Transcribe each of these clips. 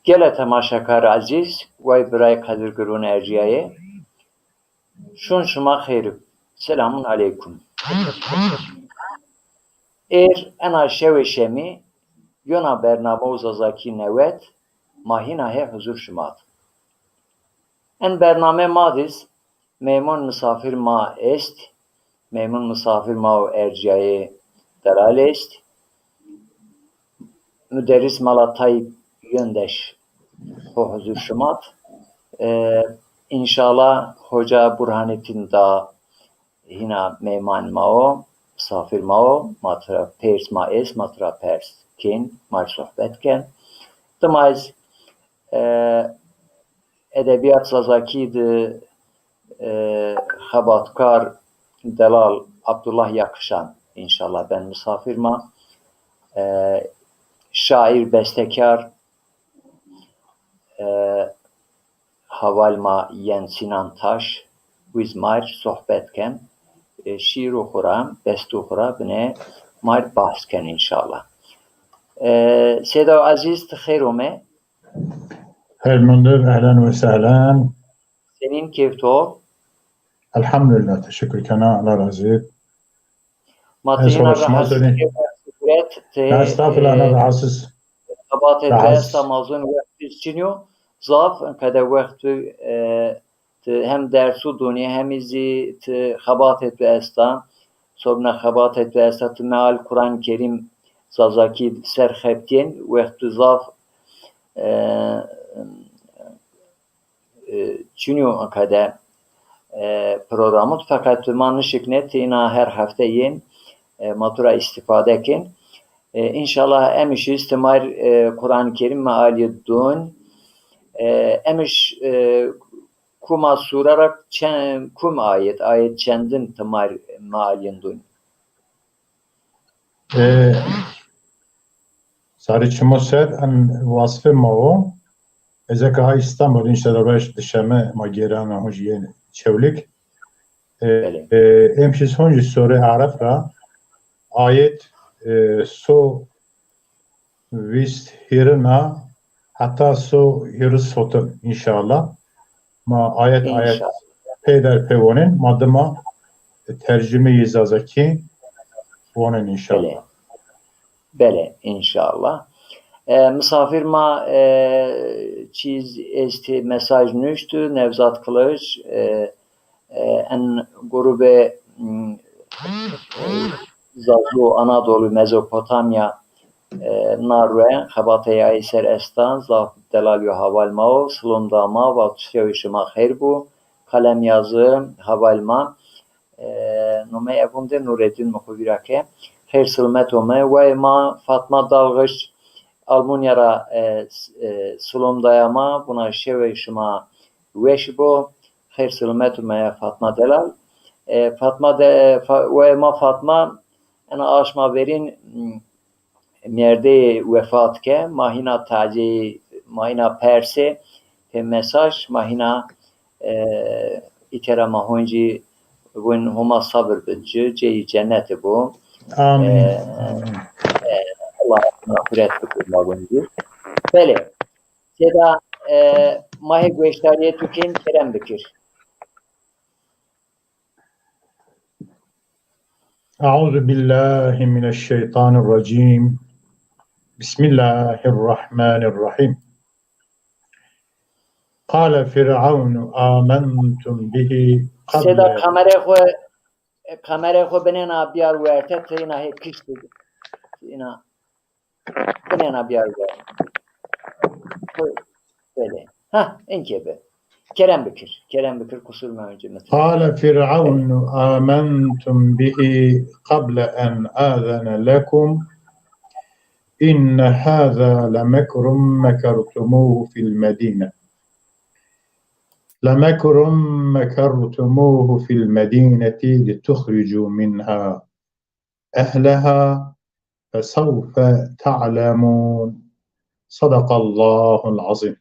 Gele temaşakar aziz ve birey kadir gurun erciyaye. Şun şuma xeyrib. Selamun aleyküm. Ena şeveşemi yona bername zazaki nevet mahina he huzur şumat. En bername madis memon misafir ma est. Memon misafir ma erciyaye delal est. Müderris malatay yöndeş o huzur şumat. İnşallah Hoca Burhanettin da hina meyman mao, misafir mao, matra pers maes, matra pers kin, mar sohbetken. Dımayz edebiyat sazakiydi xabatkar Delal Abdullah Yakışan inşallah ben misafir ma. Şair, bestekar havalma yen Sinan Taş Vizmar sohbetken şiir okuram, beste okura bine mar bahsken inşallah. Seda aziz tıxeyrome. Elhamdülillah, ehlen ve sehlen. Senin kevto? Elhamdülillah, teşekkür kana, Allah razı olsun. Matihina rahatsız. Estağfurullah, ana rahatsız. Kabat etmez Amazon vakti içiniyor. Zaf kadar vakti hem dersu dünya hem izi xabat etmezden sonra xabat etmezden meal Kur'an-ı Kerim zazaki serxeptin vakti zaf çünkü kadar programı fakat manışıknet ina her hafta yen matura istifade ekin. İnşallah emiş istimar Kur'an-ı Kerim meali dün emiş kuma surarak kum ayet çendin temar mealin dün. Sarı çimoser en vasfı mao ezeka İstanbul inşallah baş dışeme magirana hojiyen çevlik emşis honji sure arafra ayet so vist hirna hatta so hirus sotun inşallah ma ayet peyder pevonin madıma tercüme-i zazaki onun inşallah. Bele inşallah. Misafir ma çiz esti mesaj nüştü Nevzat Kılıç en grube Zazu Anadolu Mezopotamya Narve Xabataya Eser Estan Zaf Delal Havalmao Slundama ve Tüşevişima Xerbu kalem yazı Havalma Nume Ebunde Nureddin Muhvirake Xer Sılmetome ve ma Fatma Dalgıç Almunyara Slundayama buna Şevişima Veşbo Xer Sılmetome Fatma Delal Fatma de ve ma Fatma ana aşma verin merde vefat ke mahina taci mahina perse mesaj mahina itera mahonji bun huma sabır bıcı ceyi cenneti bu. Amin. Allah mağfiret bıcı. Bele. Seda mahi güeştariye tüken kerem bikir. أعوذ بالله من الشيطان الرجيم بسم الله الرحمن الرحيم قال فرعون آمنتم به قبل Seda kamera خو بننا بیار ورته تینا هی کشت اینا بننا بیار ورته böyle ha enkebe Kerem Bükür kusurma önce mesela. قال فرعون آمنتم به قبل أن آذن لكم إن هذا لمكر مكرتموه في المدينة لتخرجوا منها أهلها فسوف تعلمون صدق الله العظيم.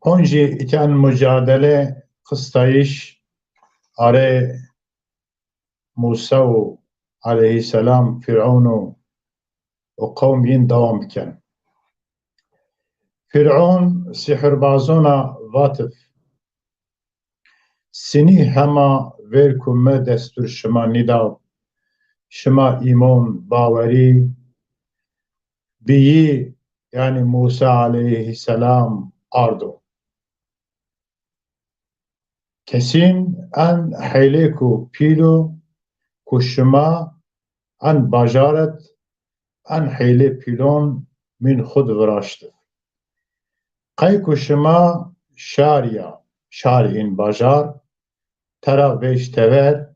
Honji iken mücadele kıstayış are Musa aleyhisselam Firavun'u o kavmin devam biken. Firavun sihirbazona vatif sini hema verkume destur şema nidav şema iman baveri biyi yani Musa aleyhisselam ardo. Kesin en heyleku pilo kuşma en bajaret en heyle pilon min khud vrashti. Qay kuşma şariya şari'in bajar tera veştever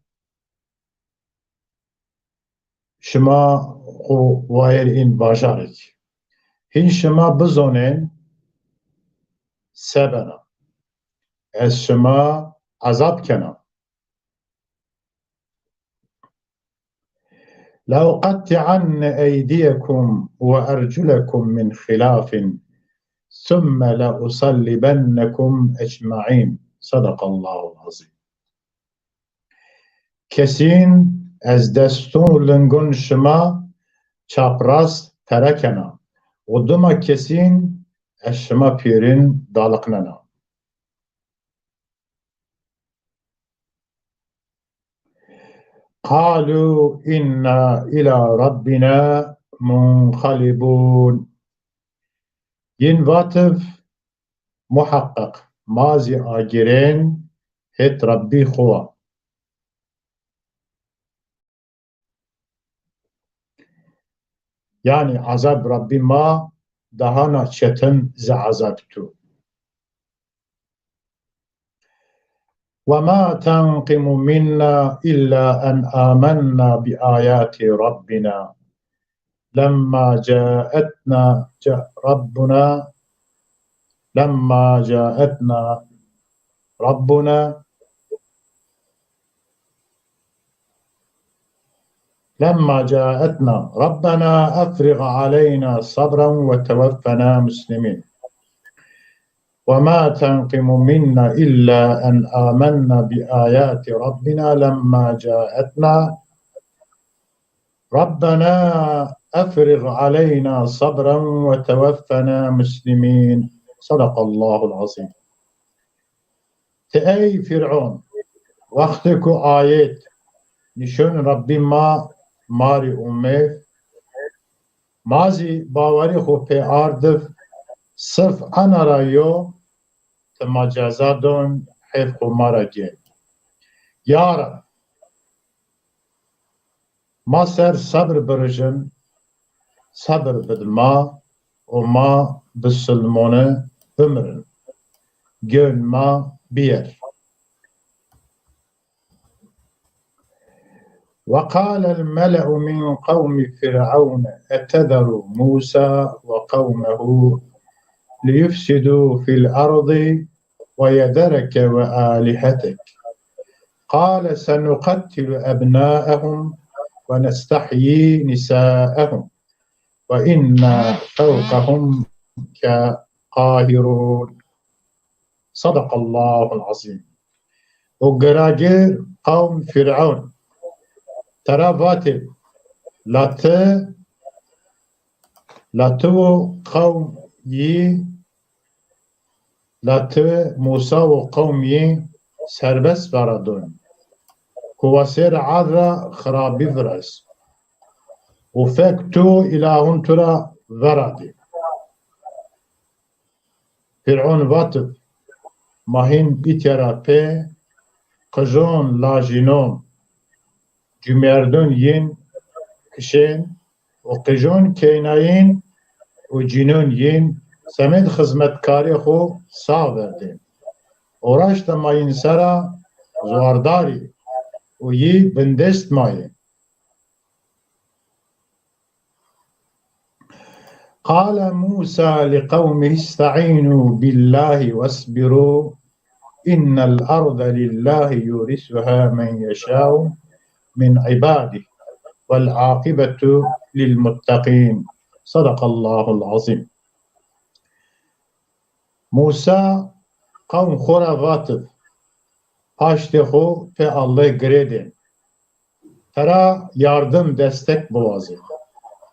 şma o vair'in bajarik. Hin şma bizonen sebena. Ez şma azab kena. لأقطعن أيديكم وأرجلكم من خلاف ثم لأصلبنكم أجمعين صدق الله العظيم. Kesin ez destun lingon şma çapraz terekena. Oduma kesin ez şma pirin dalıknena. قالوا إنا إلى ربنا منقلبون. ين vatif muhakkak mazi agiren het Rabbi khua. Yani azab Rabbi ma daha na çetin ze azabtu. وما تنقم منا إلا أن آمنا بآيات ربنا لما جاءتنا ربنا ربنا أفرغ علينا صبرا وتوفنا مسلمين. وما تنقم منا إلا أن آمنا بآيات ربنا لما جاءتنا ربنا أفرغ علينا صبرا وتوفنا مسلمين صدق الله العظيم. تأي فرعون وقتك آيات نشون ربي ما ماري أمي مازي باوري خو في آردف صرف أنا رايو تماجازادون حيث مارا جين يارا ما سر صبر برجن صبر بدما وما بالسلمونة بمرن جن ما بير. وقال الملأ من قوم فرعون أتذر موسى وقومه ليفسدوا في الأرض ويذرك وآلهتك قال سنقتل أبناءهم ونستحيي نساءهم وإنا فوقهم كقاهرون صدق الله العظيم. وقراجر قوم فرعون ترى باتل لاتو قوم لاتو موسى وقوم سربس بردون كواسير عادرا خرابي فرس وفكتو إلهون ترى ذرادي. فرعون باتل ماهين بيتيرا بي قجون لاجينون جمردون ين كشين وقجون كيناين وجنون ين سمد خدمتکاری خو ساوردیم. اوراشت ماین سرا زوارداری و یی بندست ماین. قال موسى لقومه استعينوا بالله واصبروا إن الأرض لله يورثها من يشاء من عباده والعاقبة للمتقين صدق الله العظيم. موسى قوم خورا واتف پاشت خو په الله گریدن ترى yardım destek boğazı.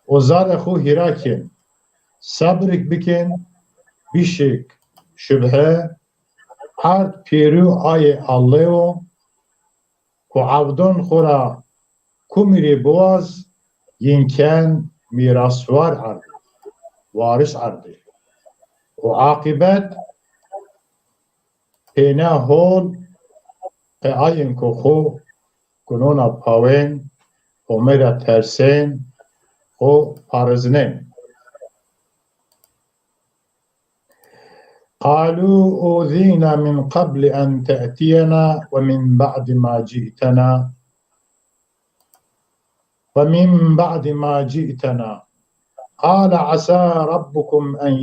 O zar xu hirakin. Sabrik bikin. Bişik. Şübhe. Art piru ay Allah'o. Ku avdon xura kumiri boğaz. Yinken mirasvar ardı. Varis ardı. O akibet pena hol pe ayın ku xu kunona pawen omera tersen o parzne. قالوا أوذينا من قبل أن تأتينا ومن بعد ما جئتنا قال عسى ربكم أن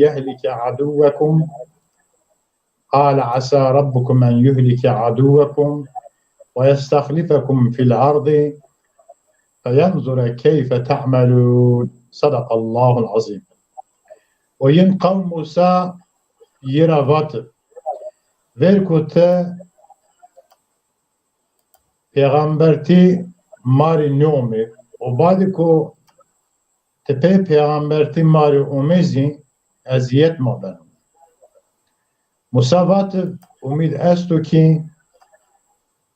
يهلك عدوكم ويستخلفكم في الأرض فينظر كيف تعملون صدق الله العظيم. وين قوم موسى يراvat verkote peygamberti mari nyomi o badiko tepe peygamberti mari omezi eziyet maben musavat umid esto ki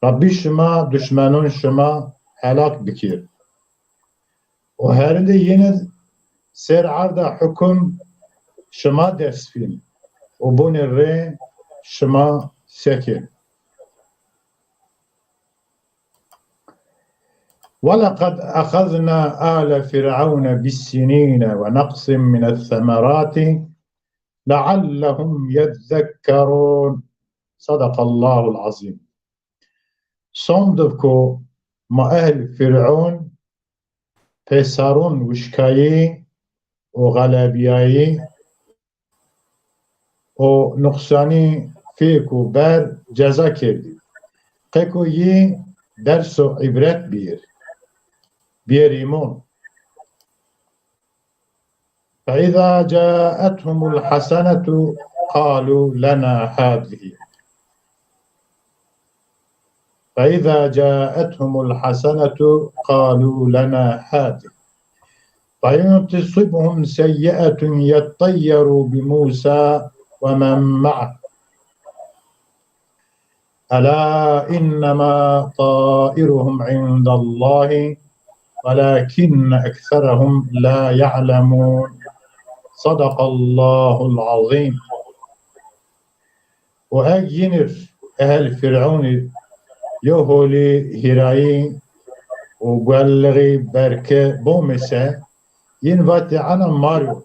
Rabbi şuma düşmanın şuma helak bikir o herinde yine serarda hüküm şuma dersfin وبون الري شما سكن ولقد أخذنا آل فرعون بالسنين ونقص من الثمرات لعلهم يذكرون صدق الله العظيم. صندوقو ما أهل فرعون فسارون وشكايي وغلابياي o nuksani fiku ber ceza kirdi. Qeko yi derso ibret bir iman. فإذا جاءتهم الحسنة قالوا لنا هذه فإن تصبهم سيئة يطيروا بموسى ومن معه ألا إنما طائرهم عند الله ولكن أكثرهم لا يعلمون صدق الله العظيم. وأجينر أهل فرعون يهولي هراي وقالغي بركة بومسة ينفاتي عنا ماريو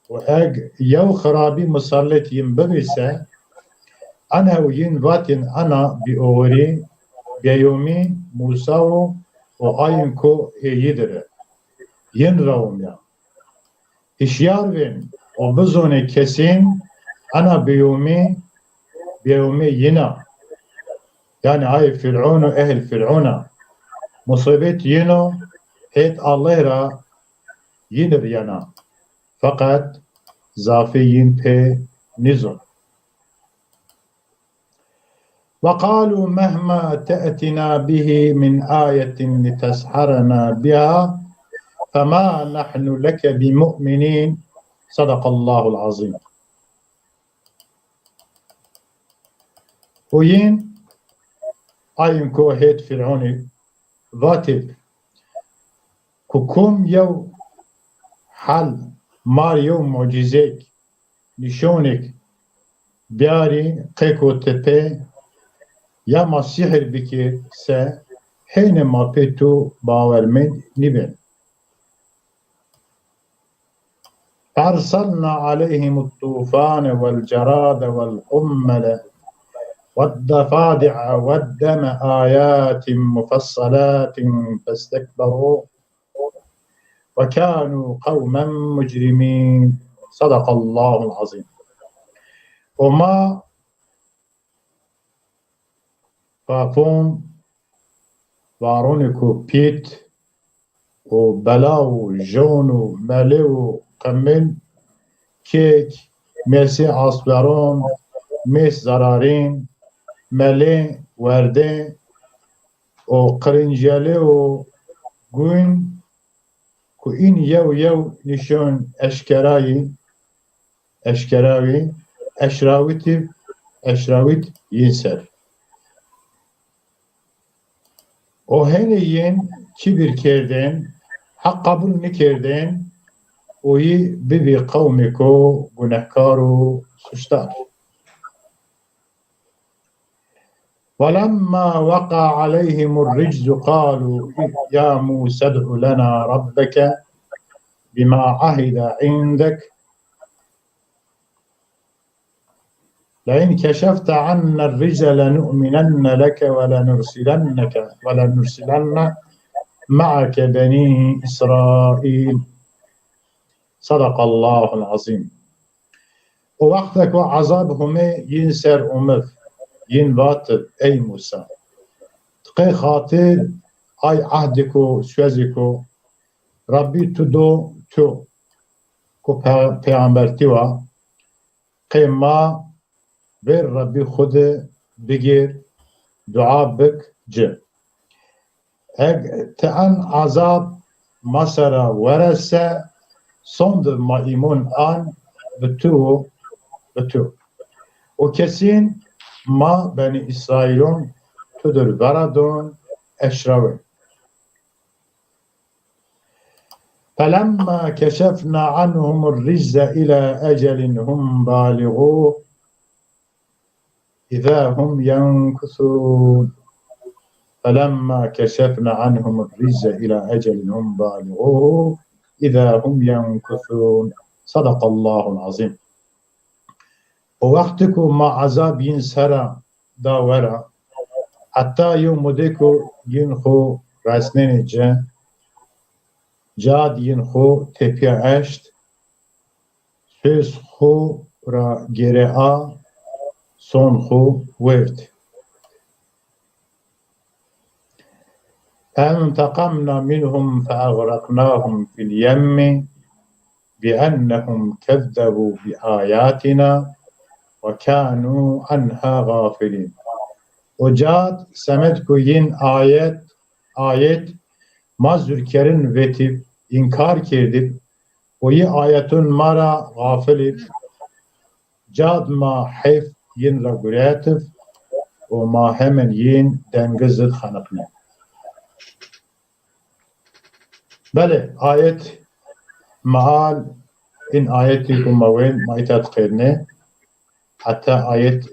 وأج يو خرابي مسلط ينببسه أنا وين واتن أنا بأوري بيومي موسى وآينكو يدره ينراهم يا إشيار وين وبزوني كسين أنا بيومي ينا يعني هاي فرعون وأهل فرعون مصيبت ينو هيت الله را ينر ينا فقط زافيين به نزل. وقالوا مهما تأتنا به من آية لتسحرنا بها فما نحن لك بمؤمنين صدق الله العظيم. وين آيين كوهيت فرعوني ذاتب كوكم يو حل ماريو معجزيك نشونك بياري قيكو تبي يا مسيحر بكي سا حينما بيتو باورمن نبن أرسلنا عليهم الطوفان والجراد والقمل والضفادع والدم آيات مفصلات فاستكبروا وكانوا قوما مجرمين صدق الله العظيم. وما فافون وارونكو بيت وبلاو جونو ماليو قمن كيك ميسي عصبرون ميس زرارين مالي وردين o qirinciyeli o gün ku in yew nişon eşkeravi eşravit yinser. O heniyin kibir kerden, hak kabul nikerden, oyi bibi kavmiko günahkaru suçtar. وَلَمَّا وَقَعَ عَلَيْهِمُ الرِّجْزُ قَالُوا يَا مُوسَى ادْعُ لَنَا رَبَّكَ بِمَا عَهِدَ عِندَكَ لئن كشفت عنا الرجز لنؤمنن لك ولنرسلن معك بني إسرائيل صدق الله العظيم. O vakte ko azab hume yin ser umef yin vatır ey Musa. Tıkı khatir ay ahdiko söziko Rabbi tu ko peygamberti va qima ver Rabbi xude bigir dua bik ce. Eg tean azab masara verese son ma imun an bitu. O kesin ma beni İsrail'un tudur veradun eşravi. فَلَمَّا كَشَفْنَا عَنْهُمُ الرِّجْزَ إِلَى أَجَلٍ هُمْ بَالِغُوهُ إِذَا هُمْ يَنْكُثُونَ فَلَمَّا كَشَفْنَا عَنْهُمُ الرِّجْزَ إِلَى أَجَلٍ هُمْ بَالِغُوهُ إِذَا هُمْ يَنْكُثُونَ صدق الله العظيم. O vakti ko ma azab yin sara da vera hatta yevmude ko yin xo rasnenice cad yin xo tepiya eşt söz xo ra gere a son xo vert. فانتقمنا منهم فأغرقناهم في اليم بأنهم كذبوا بآياتنا وَكَانُوا عَنْهَا غَافِلِينَ. O cad semet ku yin ayet mazürkerin vetip inkar kerdip oyi ayetun mara gafilip cad ma hef yin ra guretif o ma hemen yin dengizit hanıkne. Bale ayet maal in ayeti kumawen maitat kırne hatta ayet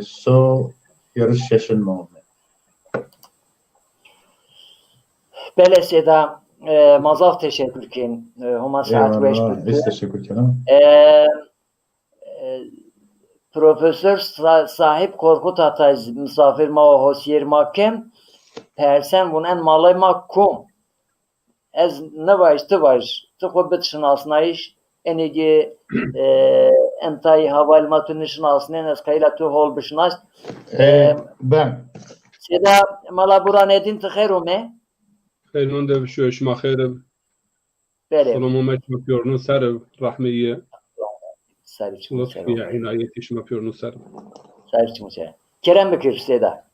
so yarış yaşanma. Bele seda mazaf teşekkür kin. Huma saat 5 biz teşekkür ederim. Profesör sahip Korkut Atay misafir ma hosiyer makem persen vunen malay makum. Ez ne var işte var. Tıkobet şınasnayış enegi entay havalmatını şınasnen ez kayla tu hol bişnas. Ben. Seda mala buran edin tıkherume. Xeyron de şu işma xeyrim. Bele. Salomu mekmapyorunu ser rahmiye. Sarıçmı. Lütfiye inayet işmapyorunu ser. Sarıçmı. Kerem Bekir Seda.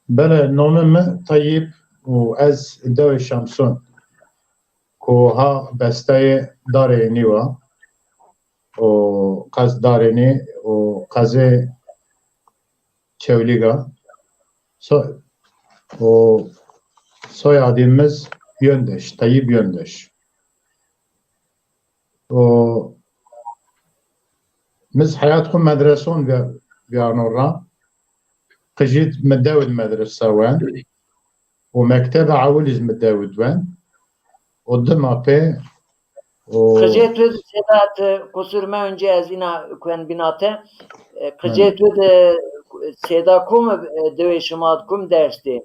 Bele nomeme Tayyip و از دو شمسون کوها بسته دارینی و قز دارینی و قز çevliga o soyadımız Yöndeş, Tayyip Yöndeş. O biz hayatkum medreson ve anora قجيت متداول مدرسة وين ومكتبة عاولز متداول وين قدامها بي قجيت ود سيدات قصرما önce ezina kuen binate قجيت ود سيدا kum dövüşmat kum dersti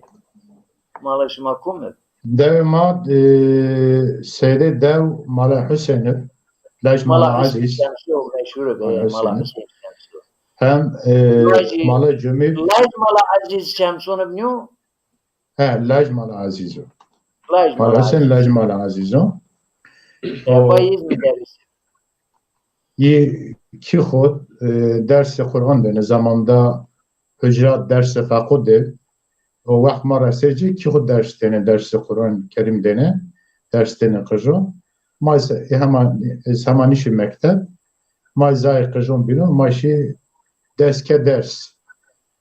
malışma kum دايما سيدة داو مالا حسين لاج مالا عزيز meşhur be mala Hüseyin hem mala cümil Laj mala Aziz Şemson'u biliyor? He, Laj mala Aziz o. Laj mala Aziz. Laj mala Aziz o. Bayız mı derisi? ki xod dersi Kur'an beni zamanda hücrat dersi fakude و وقت ما رسیجی که خود درس قرآن کریم دینه درس دینه قجو ما همانیش مکتب ما زای قجون بینو ماشی درس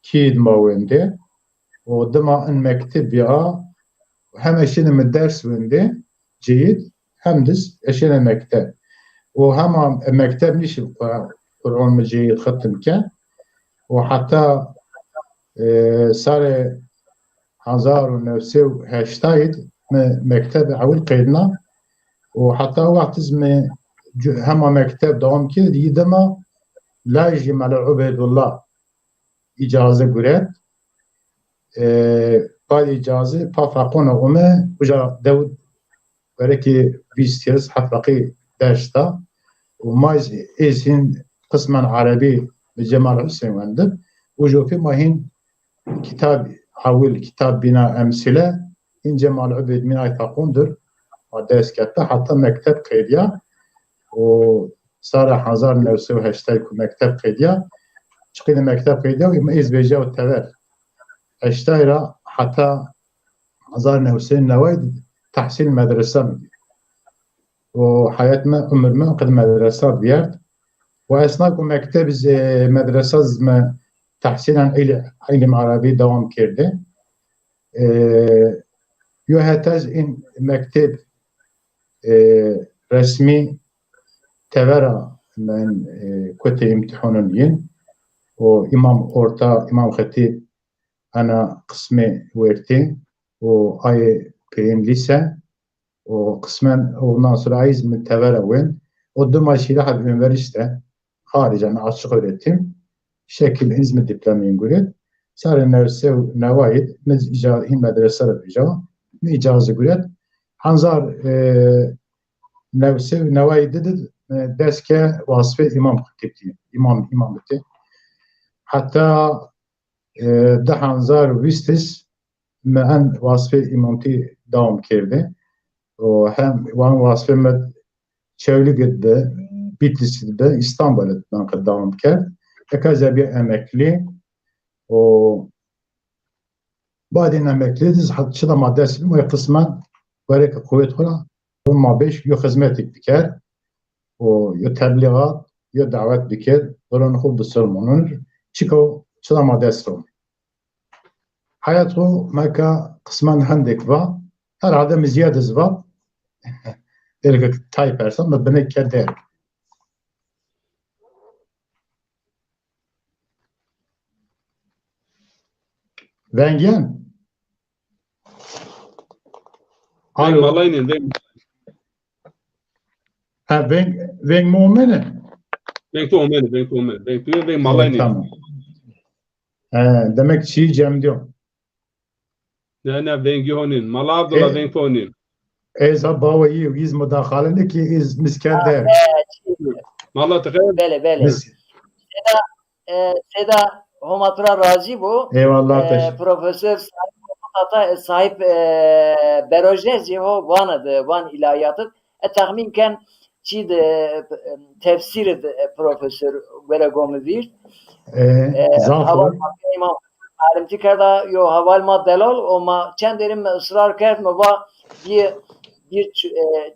کید ما ونده و دما ان مکتب یا هم اشین من درس ونده جيد هم دس اشين مكتب وهم مكتب نيش قرآن مجيد ختم كان وحتى صار 1980 مكتب عول قيدنا وحتى وقت اسمه هم مكتب دوام كده يدما لا يجي على عبيد الله إجازة قرأت بعد إجازة فافقون أمه وجا داود بركي بيستيرس حفقي داشتا وما إيزين قسما عربي بجمال حسين وندب وجو في ماهين كتاب حول كتاب بناء أمثلة إن جمال عبيد من أي تقوندر ودرس كتا حتى مكتب قيديا وصار 1980 مكتب قيديا شقينا مكتب قيديا وما إيز بيجا والتبار اشتايرا حتى 1990 نوايد تحصيل مدرسة مدي وحياتنا عمر ما قد مدرسة بيارد وأثناء مكتب مدرسة زم تحصيل عن علم عربي دوام كرده يهتز إن مكتب رسمي تبرع من كتب امتحانين وإمام أورتا إمام خطيب أنا قسمي ويرتي وآي بيم لسه وقسما وناصر عايز من تبرع وين قدام شيء حد من برشته خارج أنا عشق öğretim şekil hizmet diplomayı göre صار نرسل نوايد نز إجازة مدرسة الإجازة إجازة قريت حنزار نرسل نوايد درس كوصفة إمام خطيبتي إمام بتي حتى ده حنزار ويستس من وصفة إمامتي داوم كرده وهم وان وصفة مد çevrelikte Bitlis'te İstanbul'da devam کرد کذا bir emekli o بعدين emekli حتى شدا مدرسة و قسما برای قوت خلا ما beş yo hizmet diker o yo tebliğat yo davet diker buranın خوب بسرمونر çıko şda مدرسة hayat o meka قسما هندك va her adam ziyade zva derek tay person da bene keder Vengen. Ben malaynin Ha veng mu'mine. Ben tuğmeni. Ben malaynin. Tamam. Demek şey cem diyor. Ne vengi honin. Mala Abdullah vengi honin. Ez babayı yüz müdahale ki iz miskender. Mala tıkayım. Bele. Seda Homatura razı bu. Eyvallah. Profesör sahip berojezi ho vanadı, van ilahiyatı. Tahminken çid tefsir profesör böyle gomuzir. Zafer. İmam alimti kerda yo haval maddelal o ma çenderim ısrar kert mi va bir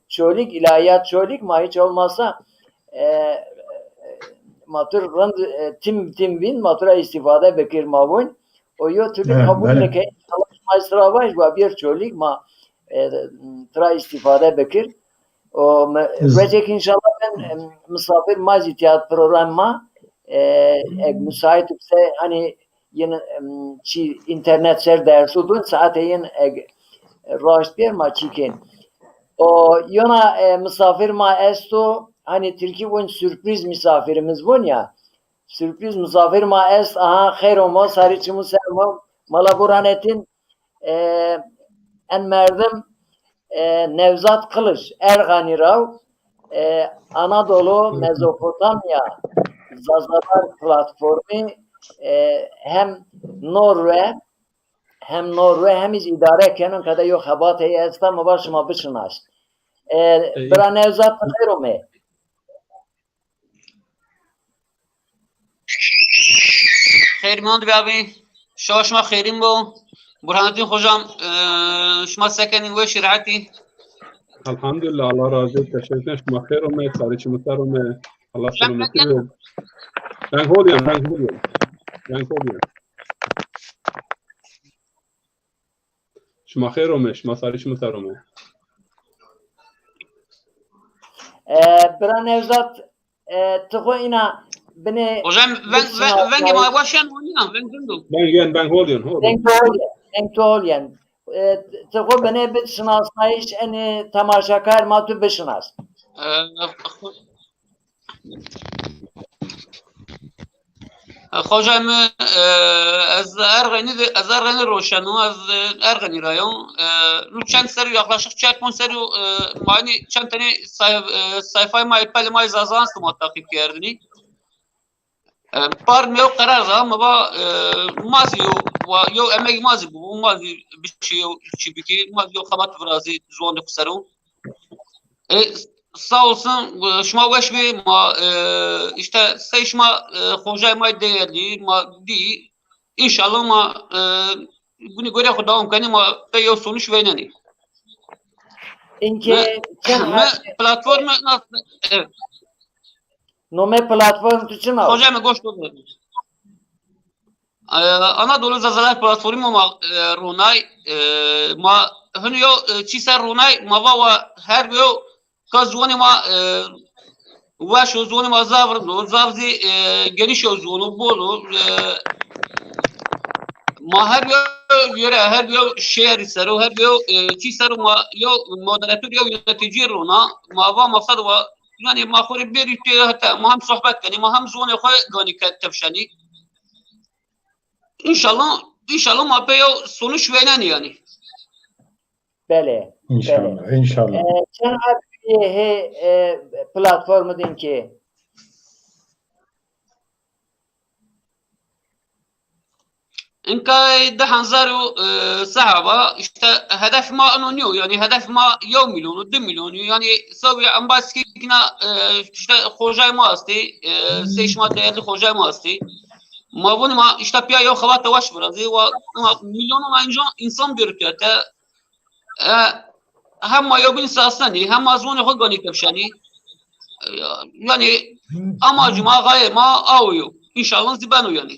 çölik ilahiyat çölik ma hiç olmazsa matur rand tim bin matura istifade bekir mavun o yo türlü kabul leke çalışma var va bir çölik ma tra istifade bekir o verecek inşallah ben misafir maz ihtiyat programma müsait ise hani yine çi internet ser ders udun saateyin rahat bir maçiken o yana misafir ma esto hani Türkiye bugün sürpriz misafirimiz bun ya sürpriz misafir ma est aha khair olma sarıçımı serma malaburanetin en merdim Nevzat Kılıç Ergani Rav Anadolu Mezopotamya Zazalar platformu hem Norve hem iz idare kenan kada yo khabat hay asta mabash ma bishnash bra Nevzat khair me خیر ماند بیابی شاش ما خیریم بو برهانتين hocam شما سكنين وش رعتي Elhamdülillah, Allah razı olsun. Teşekkür ederim. Şuma xeyr olmayı, tarihçimiz olmayı. Allah selameti versin. Ben Holya'm. Şuma xeyr olmayı, şuma tarihçimiz olmayı. Bira Nevzat tıkı ina beni hocam ben ma başan oynayam ben gündüm Ben Holya'm. Ben Holya'm. Tıkı beni bir şınaslayış eni tamaşakar matü bir şınas. hocam az ergeni roşan az ergeni rayon çend seri yaklaşık çarpon seri mani çend tane sayfayı ma iptal ma izazansı mutakip kerdini par mı karar zaman ama mazi yo emek mazi bu mazi bir şey çibiki mazi yo kabat vrazı zuanı kusaru sağ olsun şuma veş bir ma işte seçma hocay ma değerli ma di inşallah ma bunu göre kudam kanı ma peyo sonuç vereni İnke platformu nasıl evet nome platform için al. Hocam goş oldu. Anadolu Zazalar platformu ma Runay ma hını yo çiser Runay ma va her yo kazwani ma vaş uzunu ma zavrno zavzi geniş uzunu bolu ma her yo yere her yo share sero her yo çiser ma yo moderatör yo yönetici Runa ma va mafsad va yani mahuri bir ülke hatta maham sohbet yani maham zone koy gani tefşani inşallah mapeyo sonuç veren yani Bele İnşallah. Sen he platformu din ki إنك دحن زارو صعبة هدف ما أنونيو يعني هدف ما يوم مليون ودم مليون يعني سوي عم بس كنا خوجاي ما أستي سيش ما تيار خوجاي ما أستي ما بون ما بيا يو خوات واش برازي و مليون ما إنسان بيرتاتا هم ما يوبين ساسني هم ما زون خود غني كبشاني يعني أما جماعة غاية ما أويو إن شاء الله زبانو يعني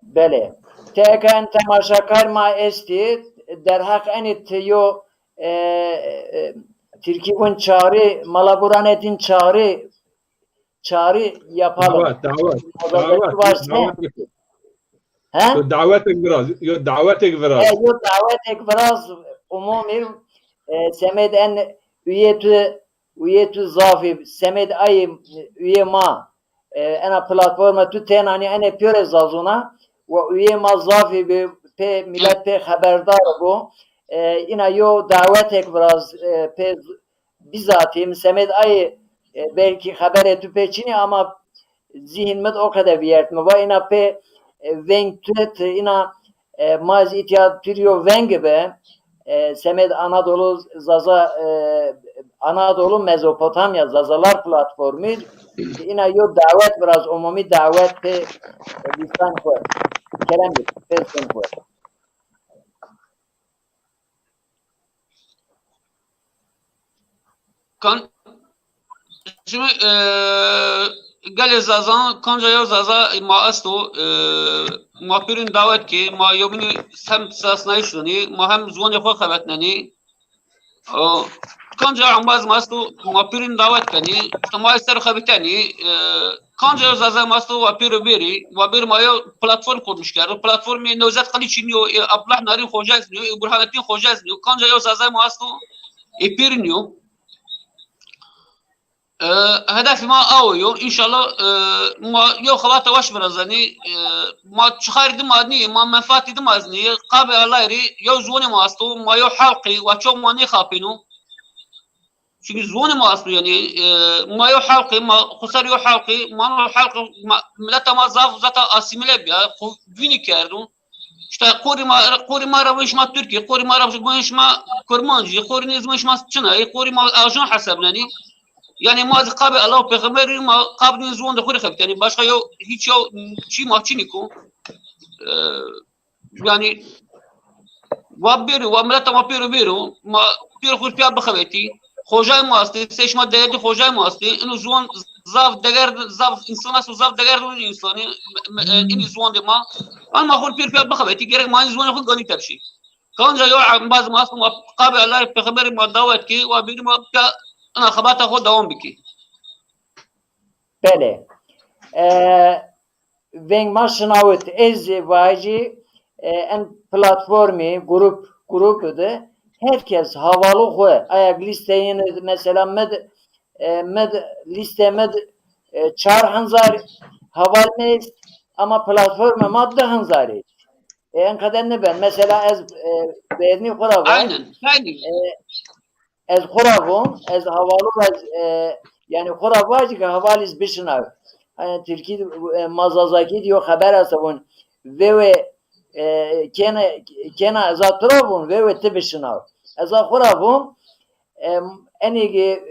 Bele. Tekan temaşakar ma esti derhak enit yo Türkiye'nin çağrı Malaburanet'in çağrı yapalım. Davet. Davetek biraz umumi semed en üyetü zafi semed ay üye ma ana platforma tu tenani ene pure zazuna ve üye mazzafi pe millet pe haberdar bu ina yo davetek biraz pe bizatim semed ay belki haber etü peçini ama zihinmet o kadar bir yer mi ve ina pe vengtüet ina maz ihtiyat türiyo vengbe semed Anadolu Zaza Anadolu Mezopotamya Zazalar platformu ina yo davet biraz umumi davet pe lisan koy. Kelam bir pe koy. Kan şimdi gale zazan kanca yo zaza ma asto ma pirin davet ki ma yobini hem sasnay şuni ma hem zvon xo xabatnani kanca ambaz masto ma pirin davet kani ma ister xabitani kanca yo zaza masto wa pir biri wa bir ma yo platform kurmuş kar platform nozat qali çiniyo ablah nari xojaz niyo burhanettin xojaz niyo kanca yo zaza masto epirniyo هدف ما أويو إن شاء الله ما يو خلاص واش برزني ما تخير دمادني ما منفعت دمازني قابل الله يري يو زوني ما أصله ما يو حلقي وشو ما نخافينه شو زوني ما أصله يعني ما يو حلقي ما خسر يو حلقي ما نو حلقي ملتا ما زاف زاتا أسيميلي بيا فيني كاردو işte قوري ما رويش ما تركي قوري ما رويش ما كرمانجي قوري نزمش ما تشناي قوري ما أجن حسبناني yani mazı kabe Allah peygamberi ma kabrin zuan da khuri yani başka yo hiç yo çi mahçini ko yani وابيرو وملتا ما بيرو بيرو ما بيرو خود بيا بخويتي خوجاي ماستي سيش ما ديدي خوجاي ماستي انو زوان زاف دغر زاف انسان اسو زاف دغر انساني اني زوان دي ما انا ما خود بيا بخويتي غير ما زوان خود غني تبشي كان جاي عم باز ما اسمه قابل الله بخبر ما دعوت كي وبيرو ما انا خبات خود دوام بكي بله ونگ ما شناوت ازدواجی en platformi grup de herkes havalı koy ayak listeyi mesela med liste med çar hanzar haval meyiz ama platforma madde hanzari en kadar ne ben mesela ez beğeni kura var aynen yani ez kuravum ez havalı var yani kura var ki havaliz bişinav hani Türkiye mazazaki diyor haber asabun ve kena zatrabun ve tebişinav ez kuravum enigi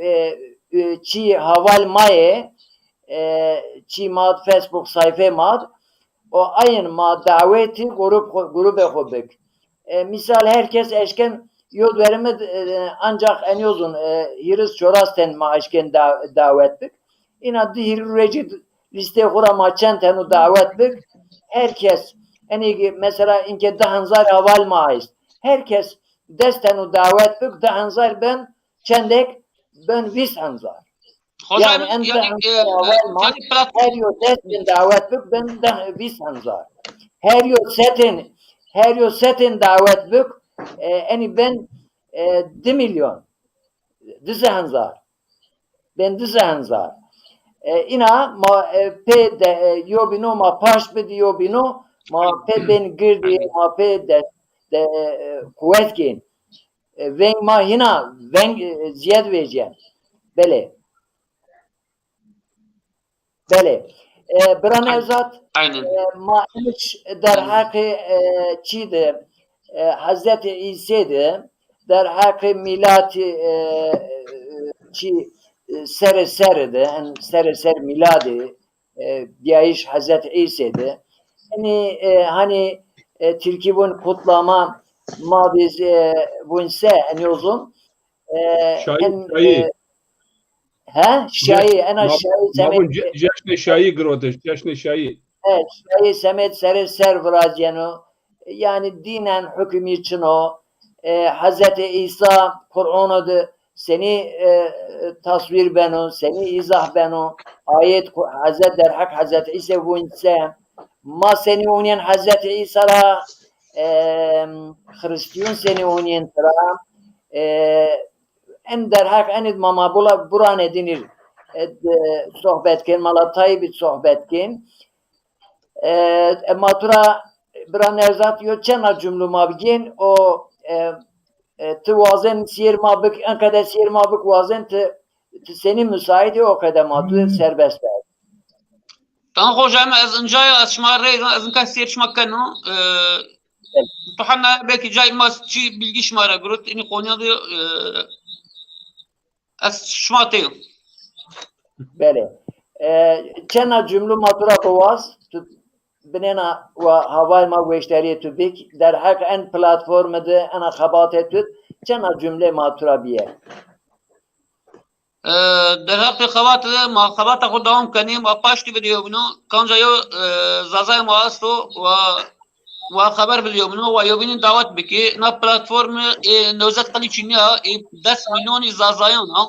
çi haval maye çi mad Facebook sayfa mad o ayın ma daveti grup ekobek misal herkes eşken yol verimi ancak en yozun hiriz çorasten ma eşken davetlik ina di hiri recid liste kurama çentenu davetlik herkes enigi mesela inke dahanzar haval maiz herkes destenu davetlik dahanzar ben çendek ben vis hanzar yani en dahanzar haval maiz her yol destin davetlik ben vis hanzar her yol setin davetlik eni ben 2 milyon dize hanzar ben dize hanzar ina ma pe de yobino ma paş be yobino ma pe ben girdi ma pe de kuvvetkin ven ma hina ven ziyad vereceğim bele bran evzat ma hiç der hakkı çiğdi Hazreti İsa'dı der hakkı milati çi ser miladi diyayiş Hazreti İsa'dı hani Türkiye bunu kutlama ma biz bunse en uzun şayi ana şayi semet jashne şayi grodeş jashne şayi evet şayi semet ser vrajeno yani dinen hüküm için o Hazreti İsa Kur'an'da seni tasvir benu, seni izah benu, ayet Hazreti derhak Hazreti İsa bu insan ma seni uniyen Hazreti İsa'ra Hristiyan seni uniyen tıra en derhak en mama buran edinir sohbetken malatayı bir sohbetken matura bran erzat yo çena cümle mabgin o tu wazen sir mabık en kadar sir mabık wazen tu seni müsaade o kadar matu serbest ver. Tamam hocam az önce açma reyna az önce sir şmakano tuhana belki cay mas çi bilgi şmara grut ini Konya'da az şmatayım. Bele. Çena cümle matura kovas بنينا وهواي ما ويشتري تبيك در حق ان بلاتفورم ده انا خبات تut چنا جمله ما ترابيه در حق خبات ما خبات خود دوام کنیم و پاشتی ویدیو بنو کانجا یو زازای ماستو و خبر ویدیو بنو و یو بینین دعوت بکی نا پلاتفورم نوزت قلی چینیا 10 میلیون زازایان ها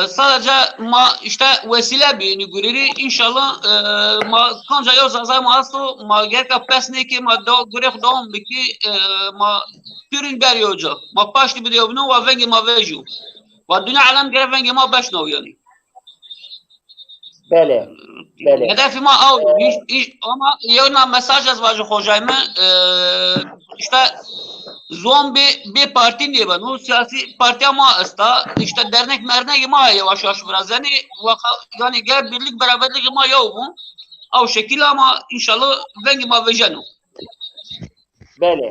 sadece ma işte vesile bir görürü inşallah ma kanca yok zaten ma aslo ma gerçek pesne ki ma do görek doğum biki ma pürün beriyoca ma paşlı bir diyor bunu ve vengi ma veju ve dünya alem gerek vengi ma başno yani. Bele. Hedefi ma av ama yona mesaj yazvacı hocayma işte zombi bir parti diye ben o siyasi parti ama asta işte dernek ma yavaş yavaş biraz yani gel birlik beraberlik ma yok mu o şekilde ama inşallah vengi ma vejano. Bele.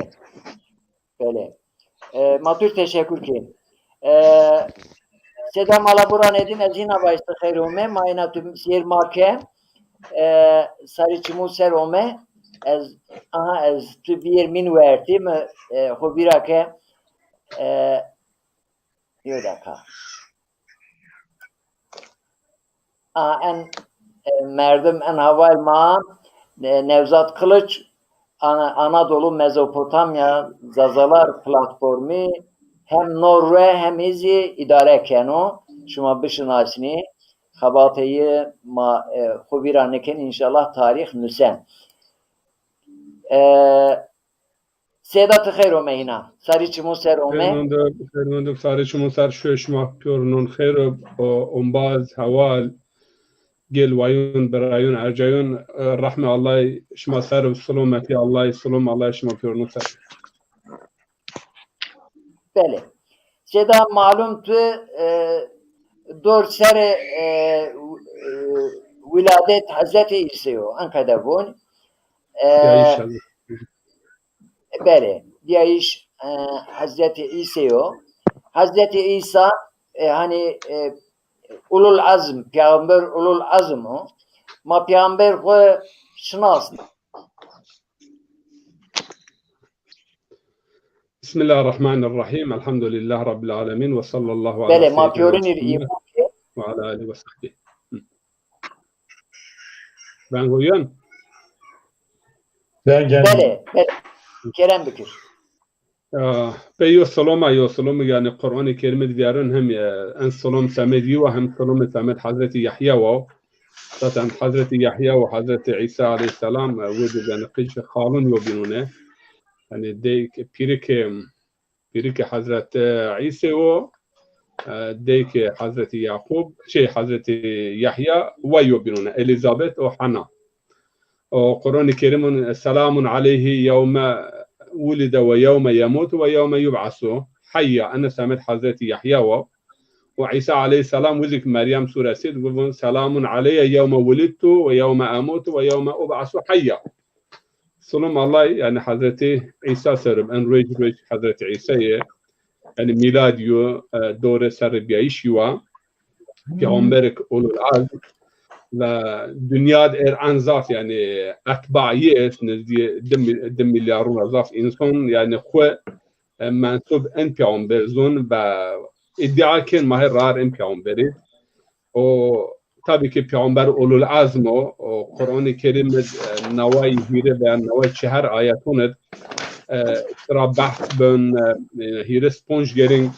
Matur teşekkür ki. Sedam ala buran edin ezina başta khairume mayna tüm sir marke sarı çimu ser ome از تو بیر من ورتیم خو بیرا که یه دقیقه en merdim en havayl ma Nevzat Kılıç Anadolu Mezopotamya Zazalar platformu hem Norve hem izi idare keno şuma bişinasini xabateyi ma xubiraniken inşallah tarih nüsen Sedat خیر و مهینا سری چمون سر اومه فرماندک سری چمون سر شوش ماه پیورنون خیر و انباز حوال گل وایون برایون ارجایون رحمه الله شما سر و سلامتی الله سلام الله شما پیورنون سر بله Sedat malum tu dor ser wiladet Hazreti İsa'yo ankada bun بله دیایش حضرت عیسی حضرت عیسی hani ulul azm peygamber ulul azm o ma peygamber ko şnas Bismillahirrahmanirrahim elhamdülillah rabbil alamin ve sallallahu bele ma peygamber ve ala alihi ve sahbihi ben goyan bele Kerem Bükür. Peyo salama yani Kur'an-ı Kerim'de diğerün hem en salam Samedi ve hem salam Samed Hazreti Yahya ve zaten Hazreti Yahya ve Hazreti İsa aleyhisselam ve yani kış halun yobinune yani deyk pirike Hazreti İsa ve deyk Hazreti Yakub Hazreti Yahya ve yobinune Elizabeth ve Hana وقرآن الكريم سلام عليه يوم ولد ويوم يموت ويوم يبعث حيا أنا سمعت حضرت يحيى وعيسى عليه السلام وذك مريم سورة 6 سلام علي يوم ولدت ويوم أموت ويوم أبعث حيا سلام الله يعني حضرت عيسى سرب أن ريج حضرت عيسى يعني ميلاد يو دور سر بيعيشوا بيعمرك أولو العزم و دنیا انزاف یعنی اتباعیت نزدی دم میلیارون اضاف انسان یعنی خو منصوب ان پیامبر زون و ادعا کن ماه رار ان پیامبری و tabii ki پیامبر اولو العزم و قرآن کریم نوای هیره و نوای چهر آیاتون را بحث بن هیره سپونج گرینگ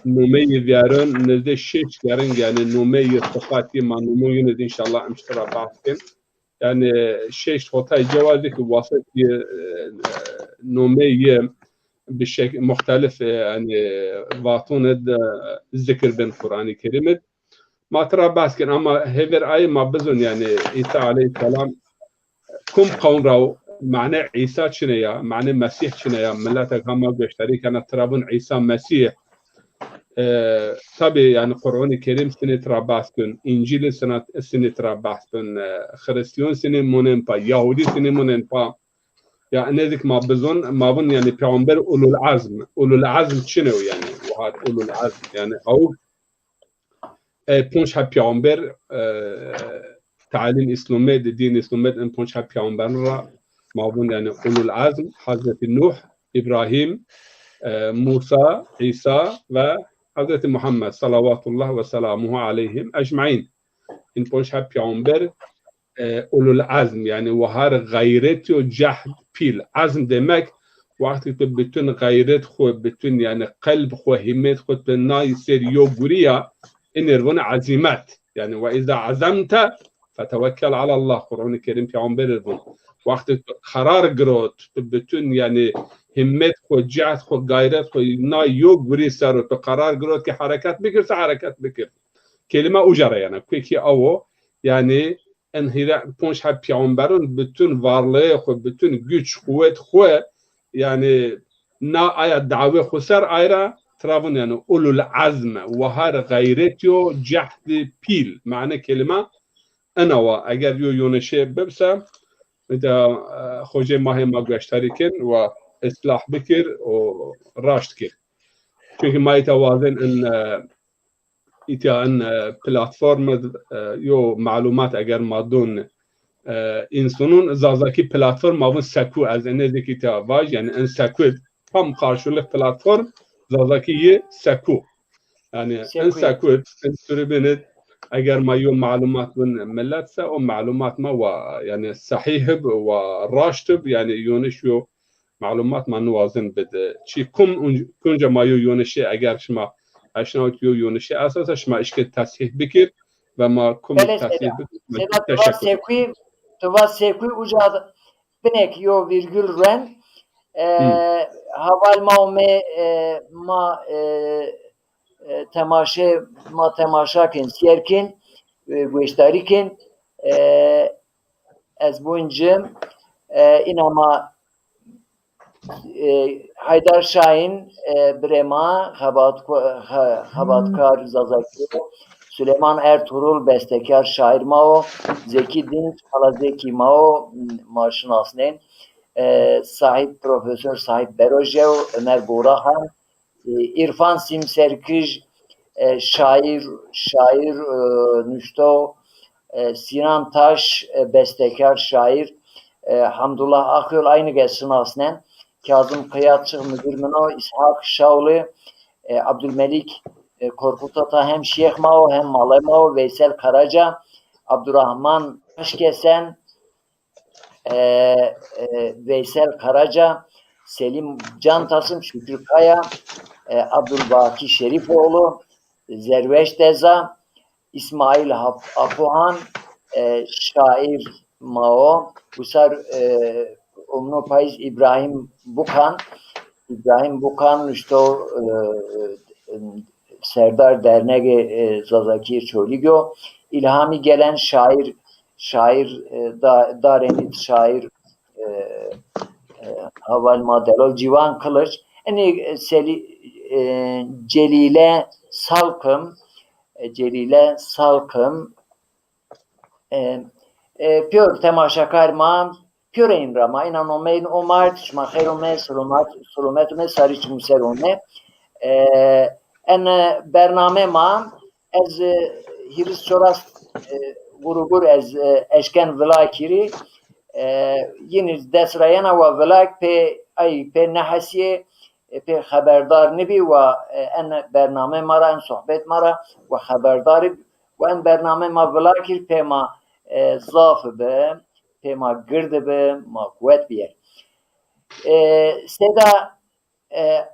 نومه دیارن نزد شش گرن yani نومه صفاتی ما نومه inşallah امشترا بحث کن yani شش خطای جوازی که واسط نومه بشكل مختلف يعني واتون ذكر بين القرآن الكريم ما ترى بحث كن اما هيفر اي ما بزن يعني عيسى عليه السلام كم قوم راو معنى عيسى شنيا معنى مسيح شنيا ملتك هم بيشتري كانت ترابون عيسى مسيح tabii yani Kur'an-ı Kerim seni trabas kın, İncil seni trabas kın, Hristiyan seni monenpa, Yahudi seni monenpa. Ya nezik ma bezon ma bun yani peygamber ulul azm çine o yani vahat ulul azm yani o punch ha peygamber talim İslam'da din İslam'da en punch ha peygamber ra ma bun yani ulul azm Hazreti Nuh, İbrahim, Musa, İsa ve Hazreti Muhammed salavatullah ve selamuhu aleyhim ecmaîn. İn ponşa peygamber ulul azm yani vahar gayret ve cahd pil. Azm demek vakti ki bütün gayret xo bütün yani kalb xo himmet xo benay ser yoguriya enervon azimat. Yani ve izâ azamta fetevekkel alallah. Kur'an-ı Kerim peygamber bu. Vakti karar grot bütün yani همت خو جهد خو غیرت خو نا یوگ بری سر تو قرار گرفت که حرکت بکر سه حرکت بکر کلمه اجاره yani ki o yani enhira ponş ha peygamberin bütün varlığı خو bütün güç kuvvet خو yani na aya davet خو ser ayra trabun yani ulul azm ve har gayret yo cahd pil معنی kelime ana ve eğer yo yönüşe bebse da خوجه ماه ما گشتاری کن و اصلاح بكر وراشت كر çünkü ما يتوازن ان بلاتفورم يو معلومات اگر ما دون insanın zazaki platform mavun seku az enedeki teavaj yani en seku tam karşılık platform zazaki seku yani en seku en sürübünü eğer mayo malumat bin milletse o malumat ma ve yani sahih ve raştıb yani yönüşüyor malumat ma nuvazın bede çi kunca mayo yönüşü eğer şma aşnavut yönüşü asasa şma işke tasih bikir ve ma kum tasih bikir teşekkür tuva sekui uca binek yo virgül ren haval ma temaşa kin siyerkin güçtari kin ez buncum inama Haydar Şahin Brema Habatkar Zazaki Süleyman Ertuğrul bestekar şair mao Zeki Dinç Zeki mao marşinasnen sahip Profesör Sahip Berojev Ömer Borahan İrfan Simserkij şair Nüşto Sinan Taş bestekar şair Hamdullah Akyol aynı gelsin asnen Kazım Kıyatçık Müdür Mino İshak Şavlı Abdülmelik Korkut Ata hem Şeyh Mao hem Malay Mao Veysel Karaca Abdurrahman Taşkesen Veysel Karaca Selim Cantasım Şükrü Kaya Abdülbaki Şerifoğlu Zerveş Deza İsmail Apuhan şair Mao Husar Umno Payız İbrahim Bukan işte Serdar Derneği Zazakir Çoligyo İlhami gelen şair Darenit şair Haval Madelol Civan Kılıç yani Celile Salkım Pör temaşakar ma Pörein rama inan omeyn omart şmaher ome solomet ome sariç muser ome en bername ma ez hiris çoras gurugur ez eşken vlakiri yine desrayana ve vlak pe nahasiye pe haberdar nebi ve en bername mara en sohbet mara ve haberdar ve en bername ma vlakir pe ma zaf be pema girdi be ma kuvvet bir yer. Seda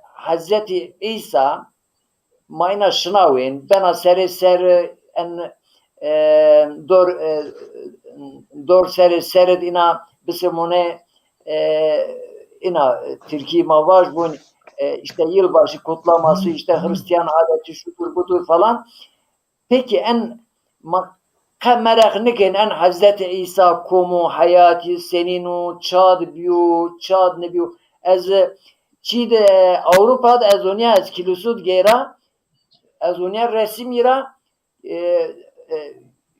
Hazreti İsa mayna şınavin bana ser en dor seret ina bisimone ina Türkiye mavaj bun işte yılbaşı kutlaması işte Hristiyan adeti şudur budur falan. Peki en merak nikin en Hazreti İsa komu hayati seninu çad nebiu ez çide Avrupa'da ez onya ez kilusud gera ez onya resim ira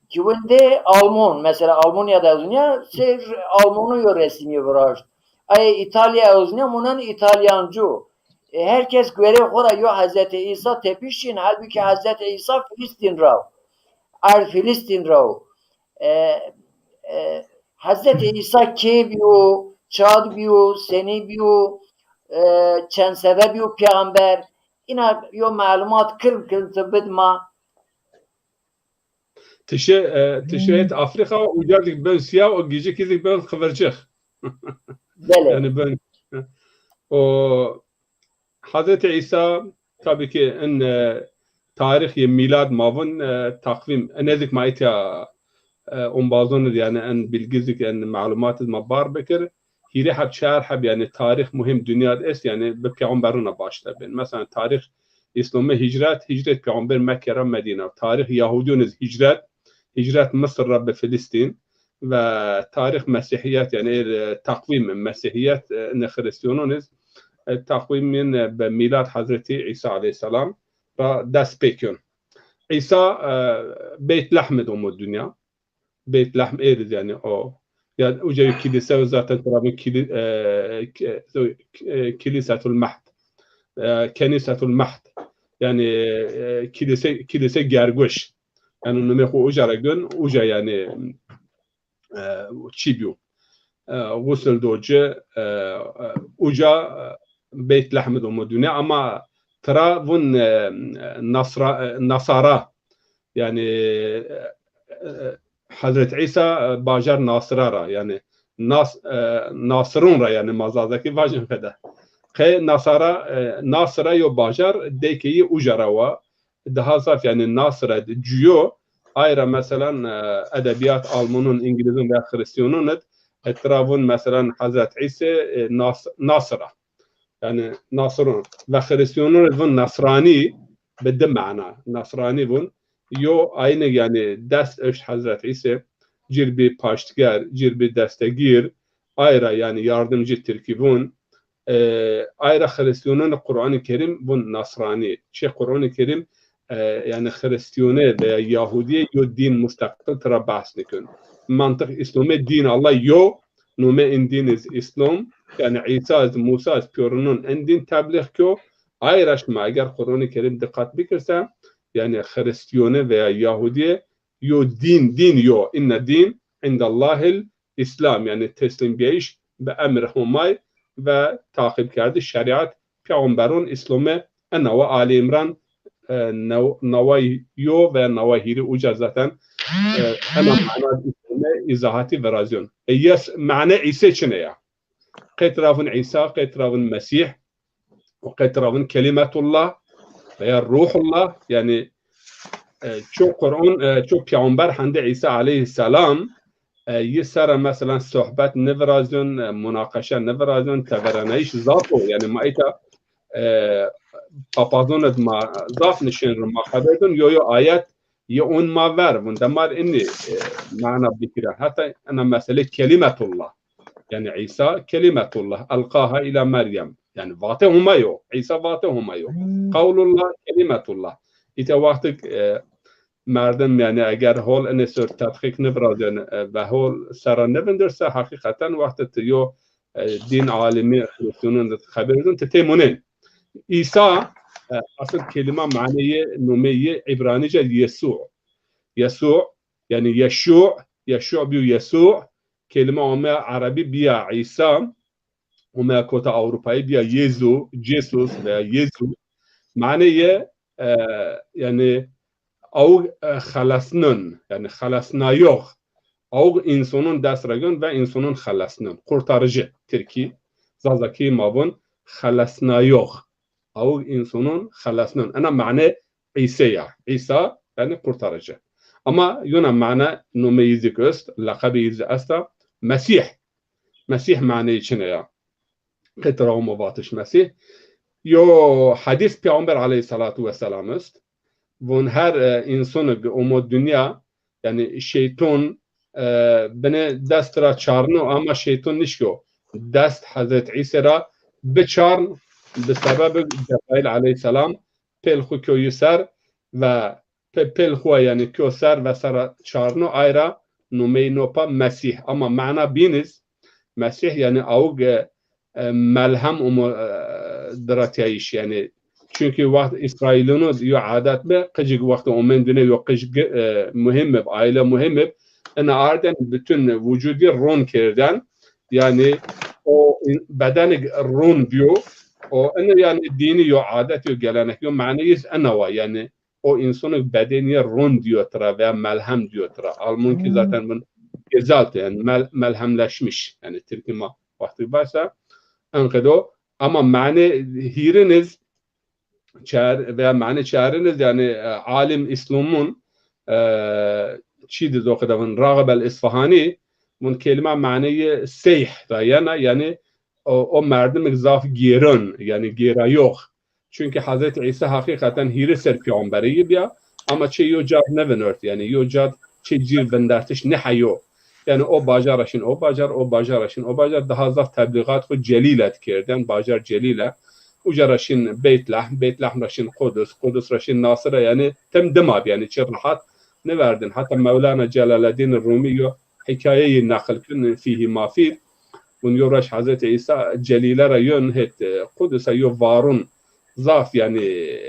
Kivinde Alman mesela Almanya'da ez onya ser Almanı yo resmi var. Ay İtalya ez onya munan İtalyancu. Herkes göre hora yo Hazreti İsa tepişin halbuki Hazreti İsa Filistin rav. Filistin rav. Hazreti İsa ke biyo, çad biyo, seni biyo, çen seve biyo peygamber. İna yo malumat kıl tıbıdma. Tişet Afrika ucadık ben siyah o gece kizik ben kıvırcık. Yani ben o Hazreti İsa tabii ki en tarihi milad mavun takvim enedik maitya bazıları yani en bilgizik en malumat mabar bekir hiri hab şer hab yani tarih muhim dünyada es yani be peygamberine başlar ben mesela tarih İslam'a hicret peygamber Mekke'ye Medine tarih Yahudiyoniz hicret Mısır'a be Filistin ve tarih Mesihiyet yani takvim Mesihiyet ne Hristiyanoniz takvimin be milad Hazreti İsa aleyhisselam dest pekün. İsa Beyt Lahmed o dünya. Beyt Lahm eriz yani o. Yani uca kilise zaten tarafın kilisetul mahd. Kenisetul mahd. Yani kilise gergüş. Yani numeku uca gün uca yani چی بیو غسل دوجه اوجا بیت لحم دو مدونه اما ترى ون نصارى يعني حضرت عيسى باجر ناصرة يعني ناصرون را يعني مازادكي باجن كده خي ناصرة يو باجر ديكي أجروا ده صف يعني ناصرة جيو ايرا مثلا ادبيات المانون انجليزون و خريستيانون اترافون مثلا حضرت عيسى ناصرة يعني ناصرون و خريستيانون فون نصراني بدم معنا نصراني فون يو aynı yani dest eş Hazret İsa cir bir paştger, cir bir destegir, ayra yani yardımcı Türkibun, ayra Hristiyanın Kur'an-ı Kerim bun Nasrani. Kur'an-ı Kerim yani Hristiyane veya Yahudiye yo din mustakil tıra bahs nikun. Mantık İslam'e din Allah yo, nume indiniz İslam, yani İsa, Musa, Piyonun endin tebliğ kyo, ayraş ma eğer Kur'an-ı Kerim dikkat bikirse, yani Hristiyane veya Yahudiye yo din yo inne din indallahil İslam yani teslim beyiş ve emr humay ve takip kerdi şeriat peygamberin İslam'ı enava Ali İmran navayo ve navahiri uca zaten ana mana İslam'ı izahati ve razyon. Yes mana İsa çine ya. Qetrafın İsa, qetrafın Mesih ve qetrafın kelimetullah veya ruhullah yani çok Kur'an çok peygamber hande İsa aleyhisselam yesara mesela sohbet nevrazyon münakaşa nevrazyon tevereneyiş zato yani maita papazon ma zaf nişin ma habedun yo ayet ye on ma ver bundamar inni mana bikira hatta ana mesele kelimetullah yani İsa kelimetullah alqaha ila Meryem yani vate humayo İsa vate humayo kavlullah kelimetullah ite vaktik مردم yani eğer hol enesör tadkik nevrazyon ve hol sara nevenderse hakikaten vakti yo din alimi Hristiyanın haberin tetemunen İsa asıl kelime maniye numeyi İbranice Yesu yani Yeşu biu Yesu kelime ama Arabi biya İsa ama kota Avrupa'yı biya Jesus veya Yesu maniye yani او خلاصنن yani خلاصنا yok او insanın desragon ve insanın خلاصنن kurtarıcı Türkiye zazaki mabun خلاصنا yok او insanın خلاصنن ana mane İsa yani kurtarıcı ama yuna mana numeyizi göst lakabiyizi asta Mesih mane içine ya kıtrağı mubatış Mesih yo hadis Peygamber aleyhissalatu vesselam ist von her insanı umut dünya yani şeytan beni destra çarno ama şeytan nişko dest Hazret İsa'ra beçarn be sebep Cebrail aleyhisselam pelxu köyüser ve pelxu yani köyser ve sara çarno ayra numeynopa Mesih ama mana biniz Mesih yani avg melhem dratyayiş yani çünkü vakti İsrail'in diyor adet be kıcık vakti omen düne yok kıcık mühim aile mühim ana arden bütün vücudi ron kerden yani o bedeni ron diyor o ana yani dini yo adet yo gelenek yo manayız ana var yani o insanın bedeni ron diyor tra veya melhem diyor tra almun ki zaten bunun gezalt yani melhemleşmiş yani Türkçe vakti varsa ankedo ama mane hiriniz veya mani çağırınız yani alim İslam'ın çiğdi dokudavın Ragab el-İsfahani bunun kelime maniyi seyh yani o merdim zaf giren yani gira yok çünkü Hazreti İsa hakikaten hiri ser peygamberi biya ama çe yocad nevenört yani yocad çe cir bendertiş ne hayo yani o bacaraşın o bacar daha zaf tebliğat ko celilet kerden bacar celile Ucaraşin Beyt Lahm raşin Kudüs raşin Nasır'a yani tem demab yani çırhat ne verdin hatta Mevlana Celaleddin Rumi hikayeyi nakil kün fihi mafid bun yoraş Hazreti İsa celilere yön het Kudüs'e yo varun zaf yani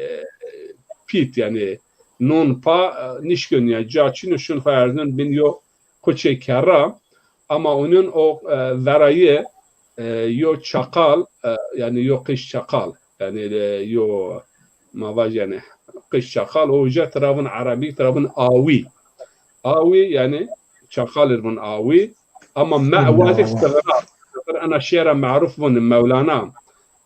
pit yani non pa nişkün yani caçin şun farzın bin yo koçe kara ama onun o verayı yo çakal yani yo kış çakal yani yo mavac yani kış çakal o uca tarafın Arabi tarafın awi yani çakal bunun awi ama ma'watik istغراب أنا شيرا معروف من مولانا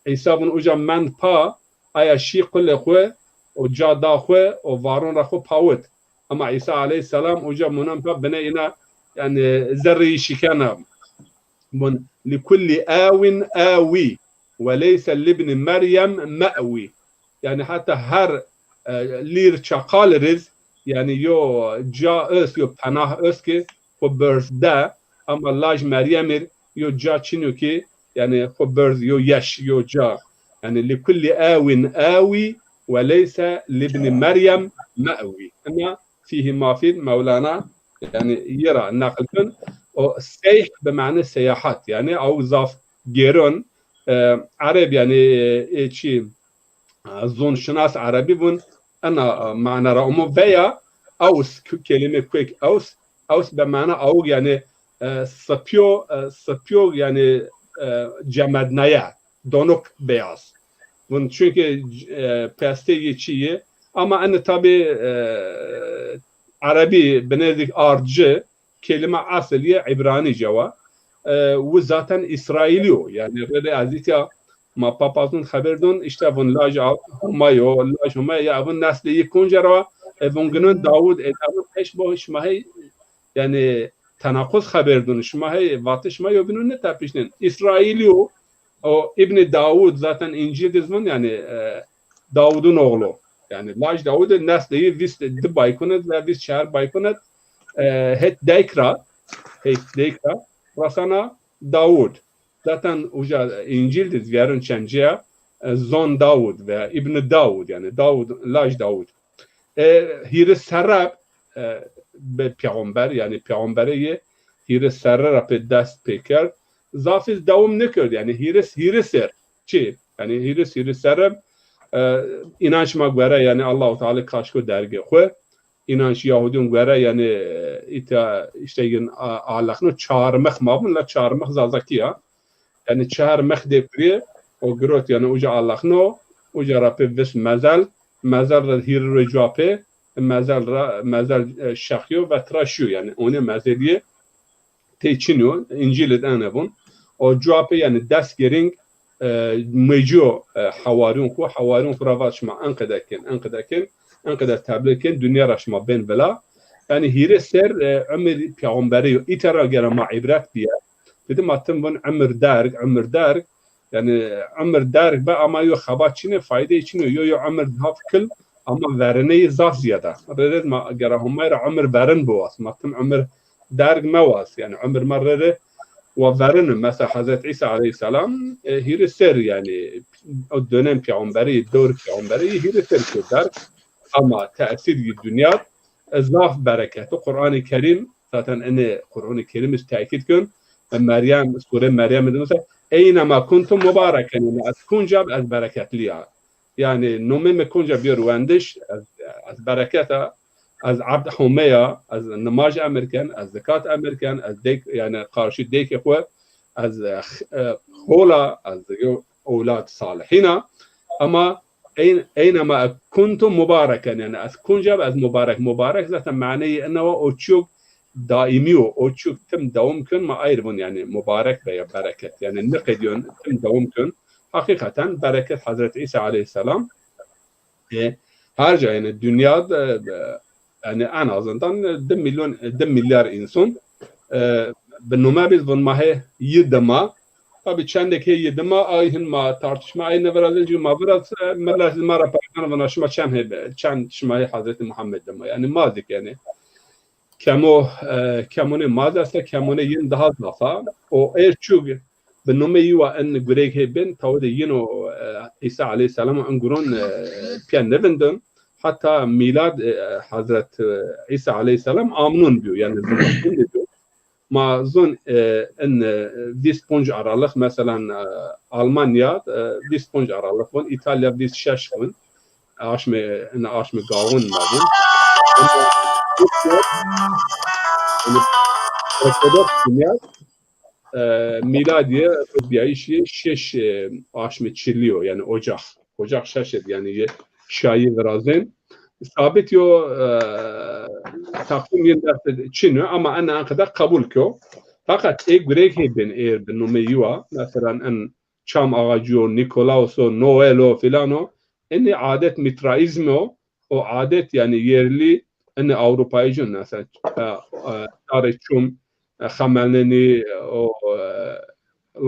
عيسى بن أوجا من با أي شيء كل خوه وجا دا خوه وفارون رخو باوت أما عيسى عليه السلام أوجا منام با بنينا يعني زري شكانا من لكل آوي وليس لابن مريم مأوي يعني حتى هر لير شقال رز يعني يو جا أس يو پناه أس كي وبرز دا أما لاج مريم يو جا چنو كي يعني خبرز يو يش يو جا يعني لكل آوي وليس لابن مريم مأوي أما فيه ما في مولانا يعني يرى نقلكن سيح بمعنى سياحات يعني أو ظاف جيرون عرب يعني شيء زون شناس عربي بون أنا معنى رأمو فيا أوس كلمة كويك أوس بمعنى أو يعني سپیو yani cemedneye donuk beyaz. Bunun çünkü peste çiğ ama hani tabi Arabi benedik arcı kelime asliye İbranice var. Bu zaten İsrailiyo yani böyle azitya ma papazun haberdun işte bun laj humayo laj humaya bun nesli kunjara bun günün Davud edabın eş bu işmahi yani تناقض خبر دون شما هی واتش ما یابینون نتپیشنن İsrailiyo o İbn Davud zaten İncil dizmin yani Davud'un oğlu yani Laj Davud nesli vist baykunet ve vist şehir baykunet het dekra rasana Davud zaten uca İncil diz yarın çenciye zon Davud ve İbn Davud yani Davud Laj Davud hiri serab به پیامبر یعنی پیامبری هیرس سر را به دست پیکر زافیز دوام نکرد یعنی هیرس سر چی یعنی هیرس سر اینانش ما گوره یعنی الله تعالی کاشکو درگه خو اینانش یهودیون گوره یعنی ایتا işte این آلخنو چهارمخ مابون لا چهارمخ زازکیه yani çهارمخ دپری o گروت yani uca آلخنو uca را به وس مزل را هیر رجاپه مزل شخیو و تراشیو yani onu mezeliye teçiniyor İncil'de anabun o cevapı yani ders gering mejo havarun kuravaşma ankadaken tabliken dünya raşma ben bela yani hire ser ömür peygamberi itara gerama ibret diye dedim attım bun ömür darg yani ömür darg ba ama yo habatçine fayda için yo ömür hafkıl ama verneyi zaf ziyade. Rıded ma gerahummayra ömür verin boğaz. Matım ömür derg mevaz. Yani ömür marrere ve verin. Mesela Hazreti İsa aleyhisselam hiri ser yani o dönem peygamberi, dör peygamberi hiri ser der. Ama tesir dünya zaf bereketi. Kur'an-ı Kerim zaten ene Kur'an-ı Kerim tekit gün. Meryem, Sure Meryem mesela eynema kuntum mübareken. Yani az kuncab az bereketliya. يعني نومي كونجا بيروندش از بركاته از عبد حمية از نماج امريكان از زكاة امريكان از ديك يعني قارشي ديك اخوه از خولا از اولاد صالحين اما اينما كنتم مباركا يعني از كونجا از مبارك ذات معنيه انه اوتشوك دائمي اوتشوك تم دوم كن ما ايربون يعني مبارك veya بركه يعني نقديون تم دوم كن hakikaten bereket Hazreti İsa Aleyhisselam her yani dünyada yani en azından 10 milyar insan benimle biz bununla yedema tabi çendeki yedema ayın ma tartışma aynı verildiği ma biraz merlez mara parkan ve naşma çend şmayı Hazreti Muhammed dema yani mazik yani kemone madase kemone yin daha zafa o erçuk بالنومي يوا ان غريك هبن تاود ينو عيسى عليه السلام انغرون بيان نفندن حتى ميلاد حضرت عيسى عليه السلام امنون بيو يعني بيو ما ظن ان ديس بونج aralık مثلا المانيا ديس بونج aralık von ايطاليا ديس شش von اشمي قاون ما Ortodoks dünya miladiye بیایشی 6 آشم چلیو یعنی Ocak şaşır yani şayi verazin sabit yo takvim yılda Çin'o ama ana kadar kabul kyo fakat grek heben numeyiwa mesela en çam ağacı Nikolaoso Noelo filano eni adet mitraizmo o adet yani yerli eni Avrupa'yı mesela tarihçum خملنی و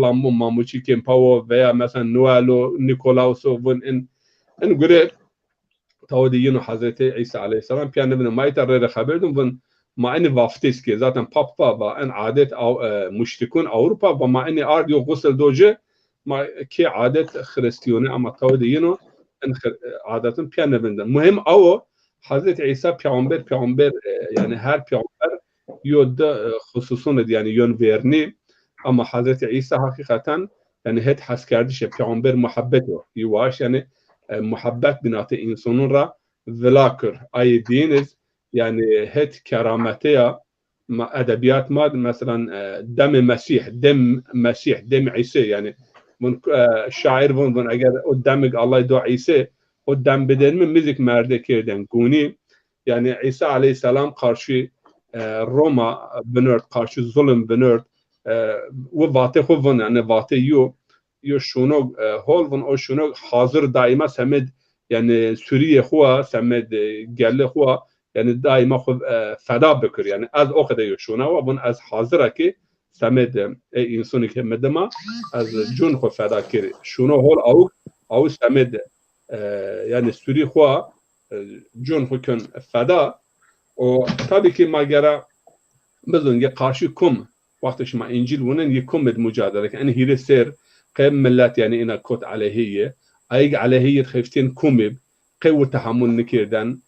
لامو ماموچی کم پاو veya مثلا نوالو نیکولاوسو ون ان گره تودیینو Hazreti İsa Aleyhisselam piyanebine maytarları haberdum ون ما ان vaftiz ki zaten papa ve en adet müşrikun Avrupa ve ma en ardiyo gusel doje ma ki adet Hristiyonu ama tودیینو en adetin piyanebinde mühim o Hazreti İsa peygamber yani her peygamber yolda hususun yani yön verni ama Hazreti İsa hakikaten yani het has kardeş peygamber muhabbet o yuvaş yani muhabbet binatı insanın ra velakır ay diniz yani het keramete ya edebiyat mad mesela dem Mesih dem İsa yani bunun şair bunun eğer o demek Allah do İsa o dem beden mi müzik merde kirden guni yani İsa Aleyhisselam karşı Roma benört karşı zulüm benört ve vate hovun yani vate yo şunu holvun o şunu hazır daima semed yani Suriye hua semed gelle hua yani daima feda bekir yani az o kadar yo şuna ve bun az hazır ki semed insani ki medema az cun ho feda kiri şunu hol au semed yani Suriye hua cun ho kun feda o tabii ki magara بدون يقارشي كم وقت شما إنجيل ونن يكم المجادلة يعني هي السير قيم ملات يعني إنا كوت عليهية أيق عليهية خيفتين كمب قوة تحمل نكيردان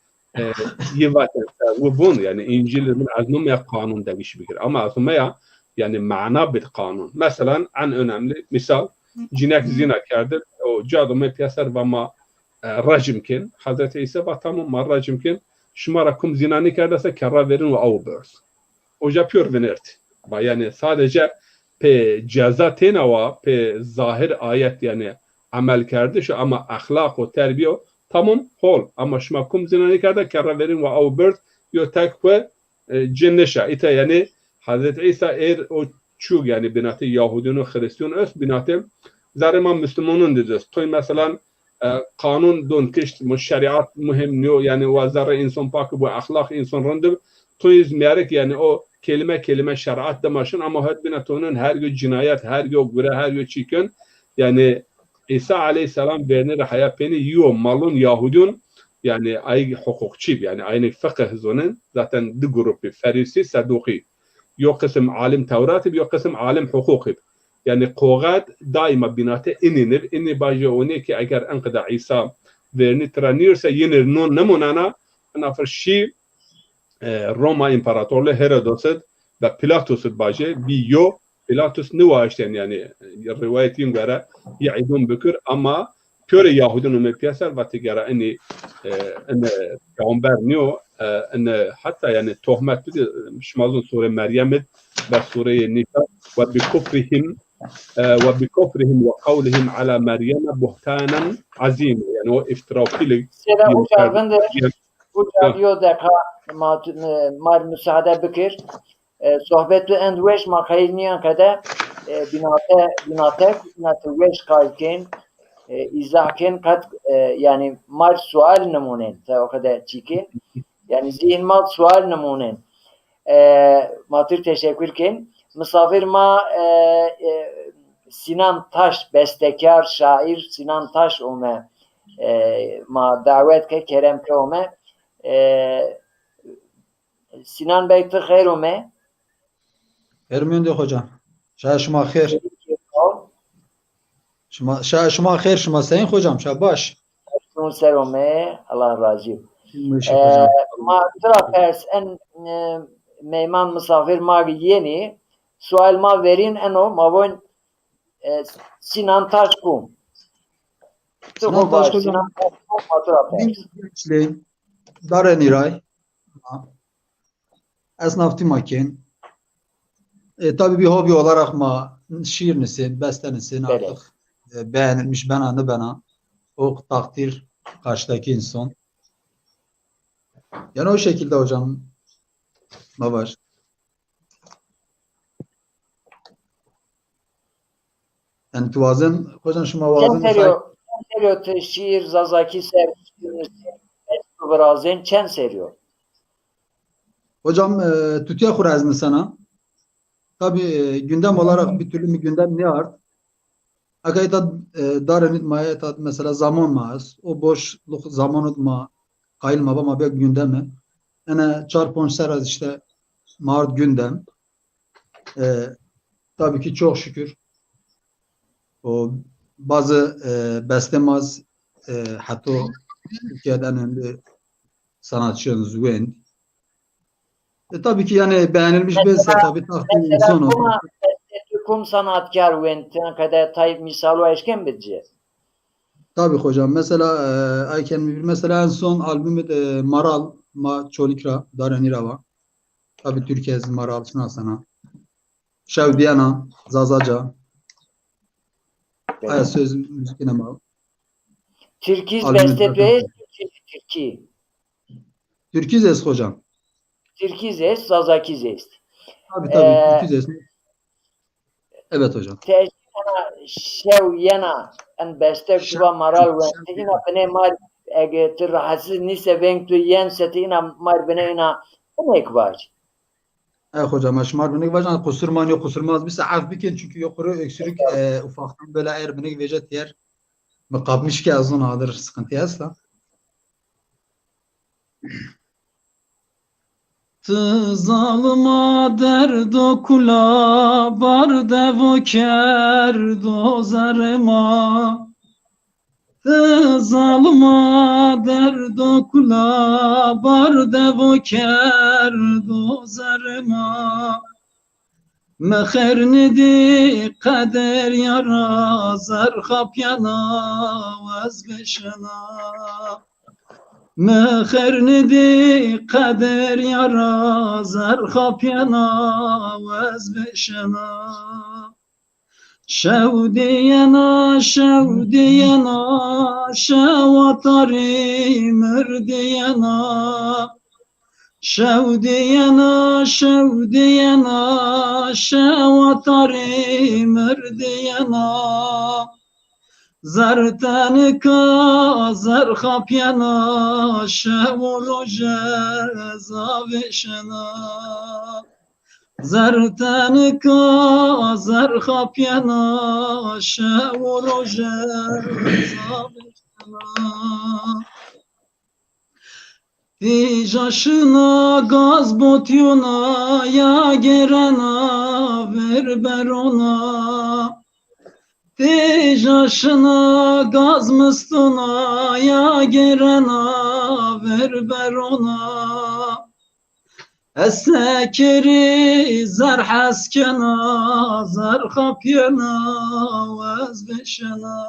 يباتن وبون يعني إنجيل من عزنهم يا قانون دقيش بكر أما عزنهم يعني معنا بالقانون مثلا عن أنامل مثال جناك زنا كاردر أو جادو ما بيسر وما رجم كن حضرت عيسى بطامو ما رجم كن شما ركم زناني كاردسا كرا verin ve avbers Oja pür venert. Yani sadece pe ceza tenava pe zahir ayet yani amel kerdi şu ama ahlak o terbiye tamam hol ama şuma kum zinani kerdi kara verin ve avbert yo takve cenneşa ite yani Hazreti İsa o çug yani binatı Yahudinu Hristiyan öz binatı zarema Müslümanın dediğiz. Toy mesela kanun don kişt şeriat mühim niyo yani ve zarra insan pakı bu ahlak insan rındır. Toy izmiyerek yani o kelime şeriat demaşın ama hep binatonun her gün cinayet her gün göre her gün çıkın yani İsa Aleyhisselam vernir hayapeni yiyor malun Yahudun yani ay hukukçı yani aynı fıkıh zonun zaten du grubu Farisi Saduki yok kısım alim Tevrat yok kısım alim hukuki yani qoğat daima binate ininir inni baje onu ki eğer enkıda İsa vernir tranirse yenir non nemonana nafırşi Roma İmparatorluğu Herodos'u ve Pilatus'u baje biyo Pilatus nüvaşten yani rivayetin göre yaidun bükür ama pöre Yahudun mepiyasar ve tigara eni peygamber niyo hatta yani tohmet bir şmazun sure Meryem'et ve sure Nisa ve bikufrihim ve kavlihim ala Meryem'e buhtanen azim yani o iftirafilik bu cevabı da mar müsaade bükür sohbet ve endweş makayniyan kadar binate weş kalken izahken kat yani mar sual namunen ta o kadar çikin yani zihin mal sual namunen matır teşekkürken misafir ma Sinan Taş bestekar şair Sinan Taş ome ma davet ke kerem ke ome Sinan Bey te خیر ome Ermende hocam. Şuma خیر. Şuma خیر şuma sayın hocam. Şabaş. Ser ome Allah razı. Ma trapers en meyman misafir ma yeni sual ma verin eno ma von Sinan Taş kum. Sinan Taş hocam. Dare Niray. Esnafti maken. Tabii bir hobi olarak ma şiir nesin, beste nesin Evet. artık beğenilmiş bana. O takdir karşıdaki insan. Yani o şekilde hocam. Babaş. Yani tuvazen hocam şu mavazen Çen seriyor şiir zazaki servis brazen çen seriyor. hocam tütüye kurazını sana. Tabii gündem olarak bir türlü bir gündem ne var? Akayda darınit maya mesela zaman mağaz. O boşluk zaman ma kayılma ama bir gündemi. Yani çarpon seraz işte mart gündem. Tabii ki çok şükür. O bazı bestemaz hatta Türkiye'den önemli sanatçı Züven. Tabii ki yani beğenilmiş birse tabii takdir insan olur. Kum sanatkar ventten kadar Tayyip misalı eşken bilecek. Tabii hocam. Mesela mesela en son albümü de Maral Ma Çolikra Darenirava. Tabii Türkiye Maral sana. Şevdiyana Zazaca. Aya söz müzikine mal. Türkiz Albümü bestepe Türki. Türkiz es hocam. Türkiz es Zazaki est. Tabii Türkiz es. Evet hocam. Şev yana en beste kuba maral ve ina bene mar ege rahatsız nise venk yen seti ina mar bene ina emek var. Hocam aşmar beni vajan kusurman yok kusurmaz bir saat bikin çünkü yukarı öksürük ufaktan böyle eğer beni vejet yer mıkabmış ki azın adır sıkıntı yazsa. Zalıma derdo kula bar devo kerdo zarema zalıma derdo kula bar devo kerdo zarema mexernidi kader yara zarxap yana vazbeşena mexernidi kader yara zarxap yana vazbeşena şevdiyena şevatari merdiyena şevdiyena şevatari merdiyena zartanika zarxapyana şevroje zavişena zartanika zarxapyana şevroje zavişena Dijaşına gaz botyona ya gerena ver berona Dijaşına gaz mıstuna ya gerena ver berona Essekeri zar haskena zar khapyena vazbeşena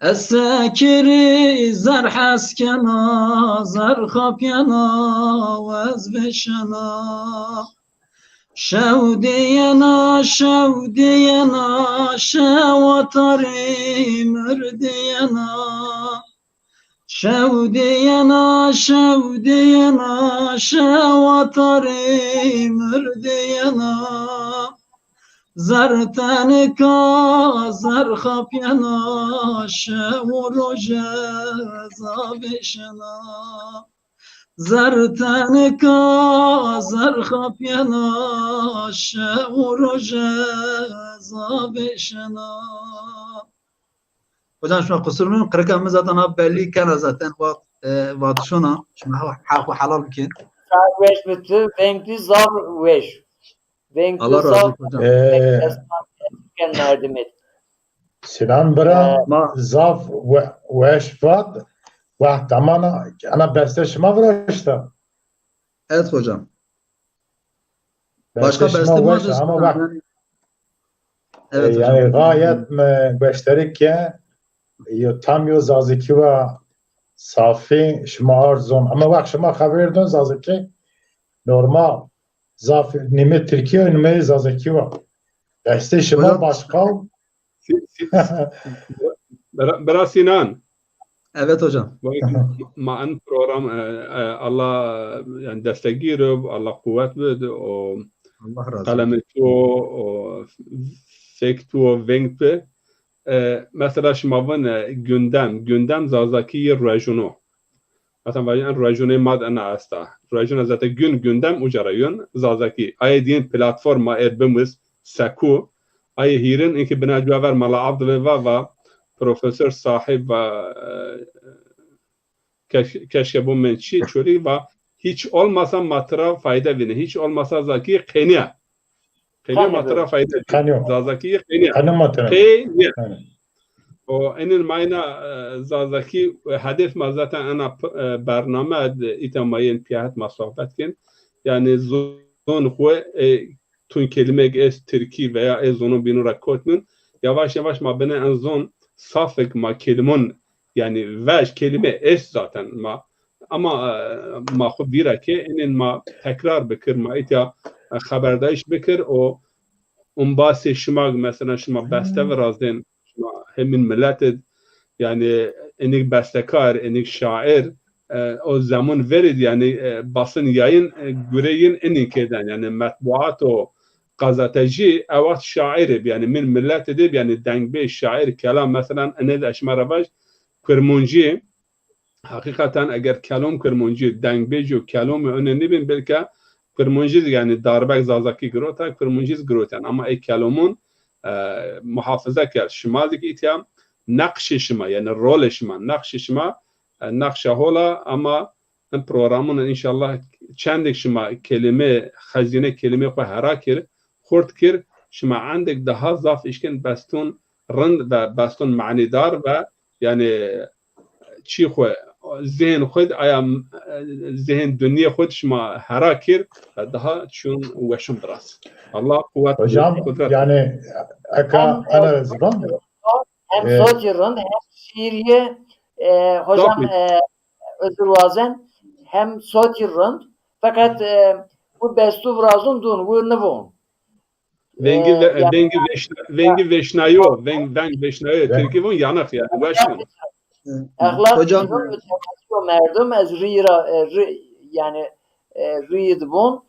Essekeri zar haskena zar khapyena vazbeşena şevdiyena şevatari merdiyena şevdiyena şevatari merdiyena zartanika zarxapyana şevroje zavişena zartanika zarxapyana şevroje zavişena Hocam şu an kusurunun kırıkamız zaten belli kana zaten vatşona şimdi halal bikin Sarveş bütü venkli zav veş. Venkli Allah razı zav olsun hocam. yardım et. Sinan bra zav ve eşvat ve tamana ana beste şıma vraşta. Evet hocam. Başka beste var ama bak evet yani hocam. gayet beşterik ki tam yo zaziki ve safi şıma arzon ama bak şıma haber dön zaziki normal zaf nimet Türkiye nimet zazaki var. Deste şema başka. Bera Sinan. Evet hocam. Ma program Allah yani destekliyor, Allah kuvvet verdi o Allah razı olsun. kalametu o sektu venkte mesela şmavın gündem zazaki rejunu. Mesela vajen rejunu mad ana asta. Rejunu zaten gündem ucarayın zazaki. Ayedin platforma erbimiz saku. Ay hirin inki bina caver mala abdüleva ve profesör sahip ve keşke bu mençi çori ve hiç olmasa matra fayda vine. Hiç olmasa zaki qeniya. Qeniya matra fayda vine. Zazaki qeniya. Qeniya. O enin mayna zazaki hedef ma zaten ana برنامه itamayın piyahat ma sohbet kin. Yani zon xwe tun kelime es Türkiye veya ezonun binura kotnun yavaş yavaş ma bana en zon safek ma kelimun yani veş kelime es zaten ma ama ma xwe bira ki enin ma tekrar bikir ma ita haberdaş bikir o umbasi şmag mesela şma beste ve razdin hemin milleted yani enik bestekar enik şair o zaman verid yani basın yayın güreyin enikeden yani matbuat o gazeteci evet şair yani min millet edib yani dengbe şair kelam mesela ened eşmara baş Kurmunci hakikaten eğer kelam Kurmunci dengbe kelam önemli bin belki Kurmunci yani darbek zazaki grota Kurmunci grotan ama kelamun muhafaza kar şimaldik itiyam nakş şima yani rol şima nakş şima nakşa hola ama programın inşallah çendik şima kelime hazine kelime ko harakir خورد کر شما عندك daha zaf işken bastun rand ve bastun manidar ve yani çi xwe zihin xwe ayam zihin dünya xwe şma harakir daha çun weşim biraz Allah kuvvet hocam yani ana zaman hem sotirun hem şiiriye hocam özür vazen hem sotirun fakat bu bestu vrazun dun bu ne bu Vengi veşnayo, vengi veşnayo. Türkiye bunun yanak yani. Ahlak hocam merdum az rira yani rid bun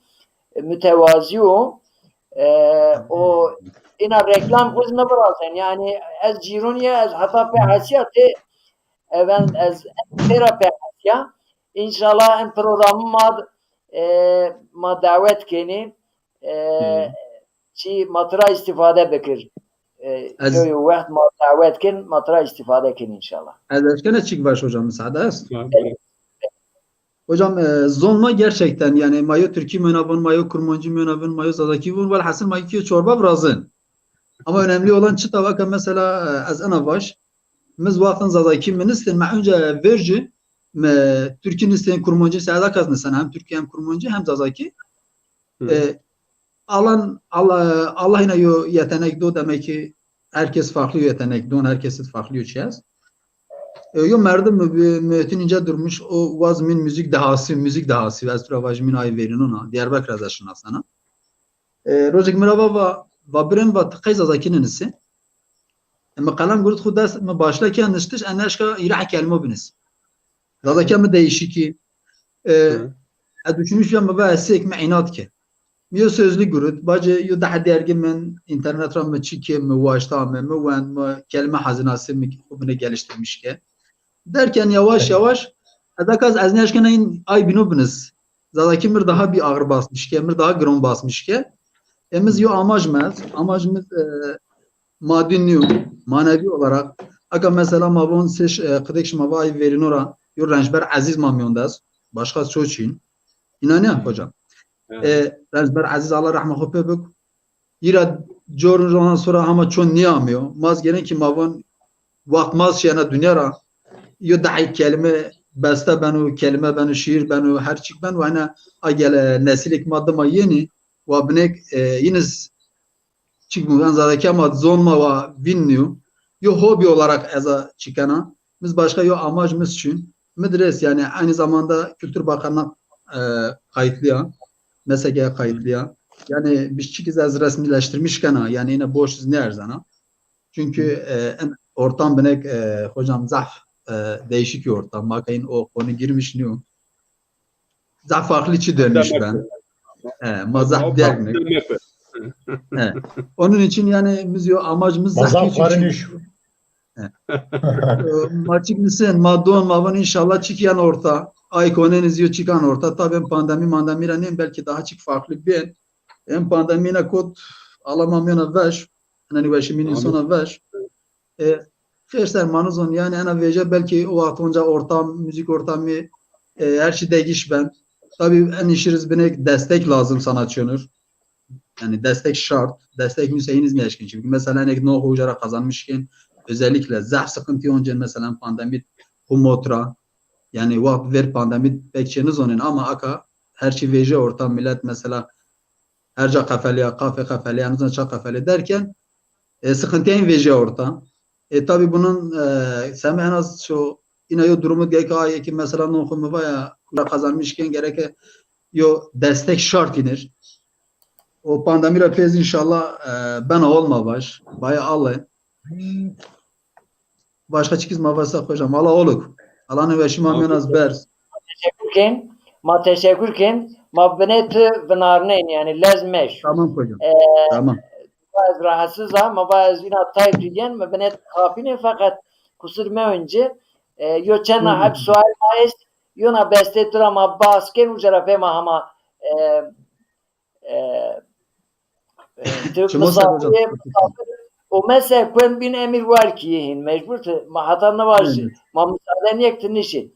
mütevazi o ina reklam kuz ne bırakın yani az cironiye az hata pe hasiyatı ben az terapi hasiya inşallah en programı ma davet keni چی مطرح استفاده بکر جوی وقت ما دعوت کن مطرح استفاده کن inşallah. Ederken çık baş hocam müsaade et. Hocam zonma gerçekten yani mayo Türkiye münavın, mayo Kurmancı münavın, mayo Zazaki vun var hasıl mayo çorba brazın. Ama önemli olan çıta bakın mesela az ana baş biz vaktin Zazaki ministin ma önce verci Türkiye'nin isteyen Kurmancı sayada kazanırsan hem Türkiye hem Kurmancı hem Zazaki Allah yine yetenek do demek ki herkes farklı yetenek don herkes farklı çiz. Yo merdim müetinince durmuş o vazmin müzik dahası ve astravaj min ay verin ona Diyarbakır azaşına sana. Rojek merhaba ve birin ve tıkayız azakinin ise. Ama kalam gurut xudas mı başlarken niştiş anlaşka irah kelime biniz. Zazaki mi değişik ki düşünmüş ya mı ve esek mi inat ki. Yo sözlü gurut, bacı yo daha dergin men internet ram çikim mi vaşta mı wen kelime hazinası mı bunu geliştirmiş ki. Derken yavaş yavaş adakaz azneşkenin ay binubniz. Zalaki mir daha bir ağır basmış ki, mir daha grom basmış ki. Emiz yo amacımız maddi manevi olarak aga mesela mavon seç kıdek mavay verin ora yo rençber aziz mamyondaz başka çoçin. İnanıyor hocam. Rezber aziz Allah rahmet eylesin. İra jorun sonra ama çon niyamıyor. Maz gene ki mavon vakmaz şeyana dünyara yo dahi kelime beste benu kelime benu şiir benu her çık ben ve ana agel nesilik madde yeni ve bnek yiniz çıkmıyor zaten ama zonma ve vinniyor. Yo hobi olarak eza çıkana biz başka yo amacımız için medres yani aynı zamanda Kültür Bakanlığı kayıtlı meseleye kayıtlıya. Yani bir çikiz az resmileştirmişken ha, yani yine boş ne erzana. Çünkü ortam benek hocam zaf değişik bir ortam. Bakayım o konu girmiş ne o? Zaf farklı içi dönmüş ben. Mazah dermek. Onun için yani biz amacımız mazaf varmış. Maçık mısın? Madon mavan inşallah çıkan orta. Ay koneniz yo çıkan orta. Tabii pandemi belki daha çık farklı bir. Hem pandemine kod alamamına veş. Yani veşimin insona veş. Fişler manuzon yani ana veje belki o vakit onca ortam, müzik ortamı her şey değiş ben. Tabii en işiniz bine destek lazım sanatçınır. Yani destek şart. Destek müseyiniz ne eşkin? Çünkü mesela ne no hocara kazanmışken özellikle zah sıkıntı önce mesela pandemi humotra yani vakit ver pandemi bekçeniz onun ama aka her şey veje ortam millet mesela herca kafeliya kafe kafeliya yanınızda çak kafeli derken sıkıntıya veje ortam. Tabii bunun sen en az şu yine durumu gerek ki mesela no humu veya kazanmışken gerek yo destek şart inir. O pandemi rapez inşallah ben olma baş. Baya alın. Başka çıkız mavasa hocam. Allah oluk. Allah'ın ve şimamın az bers. Teşekkürken ma benet vnarnen yani lazmeş. Tamam hocam. Tamam. Bazı rahatsız ama bazı yine tayt diyen ma benet kapine fakat kusurma önce yo çena hep sual mais yona bestetura ma basken ucara fema ama o mesela kuen bin emir var ki yihin mecbur ma hatanna var şey ma müsaaden yektin işi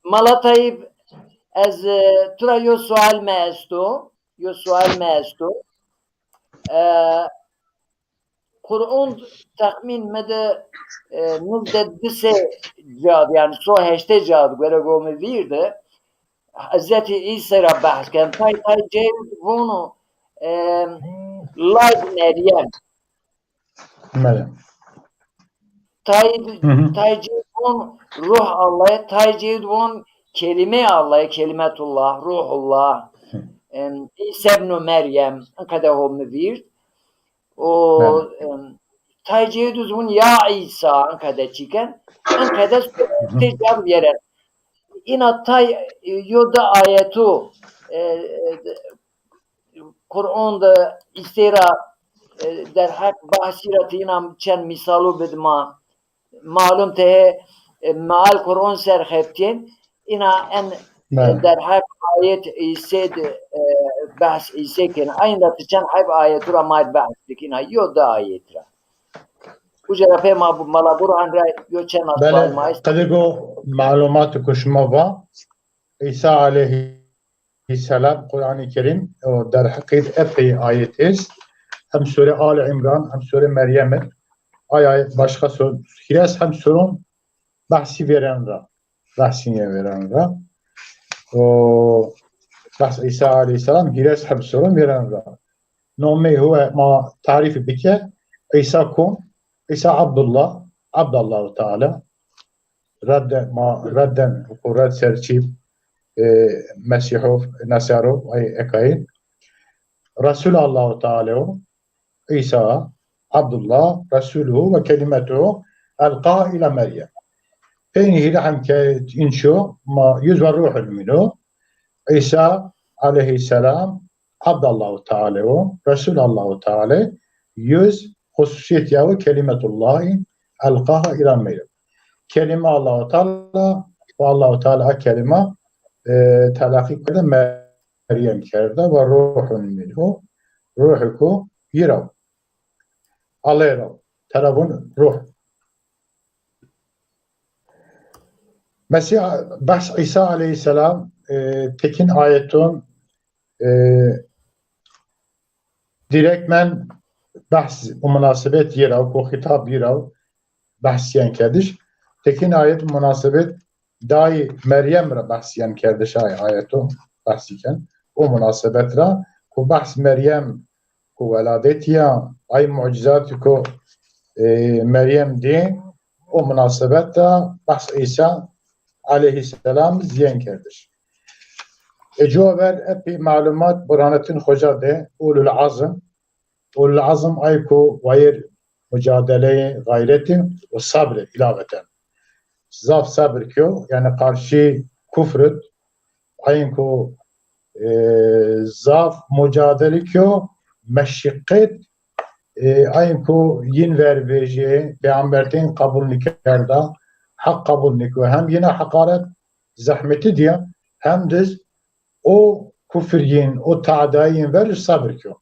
Malatayib az tura yo sual maesto Kur'an tahmin mede nuzde dise cad yani so heşte cad böyle gomi virde Hazreti İsa'ya bahsken tay cevd bunu Lad Meryem tay cevd bunu ruh Allah'a tay cevd bunu kelime Allah'a kelimetullah ruhullah İsa ibn Meryem kadar o vir o tay cevd bunu ya İsa kadar çıkan kadar tecrübe yere ina tay yoda ayetu Kur'an'da istira der hak bahsiratina çen misalu bedma malum te maal Kur'an serheftin ina en der hak ayet ised bahs iseken aynı çen hak ayetura mal bahs ina yoda ayetra Ujara pema bu malabur anra yo çen asal mais kadigo malumat kuşmava İsa aleyhisselam Kur'an-ı Kerim o der hakik epey ayetiz. Hem Sure Ali İmran hem Sure Meryem'e ayet başka hiras hem sorun bahsi bahsine veren o bahs İsa aleyhisselam hiras hem sorun veren nomi huve ma tarifi bike İsa kun İsa Abdullah Teala redden Kur'an serçip Mesihov Nasarov ay ekayı Resulullah Teala İsa Abdullah Resuluhu ve kelimetuhu elqa ila Meryem. Feynihi lahem ke inşu ma yüzve ruhul minhu İsa aleyhisselam Abdullah Teala Resulullah Teala yüz hususiyet yahu kelimetullahi elqaha ila Meryem. Kelime Allah-u Teala ve Allah-u Teala kelime telakki kerde Meryem kerde ve ruhun minhu ruhuku yirav alayrav tarafın ruh Mesih bahs İsa aleyhisselam tekin ayetun direktmen bahs münasebet yirav o hitap yirav bahsiyen kerdiş tekin ayet münasebet dahi Meryem ra bahsiyen kerdiş ayetun bahsiken o münasebet ra ku bahs Meryem ku veladetiya ay mucizatı ku Meryem di o münasebet da bahs İsa aleyhisselam ziyen kerdiş Ecover epi malumat Burhanettin Hoca de ulul azm. Ulul azm ayko vayir mücadele gayreti ve sabre ilaveten. Zaf sabr kyo yani karşı kufrut ayko zaf mücadele kyo meşşikket ayko yin ver veje peygambertin kabulünü kerda hak kabulünü kyo hem yine hakaret zahmeti diye hem de o kufriyin, o ta'dayin verir sabır kyo.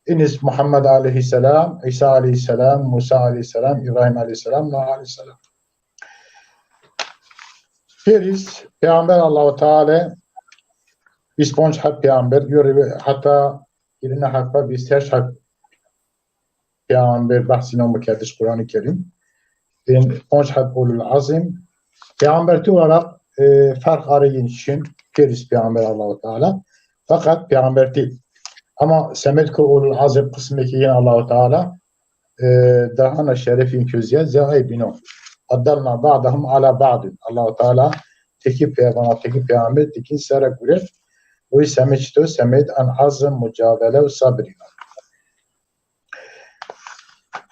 İniz Muhammed aleyhisselam, İsa aleyhisselam, Musa aleyhisselam, İbrahim aleyhisselam, Nuh aleyhisselam. Feriz, Peygamber Allah-u Teala İsponç hak Peygamber diyor, hatta yerine hakba bir serç hak Peygamber bahsine mükaddes Kur'an-ı Kerim. İsponç hak ulul azim. Peygamberti olarak fark arayın için Feriz Peygamber Allah-u Teala. Fakat Peygamberti ama Semetko ulul azim kısmındaki yine Allah-u Teala dahana şerefin közye zehaybino. Addalna ba'dahum ala ba'din. Allah-u Teala teki peygamber, teki peygamber, teki sara gürer. O semeçto semed an azim mücadele ve sabrina.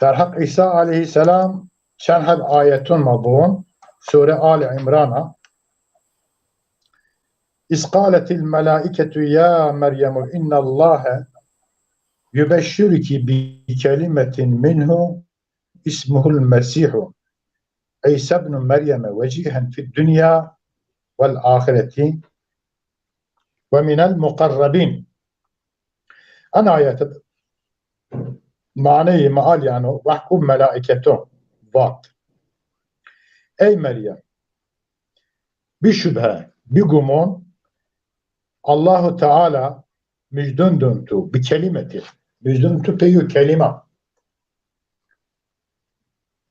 Derhak İsa aleyhisselam şenhad ayetun mabun Sure Ali İmran'a İsqaletil melâiketu ya Meryem innallâhe yübeşşirki bi kelimetin minhu ismuhul mesihu İsa ibn Meryem vecihen fid dünya vel ahireti ve minel mukarrabin. Ana ayeti maneyi maal yani vahkum melâiketu vat. Ey Meryem bir şüphe, bir gumun Allahu Teala müjdündüntü bir kelimeti. Müjdüntü peyu kelima.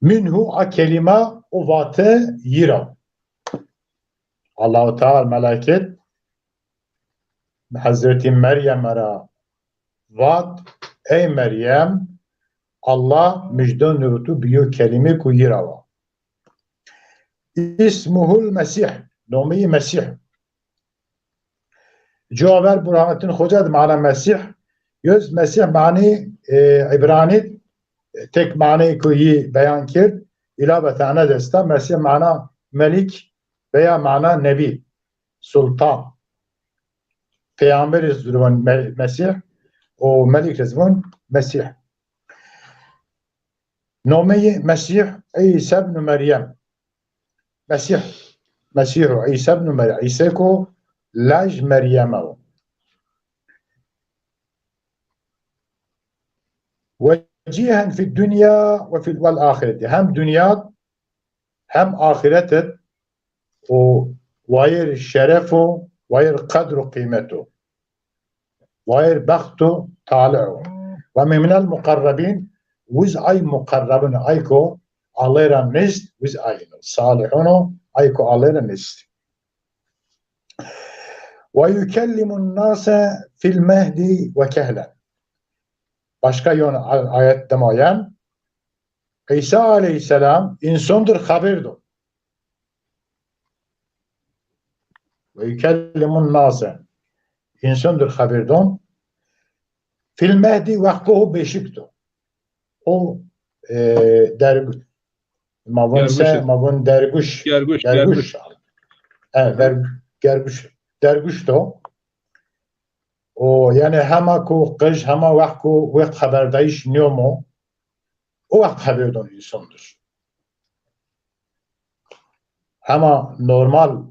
Minhu a kelima o vatı yira. Allahu Teala meleket Hazreti Meryem'e vat ey Meryem Allah müjdündüntü bir kelime ku yira. İsmuhul Mesih. Nomi Mesih. Cevher Burhanettin Hoca mana Mesih. Yüz Mesih mani İbrani tek mani kuyi beyan kir. İlaveten desta Mesih mana melik veya mana nebi. Sultan. Peygamber rezvun Mesih. O melik rezvun Mesih. Nomi Mesih İsa ibn Meryem. Mesih. Mesihu İsa ibn Meryem. İsa ko laj Meryem'e. Vecihen fi dünya ve fil vel ahireti. Hem dünya hem ahiretet o vayr şerefu vayr kadru kıymetu vayr baktu ta'li'u ve minel mukarrabin viz ay mukarrabin ayko Allah'ın nist viz ayno salihunu ayko Allah'ın nist ve yükellimun nase fil mehdi ve kehlen. Başka yön ayette mayan İsa aleyhisselam insandır habirdir. Ve yükellimun nase insandır habirdir. Fil mehdi vakkuhu beşiktir. O mavun derguş. Evet, derguş to. O yani hema ku kış hema vakku vakt haberdayiş niyomu o vakt haberdan insandır. Hema normal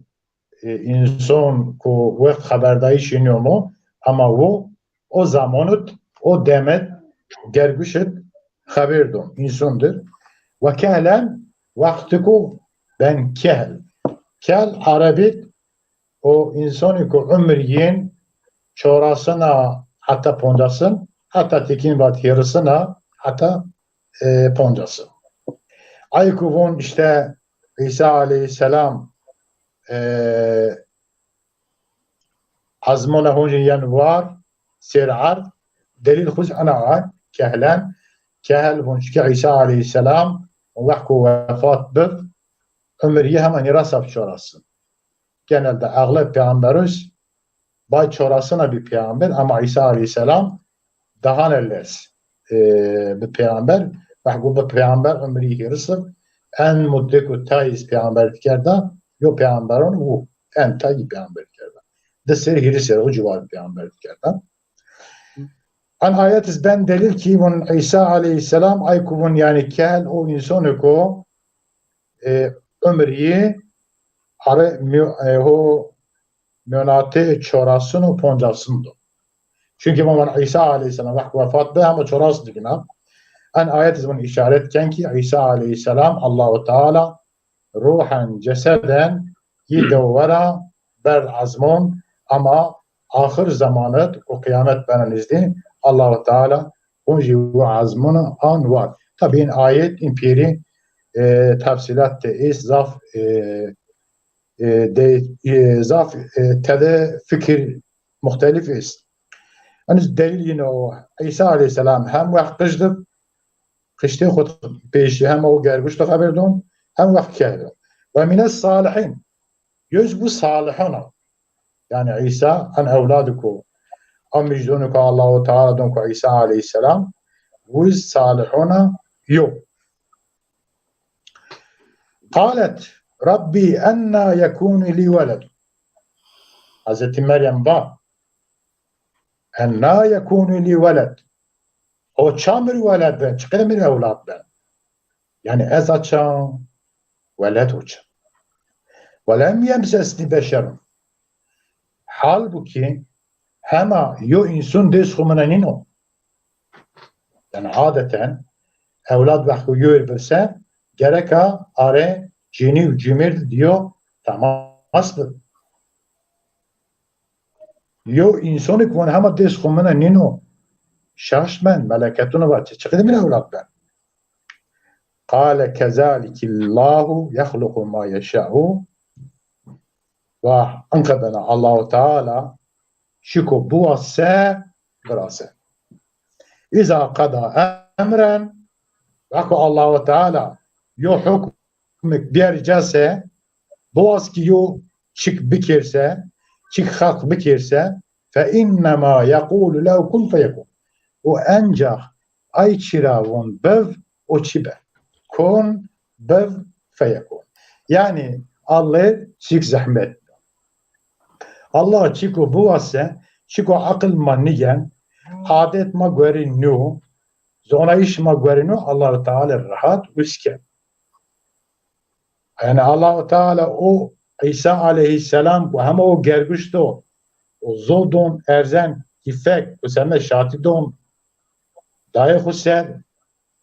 insan ku vakt haberdayiş niyomu ama o zamanut o demet gergüşet haberdan insandır. Ve kehlen vakti ku ben kehl. Kehl Arabit o insanı ku ömriyin çorasına hatta pondasın, hatta tekin bat yarısına hatta pondasın. Aykuvun işte İsa aleyhisselam azmona hunjiyen var ser'ar delil huz ana kehlen kehl bunçki İsa aleyhisselam vakku vefat bir ömriye hemen rasaf çorasın. Genelde ağlab peygamberimiz bay çorasına bir peygamber ama İsa aleyhisselam daha neles bir peygamber ve bu peygamber ömrü rızık en muddek ve taiz peygamber kerda yo peygamberon bu en taiz peygamber kerda desir hirisir o civar peygamber kerda an ayet ben delil ki bunun İsa aleyhisselam ay kubun yani kel o insanı ko ömrü are o mönate çorasını poncasındı. Çünkü bu İsa aleyhisselam vefat be ama çorası dikina. An ayet bunun işaretken ki İsa aleyhisselam Allahu Teala ruhan ceseden yidevvera ber azmun ama ahir zamanı o kıyamet benenizdi Allahu Teala oncu azmunu an var. Tabi ayet impiri tafsilat zaf zaf tede fikir muhtelif ist. Yani delil yine o İsa aleyhisselam hem vakit kıştı khud peşi hem o gerguştu haberdon hem vakit kerdi. Ve mines salihin yüz bu salihana yani İsa an evladuku amicdonuka Allahu Teala donku İsa aleyhisselam yüz salihana yok. قالت Rabbi enna yekunu li veled. Hazreti Meryem ba enna yekunu li veled. O çamir veled ben, çıkırmır evlat ben. Yani ez açam veled uçam. Ve lem yemsesni beşerim. Halbuki hema yo insun deskhumuna nino. Yani adeten evlat vakı yürürse gereka are cini cimir diyor temaslı. Yo insanı kvan hema deskhumuna nino. Şaşmen meleketunu var. Çıkıdı mı evlat ben? Kale kezalikillahu yahluku ma yeşâ'u ve ankadana Allahu Teala şiko buasse birase. İza kada emren ve Allahu Teala yo hükmek bir celse buas ki yo çık bikirse çık hak bikirse fe innema yekulu lev kun feyekun. O ancak ay çıravun bev o çibe. Kun bev feyekun. Yani Allah çık zahmet. Allah çıkı bu vase çıkı akıl maniyen adet ma görünüyor. Zona iş ma görünüyor. Allah Teala rahat üske. Yani Allah Teala o İsa aleyhisselam bu hem o gergüştü o zodon erzen hifek bu seme şatidon dahi husser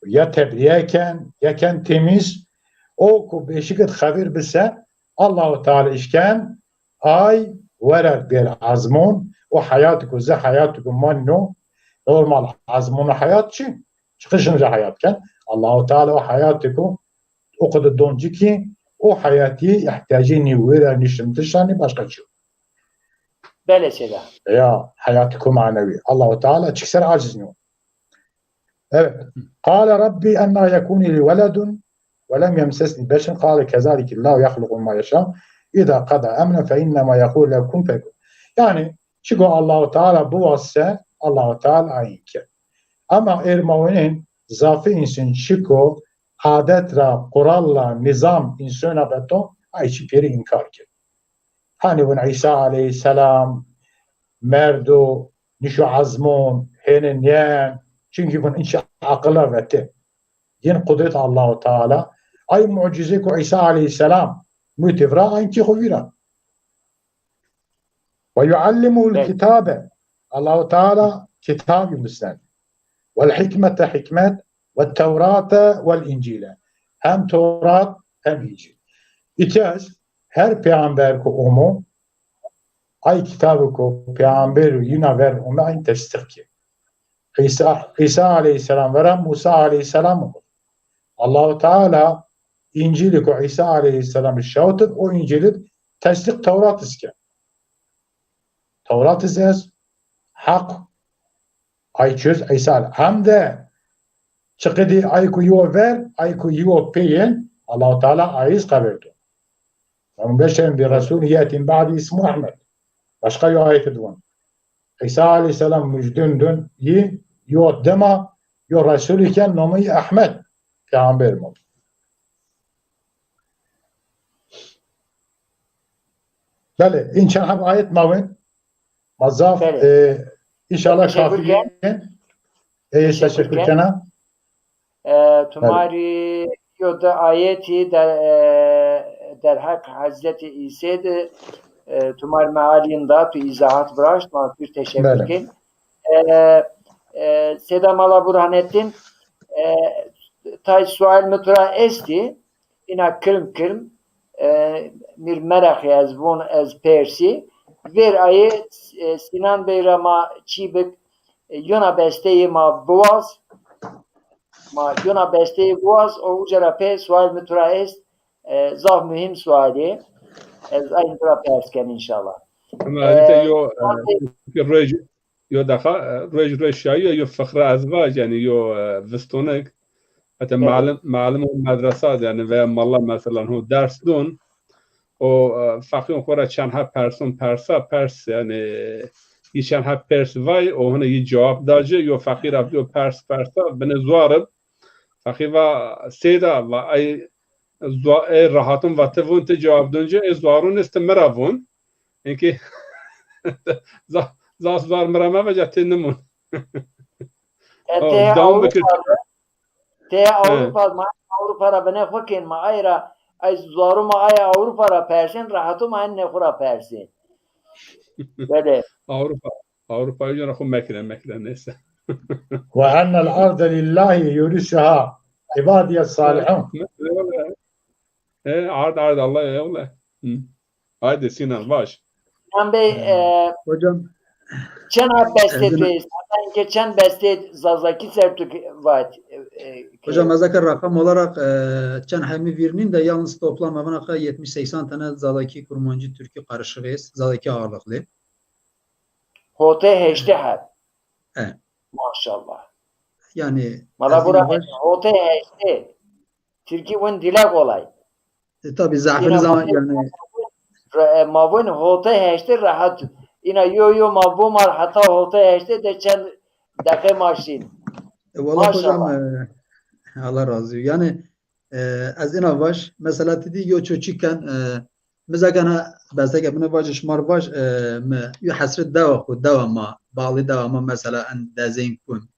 ya tebriyeken yaken temiz o ku beşiket habir bilse Allah Teala işken ay verer bir azmun o hayatı ze hayatı manno normal azmun hayat için çıkışınca hayatken Allah Teala o hayatı o kadar doncu ki o hayatı ihtiyacını verir nişimtişani başka şey. Böyle şeyler. Ya hayatı manevi. Allah Teala çıkser aciz ne? Evet. Kâle Rabbi enna yekûni li veledun ve lem yemsesni beşin kâle kezâlikillâhu yahluku ma yeşâ İza kada emren fe innema yekûl lev kun fekûn. Yani çünkü Allah Teala bu vasıta Allah Teala ayinke. Ama ermavinin zafi insin çıko adetra kuralla nizam insana beton ayçi peri inkar ki. Hani bu İsa aleyhisselam merdu nişu azmun henin yen çünkü bunun içi akıla vete. Yen kudret Allah Teala ay mucize ku İsa aleyhisselam mütevra aynki khuvira. Ve yuallimu'l kitabe. Allah Teala kitab-ı müsned. Vel hikmete hikmet ve tevrate vel incile. Hem Tevrat hem İncil. İtiaz her peygamber ko umu ay kitabı ko peygamber yine ver umu aynı tasdik ki. İsa aleyhisselam veren Musa aleyhisselam Allah Teala İncil'i ko İsa aleyhisselam şahıtır o İncil'i tasdik Tevrat iske. Tevrat izez hak ay çöz İsa hem de çıkıdı ay ku yuva ver ay ku yuva peyin Allah Teala ayız kabirdi. ومن بشر برسول يأتي من بعد اسمه أحمد başka yo ayet duvan. İsa aleyhisselam müjdündün yi yo dema yo Resul iken nomi Ahmet peygamber mi? Bale in çahab ayet mavin mazaf inşallah kafiye teşekkür kana तुम्हारी यो द आयती در حق حضرت عیسی तुम्हारे mealinde tu izahat bıraş ma bir teşekkür kin Sedam Allah Burhanettin tay sual mutra esti ina kırm mir merak yazbun az persi ver ayı Sinan Beyrama çibik yona besteyi ma boğaz ma yona besteyi boğaz o ucara pe sual mutra est zah mühim suali az aynı tura persken inşallah. Ama harita yo daha rejşayı yo fıkra azvaj yani yo vistonek hatta معلم مدرسه yani veya malla mesela hu ders dun o fakir khora çan ha person pers yani içen ha pers vay o hani iyi cevap dacı yo fakir abdi o persa beni zuarib fakir va seda va ay rahatım va tevun te cevap dönce zuarun istimeravun çünkü zas var mrama ve jatinmun Te Avrupa'da bana fakin maayra az zoru maaya Avrupa'da persin rahatım anne khura persin. Böyle Avrupa'yı yine khum mekren neyse. Ve annel arda lillahi yurisha ibadiyes salihun. Ard Allah ya Allah. Haydi Sinan baş. Sinan Bey hocam Cenab bestedeyiz. Geçen beste Zazaki Sertuk var. Hocam azakar rakam olarak çen hemi virinin de yalnız toplam avana 70-80 tane Zazaki kurmancı Türkü karışığıyız. Zazaki ağırlıklı. Hote heşte hep. Evet. Maşallah. Yani Mala bura hote heşte. Türkiye bunun dile kolay. Tabi zafiri zaman yani. Mavun hote heşte rahat. İna yo mabu mar hata hote heşte de çen dakika maşin. Vallahi hocam Allah razı olsun. Yani az ina baş mesela dedi yo çocukken mesela bazı bana baş şmar baş yo hasret dava ma bağlı dava ma mesela en dezen kun.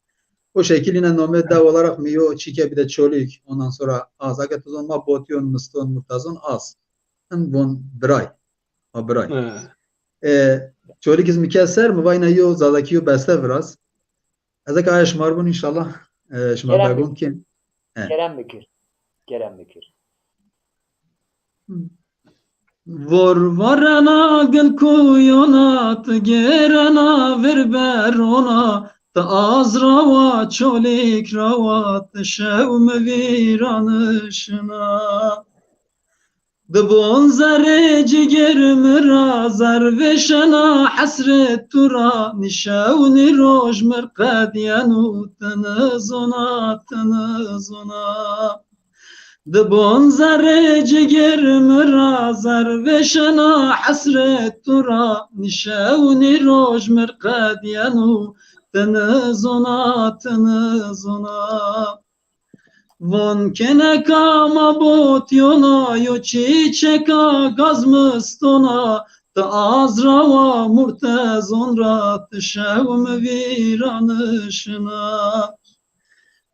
O şekilde normal dava olarak mı yo çike bir de çoluk ondan sonra azaket uzanma botiyon muston murtazon az. En bon bray. Ha bray. Çoluk izmi keser mi vayna yo zadaki yo beste biraz. Azak ayş marbun inşallah. Şmar begum kim? Kerem Bekir. Varana gel kuyona gerana verber ona ta azrava çolik ravat şevm viranışına dbon zare ciger mira zarveşana hasret tura nişavni roj merqad yanu tanazona دبون زره جگر مرا زروشنا حسرت ترا نشونی روش مرقدیانو تنزونا وان کنکا مبوتیونا یو چیچکا گازمستونا تا آزراوا مرتزون را تشوم ویرانشنا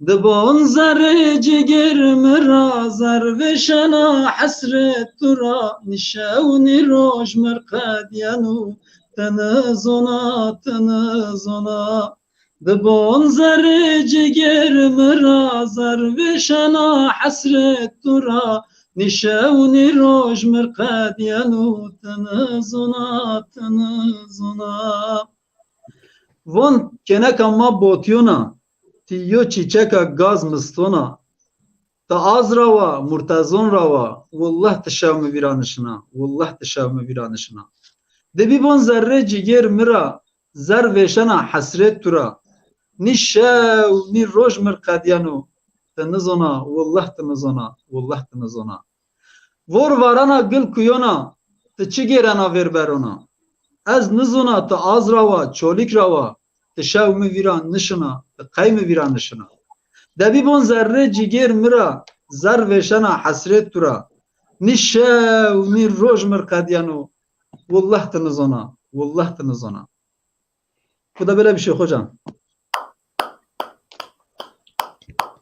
دبون زره جگر مرا زروشنا حسرت ترا نشونی روش مرقدیانو تنزونا دبون زره جگر مرا زروشنا حسرت ترا نشونی روش مرقدیانو تنزونا وان کنکا ما بوتیونا تیو چیچکا گاز مستونا تا آز روا مرتزون روا والله تشاوم ویرانشنا دبی بون ذره جگر مرا زر وشنا حسرت ترا نی شاو نی روش مرقدیانو تنزونا والله تنزونا ور ورانا گل کیونا تچی گرانا ور برونا Ez nizona te az rava, çolik rava, te şev mi viran nişina, te qey mi viran nişina. Debi bon zerre ciger mira, zer veşena hasret tura. Ni şev, ni roj mir qediyanu. Wallah te nizona, wallah te nizona. Bu da böyle bir şey hocam.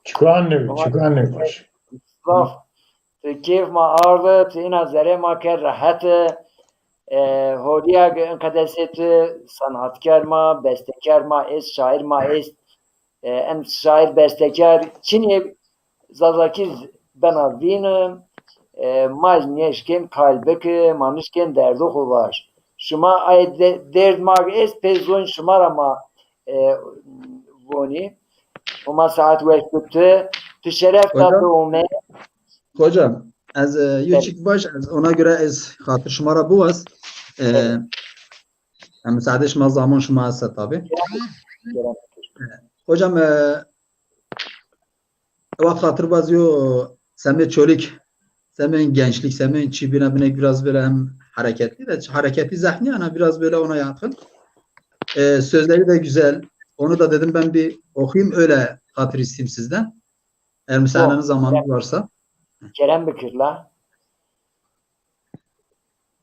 Şükran baş. Zaf. Keyf ma ardı, tina zere ma ker rahat. Hodiya kadeset sanatkar ma, bestekar ma es, şair ma es. En şair bestekar Çin'e zazakiz ben avdinim. Maz neşkem kalbek manışken derdu var. Şuma ay derd mag es pezon şumara ma voni. Ama saat vakti tu şeref tatlı olma. Hocam, ez yüçük baş, ona göre ez hatır şumara bu az. Müsaade şuma zaman şuma ise tabi. Hocam, vakit hatır bazıyor semen çocuk, semen gençlik, semen çibine bine biraz böyle hem hareketli de hareketli zihni ana biraz böyle ona yakın. Sözleri de güzel. Onu da dedim ben bir okuyayım öyle hatır isteyeyim sizden. Eğer müsaadenizin zamanı varsa. Kerem Bekir'la.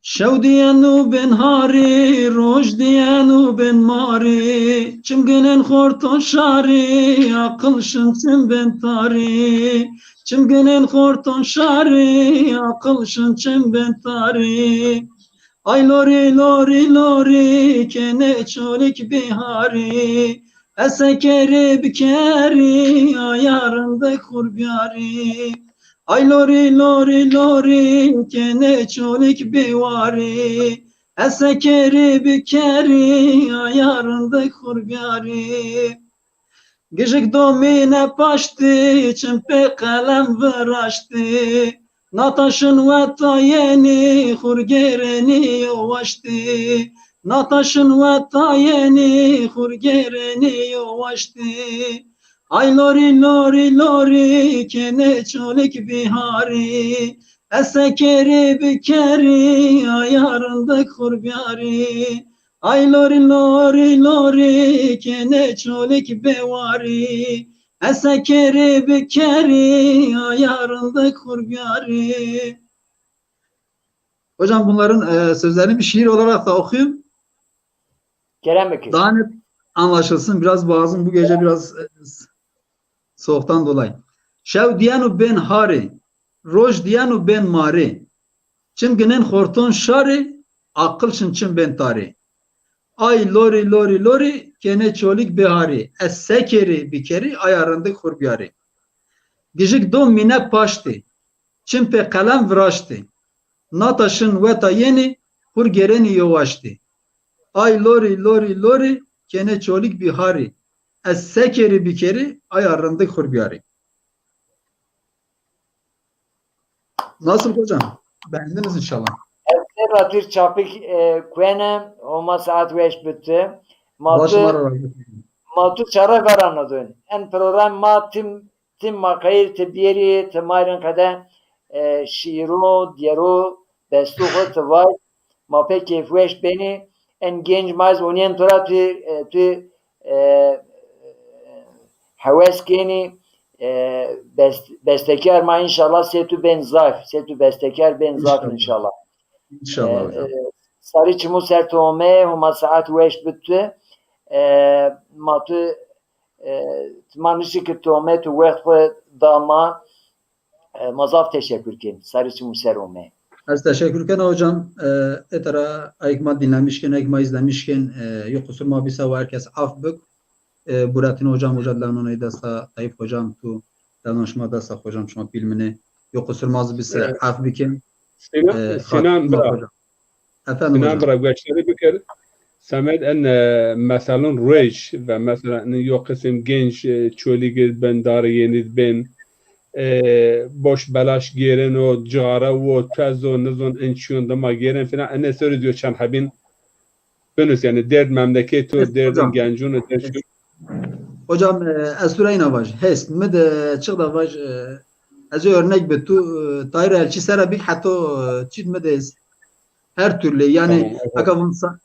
Şev diyenu ben hari, roj diyenu ben mari, çimginin horton şari, akılşın çim ben tari, çimginin horton şari, akılşın çim ben tari. Ay lori lori lori, kene çolik bihari, esekeri bikeri, ayarında kurbiyari. Ay lori lori lori, kene çolik bivari, esekeri bikeri, ayarında kurbiyari. Gıcık domine paştı, çimpe kalem vıraştı, nataşın ve tayeni, hurgereni yovaştı, nataşın ve tayeni, hurgereni yovaştı. Ay lori lori lori, kene çolik bihari, esekeri bikeri, ayarında kurbiyari. Ay lori lori lori, kene çolik bevari, esekeri bikeri, ayarında kurbiyari. Hocam bunların sözlerini bir şiir olarak da okuyayım. Kerem Bekir. Daha net anlaşılsın. Biraz boğazım bu gece biraz soğuktan dolayı. Şev diyanu ben hari, roj diyanu ben mari, çimginin horton şari, akıl çim ben tari. Ay lori lori lori, kene çolik behari, es sekeri bikeri, ayarındı kurbiyari. Gijik dom mine paşti, çimpe kalem vraşti, nataşın veta yeni, hur gereni yovaşti. Ay lori lori lori, kene çolik bihari, es sekeri bikeri, ayarındı kurbiyari. Nasıl hocam? Beğendiniz inşallah. Ratir çapik kuene oma saat veş bitti. Matu çare veranadın. En program ma tim makayir tibiyeri timayren kada şiiro diyaro bestuğu tivay ma pek keyfveş beni en genç maz onyen tora tu heves keni bestekar ma inşallah setu ben zayıf setu bestekar ben zayıf inşallah. İnşallah hocam. Sarı çimu sertome huma saat veş bitti. Matı manişi ki tome tu vakti dama mazaf teşekkür kin. Sarı çimu serome. Az teşekkür ederim hocam. Etara ayıkma dinlemişken, ayıkma izlemişken yok kusur mabisa var herkes af bük. Buratin hocam hocadan onu dasa Tayyip hocam tu danışma dasa hocam şuna filmini yok kusur mazı bise af büken. Sinan Bra. Sinan Bra geçleri büker. Samet en mesela rej ve mesela yok kısım genç çölü bendari yenid ben boş belaş giren o cigara o tazo nizon ençiyon dama giren falan anne söyle diyor çan habin bönüs yani derd memleket o derdin gencun hocam esturayna vaj hes med çıkda vaj az örnek betu tayr elçi sera bir hatta çit medes her türlü yani akavunsa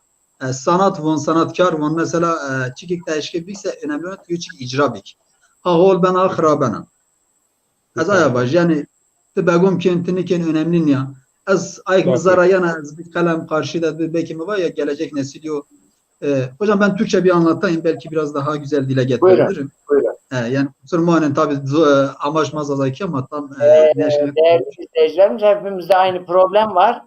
sanat von sanatkar von mesela çikik teşkil bikse önemli olan küçük icra bik. Ha hol ben akrabana. Az ayabaş yani tebegum kentiniken önemli ya. Az ayık zarayana az bir kalem karşıda bir belki mi var ya gelecek nesil yok. Hocam ben Türkçe bir anlatayım belki biraz daha güzel dile getirebilirim. Buyurun. Yani Müslümanın tabi amaçmaz azaki ama tam değerli izleyicilerimiz hepimizde aynı problem var.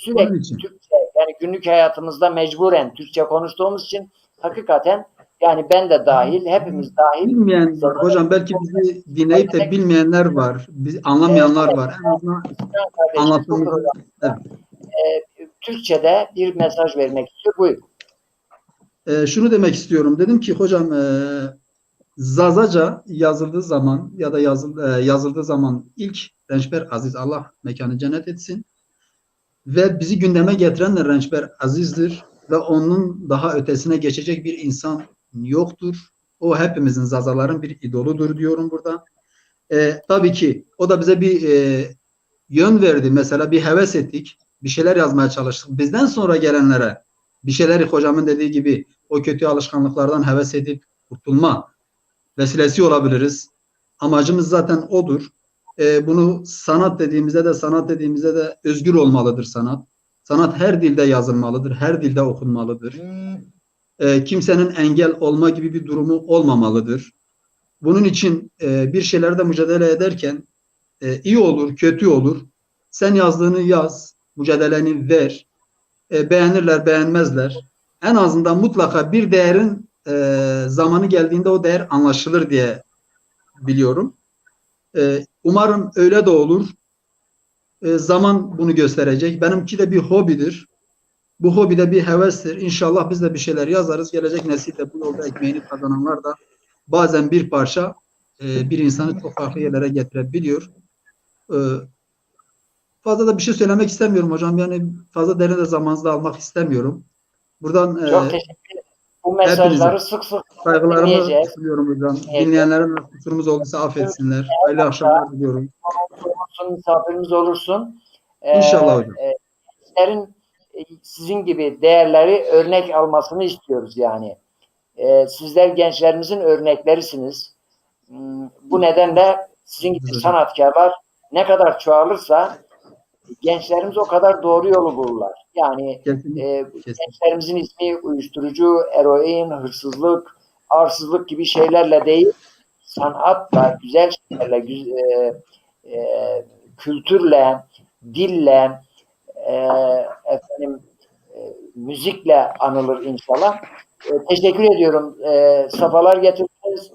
Sürekli Türkçe yani günlük hayatımızda mecburen Türkçe konuştuğumuz için hakikaten yani ben de dahil hepimiz dahil. Bilmeyen var. Hocam belki bizi dinleyip de bilmeyenler var. Anlamayanlar var. En azından anlattığımız Türkçe'de bir mesaj vermek istiyor. Buyurun. Şunu demek istiyorum. Dedim ki hocam Zazaca yazıldığı zaman ya da yazıldığı zaman ilk Rençber Aziz Allah mekanı cennet etsin ve bizi gündeme getiren de Rençber Aziz'dir ve onun daha ötesine geçecek bir insan yoktur. O hepimizin Zazaların bir idoludur diyorum burada. Tabii ki o da bize bir yön verdi. Mesela bir heves ettik. Bir şeyler yazmaya çalıştık. Bizden sonra gelenlere bir şeyleri hocamın dediği gibi o kötü alışkanlıklardan heves edip kurtulma vesilesi olabiliriz. Amacımız zaten odur. Bunu sanat dediğimizde de özgür olmalıdır sanat. Sanat her dilde yazılmalıdır, her dilde okunmalıdır. Kimsenin engel olma gibi bir durumu olmamalıdır. Bunun için bir şeylerde mücadele ederken iyi olur, kötü olur. Sen yazdığını yaz, mücadeleni ver. Beğenirler, beğenmezler. En azından mutlaka bir değerin zamanı geldiğinde o değer anlaşılır diye biliyorum. Umarım öyle de olur. Zaman bunu gösterecek. Benimki de bir hobidir. Bu hobi de bir hevestir. İnşallah biz de bir şeyler yazarız. Gelecek nesil de bu yolda ekmeğini kazananlar da bazen bir parça bir insanı çok farklı yerlere getirebiliyor. Fazla da bir şey söylemek istemiyorum hocam. Yani fazla derin de zamanınızı almak istemiyorum. Buradan çok teşekkür ederim. Bu mesajları sık sık saygılarımı sunuyorum hocam. Dinleyenlerin kusurumuz olduysa affetsinler. Hayırlı akşamlar diliyorum. Misafirimiz olursun. İnşallah hocam. Sizin gibi değerleri örnek almasını istiyoruz yani. Sizler gençlerimizin örneklerisiniz. Bu nedenle sizin gibi sanatkarlar ne kadar çoğalırsa gençlerimiz o kadar doğru yolu bulurlar. Yani gençlerimizin ismi uyuşturucu, eroin, hırsızlık, arsızlık gibi şeylerle değil, sanatla, güzel şeylerle, kültürle, dille, müzikle anılır inşallah. Teşekkür ediyorum. Safalar getirdiniz.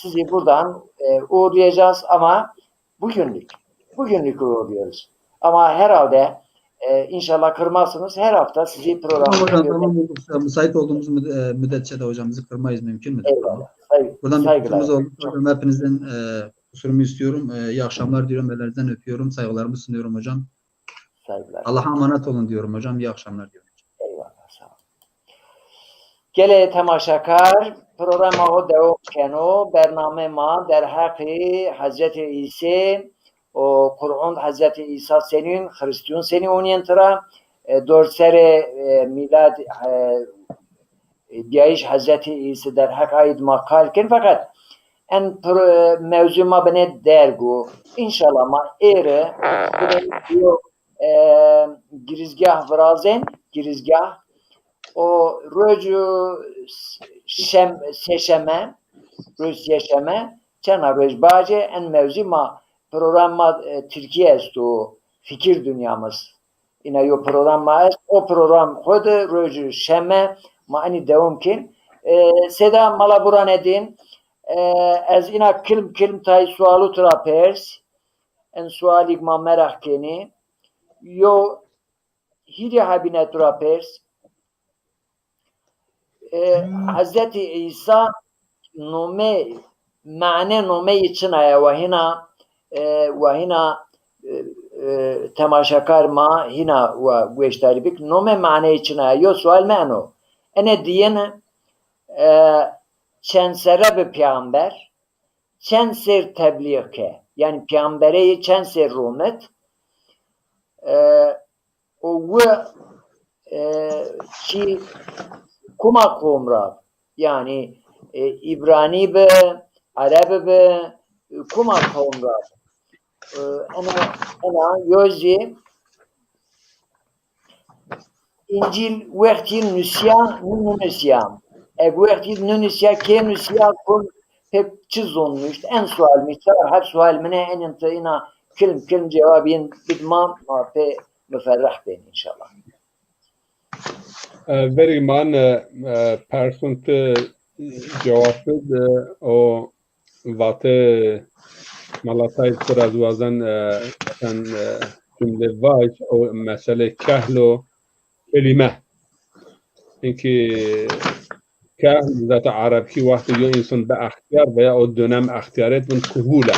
Sizi buradan uğurlayacağız ama bugünlük uğurluyoruz. Ama herhalde inşallah kırmazsınız. Her hafta sizi programda müsait olduğumuz müddetçe de hocam bizi kırmayız mümkün müdür? Eyvallah. Buradan bir kusurumuz oldu. Hepinizden kusurumu istiyorum. İyi akşamlar diyorum. Ellerinizden öpüyorum. Saygılarımı sunuyorum hocam. Saygılar. Allah'a emanet olun diyorum hocam. İyi akşamlar diyorum. Eyvallah. Sağ olun. Gele temaşakar programa devam keno bername ma der haqqi Hazreti İsa o Kur'an Hazreti İsa senin Hristiyan seni onyentra dorsere milad بیایش حضرت عیسی در حق اید ما قال کن فقط en mevzu ma beni dergu inşallah ma ere girizgah vrazen girizgah o roju seşeme Rusya şeme çana roj baje en mevzu ma programma Türkiye estu fikir dünyamız ina yo programma est o program khod roju şeme mani devam kin seda mala buran edin از اینا کلم تای سوالو ترا پرس ان سوالیک ما مرخ کنی یو هیری حبینه ترا پرس Hazreti İsa nome mane nome için aya ve hina temaşakar ma hina ve güeştaribik nome mane için aya yo sual mano ene diyene çend serebe peygamber çend ser tebliğke yani peygambere çend ser rumet o ve چی کما قوم را yani İbrani be Arap be koma قوم را أنا يوزي إنجيل وقتي نسيا نسيا وقتی نسيا که نسيا کن hep çizilmişti. En sual miktar her sual mene en intayına kelm cevabin bitmam ma pe müferrah ben inşallah. Veri man persont cevap o vate malatay biraz bazen sen cümle var o mesele kahlo kelime. Çünkü كان ذات عرب كي واحد يو إنسان بأختيار بيا أو دونام اختيارات من كهولة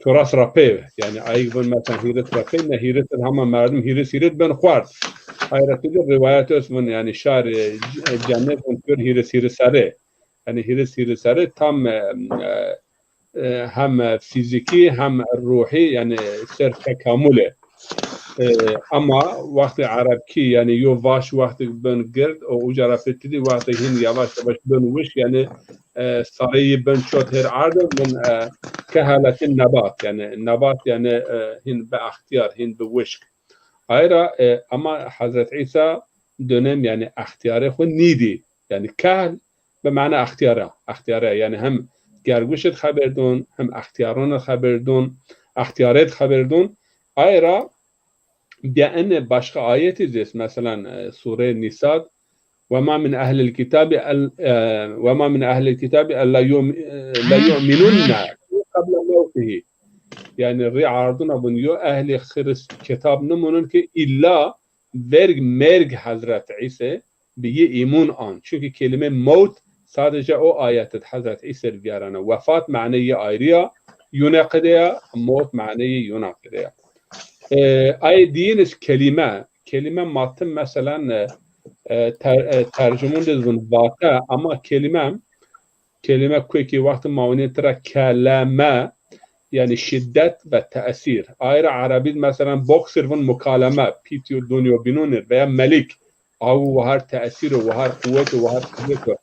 تراث رابيه يعني أيضا مثلا هيرت رابيه هيرت هم مردم هيرت بن خوارد هيرت الروايات من يعني شعر جنة من كل هيرت سره يعني هيرت سره تام هم فيزيكي هم روحي يعني سر تكامله اما وقت عرب کی یعنی یو واش وقت بن گرد او اجاره فتدی وقت هین یواش باش بن وش یعنی صاری بن شوت هر عرض من كهالة النبات يعني النبات يعني هن باختيار هن بوشك ايرا اما حضرت عيسى دونم يعني اختياره خو نيدي يعني كهل بمعنى اختياره يعني هم گرگوشت خبردون هم اختيارون خبردون اختيارات خبردون ايرا بأن başka ayetiz مثلا سورة نساء وما من أهل الكتاب وما من أهل الكتاب لا يؤمنون قبل موته يعني الري عرضنا بنيو أهل خرس كتاب نمونن که إلا مرگ حضرت عیسی بيجي إيمون آن çünkü kelime موت sadece o ayette Hazret İsa بیارن وفات معنی آیریا ينقدها موت معنی ينقدها ay diyiniz kelime matın mesela tercümun dedin vaka ama kelime ki vakti mauniyetra kelime yani şiddet ve tesir ayrı Arabi mesela boksirvun mukaleme pitiyo dunyo binunir veya melik av var tesir var kuvvet var kuvvet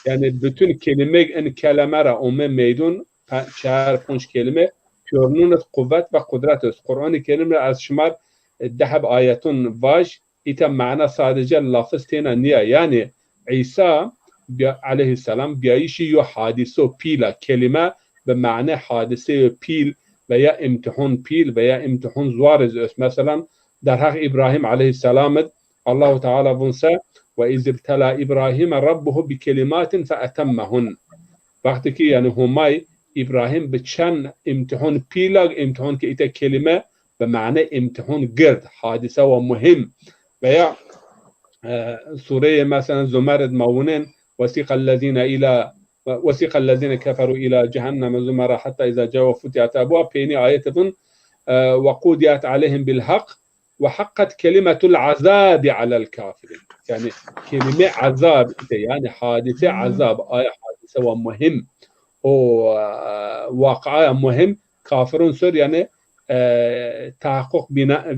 yani bütün kelimera umme meydun 4-5 kelime Körnünüz kuvvet ve kudretiniz. Kur'an-ı Kerim'de az şımar dehab ayetun var. İte mana sadece lafız tena niye? Yani İsa aleyhisselam biayişi yo hadiso pila kelime ve mana hadise pil veya imtihan pil veya imtihan zuarız. Mesela در حق İbrahim aleyhisselam Allah-u Teala bunsa ve izibtela İbrahim Rabbuhu bi kelimatin fe etemmehun. Vakti ki yani humay İbrahim به چند امتحان پیلاگ امتحان که ایت کلمه به معنی امتحان گرد حادثه و مهم و یا سوره مثلا زمر مونن وسيق الذين كفروا إلى جهنم زمرا حتى إذا جاءوا فتحت أبواب بين آياتهم وقوديت عليهم بالحق وحقت كلمة العذاب على الكافرين يعني كلمة عذاب يعني حادثة عذاب آية حادثة ومهم o vakaya muhim kafirun sör yani tahakkuk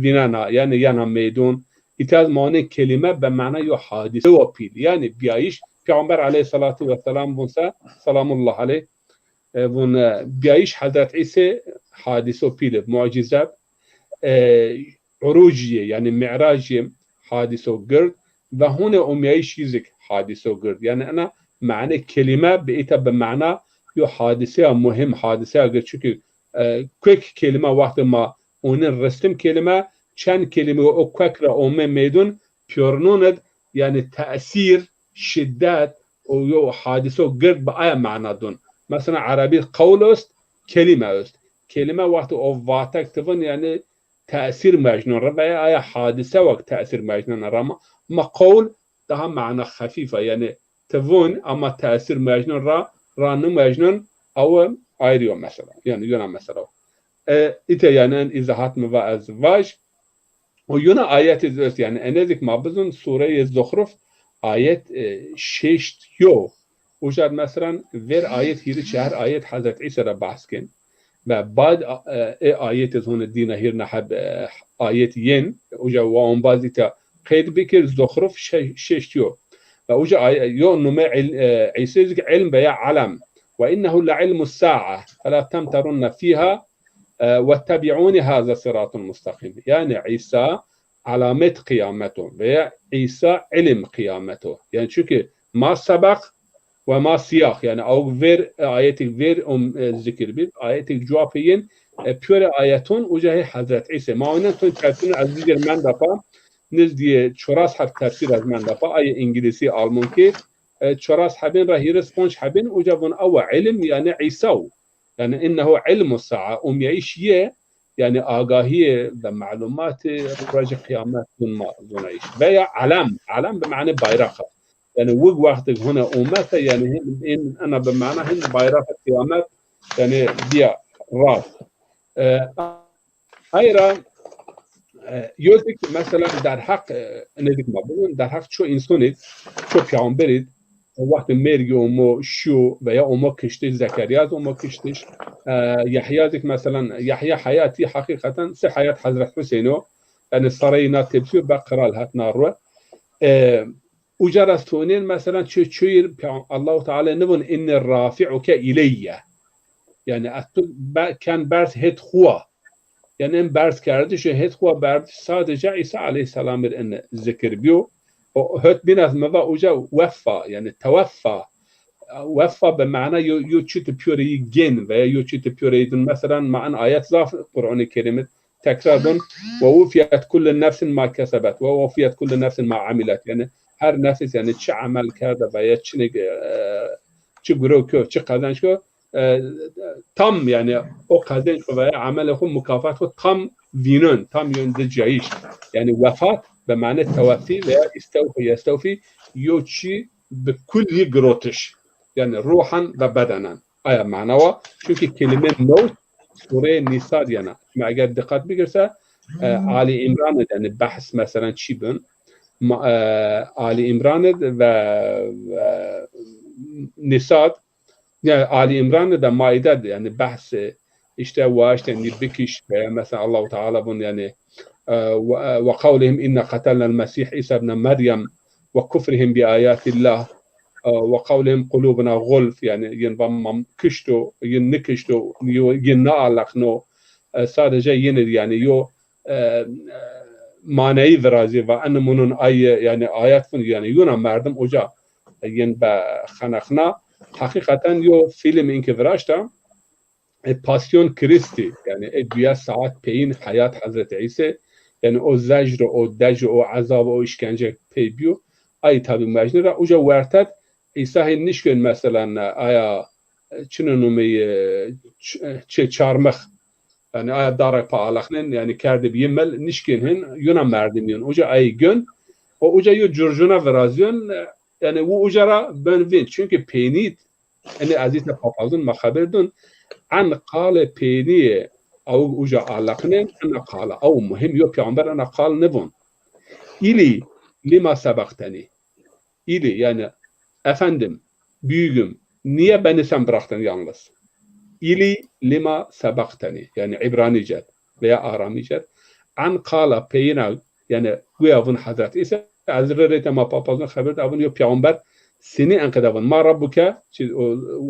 binana yani yana meydun itaz mani kelime be mana yo hadise ve pil yani biayiş Peygamber aleyhissalatu vesselam bunsa salamullah aleyh bun biayiş Hazret İsa hadise ve pil mucize uruciye yani mi'raciye hadise gırd ve hune umiyayiş yüzük hadise gırd yani ana mani kelime beita be mana yo hadise muhim hadise agar çünkü quick kelime vakti ma onun restim kelime çen kelime o quick ra umme meydun pürnuned yani tesir şiddet o yo hadise gırd ba aya manadun mesela Arabi kavl است kelime است kelime vakti o vatak tıvın yani tesir mecnun veya aya hadise vakt tesir mecnun ama kavl daha mana hafife yani tıvın ama tesir mecnun رانم مجنون او آیریو مثلا yani Yunan mesela ite yani izahat mı ve azvaj o Yunan ayet yani enedik mabzun sure-i Zuhruf ayet şeşt yo ujad mesela ver ayet hiri şehir ayet Hazret İsa ra bahs ken ve bad ayet hone dina hir nahab آیت ین اوجا و اون بازی تا قید بکر زخرف ششتیو و اوجا یو نمه عیسی ذکر علم بیا علم وإنه لعلم الساعة فلا تمترن فيها واتبعوني هذا صراط مستقيم يعني عيسى علامة قيامته veya İsa علم قيامته yani çünkü ma sabak ve ma siyah yani av ver ayeti ver zikir bir ayeti cevapın pure ayetun ucahi Hazret İsa ma onun tefsirini azizler men defa niz diye çoras harf tefsir az men defa ay İngilizce almon ki çoras habin rahi response habin ucabun av ilim yani İsa yani innehu ilmu sa'a يعيش ye yani آگاهی و معلومات راجع قیامت ما زنایش veya علم بمعنى bayrak yani bu vakti هنا أمته yani in أنا بمعنى هن bayrak قیامت yani dia ras ayrıca yüzük mesela در حق nedik ma bunun در حق ço insanı ço peygamberid وقت مرگ اومو شو و یا اومو کشتش زکریا از اومو کشتش یحیی ذک مثلا یحیی حیاتی حقیقتا سه حیات حضرت حسینو یعنی سراینا تبسیو بقرال هات نارو اجر استونین مثلا چویر الله تعالی نبون ان رافعک الیه yani kan برد هت خوا yani en برد کرده شو هت خوا برد sadece İsa aleyhisselam bir en zikir biyo هات بنا ما وجا وفى يعني توفى وفى بمعنى يوتشيت بيوري جين veya يوتشيت بيوري مثلا مع آيات ضاف القرآن الكريم تكرار ووفيت كل نفس ما كسبت ووفيت كل نفس ما عملت يعني هر نفس يعني چه عمل کرده veya چه گروه چه قدنش کو tam yani o kazanç veya amel خود mükafat خود tam vinun tam yönde caiş yani vefat بمعنى التوفي لا يستوفي يوتشي بكل جروتش يعني روحا وبدنا أي معناه çünkü kelime موت سورة نساء يعني ما أجر دقت بقرسة علي إمران يعني بحث مثلا شيبن علي إمران و نساء يعني علي إمران ده مايدة يعني بحث işte واشت يعني بكش مثلا الله تعالى بن يعني وقولهم إن قتلنا المسيح عيسى ابن مريم وكفرهم بآيات الله وقولهم قلوبنا غلف يعني ينضم كشتو ينكشتو ينعلقنو sadece yine yani yo manevi verazi ve anne bunun yani ayet fun yani yuna merdim oca yen be xanaxna hakikaten yo film inke verashta pasyon Kristi yani dünya saat peyin hayat Hazreti İsa yani o zajr o daj o azab o işkence peybiyo ay tabi mecnura oca vertet İsa'nın nişkön mesela aya çınınumi çarmık yani aya darak paalaxnen yani kerdi biyemel nişkönhen yuna merdimiyon oca ay gün o oca yo curcuna verazyon yani bu ucara benvin çünkü peynit yani azizle papazın makhaberdun an qale peyniye او اوجا علاقنين انا قال او مهم يو پیغمبر انا قال نبون ili lima sabaqtani ili yani efendim büyüğüm niye beni sen bıraktın yalnız ili lima sabaqtani yani İbranice veya Aramice an qala peyna yani güyavun Hazret İsa azrarete ma papazın haber da bunu پیغمبر seni enkadavun ma rabbuka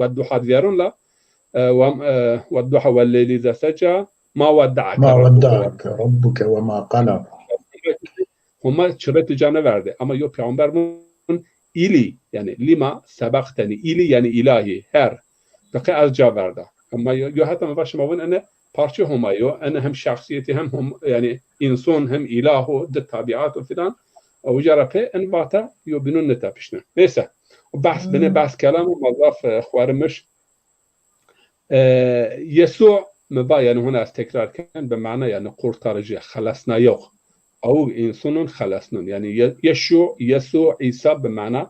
ve duha diyarun la والضحى والليل إذا سجى ما ودعك ربك وما قلى هما çırpı canı verdi ama yok peygamber bunun ili yani lima sabaktani ili yani ilahi her dakika az cevap verdi ama yok hatta başıma bunun ene parça huma yok ene hem şahsiyeti hem yani insan hem ilahu de tabiatı filan o jarapı en vata yok bunun ne tapışne neyse bahs beni bahs kelamı mazaf خوارمش يسوع مبا يعني هنا تكرار كان بمعنى يعني قرطارجي خلصنا يوخ أو إنسان خلصنا يعني يسوع عيسى بمعنى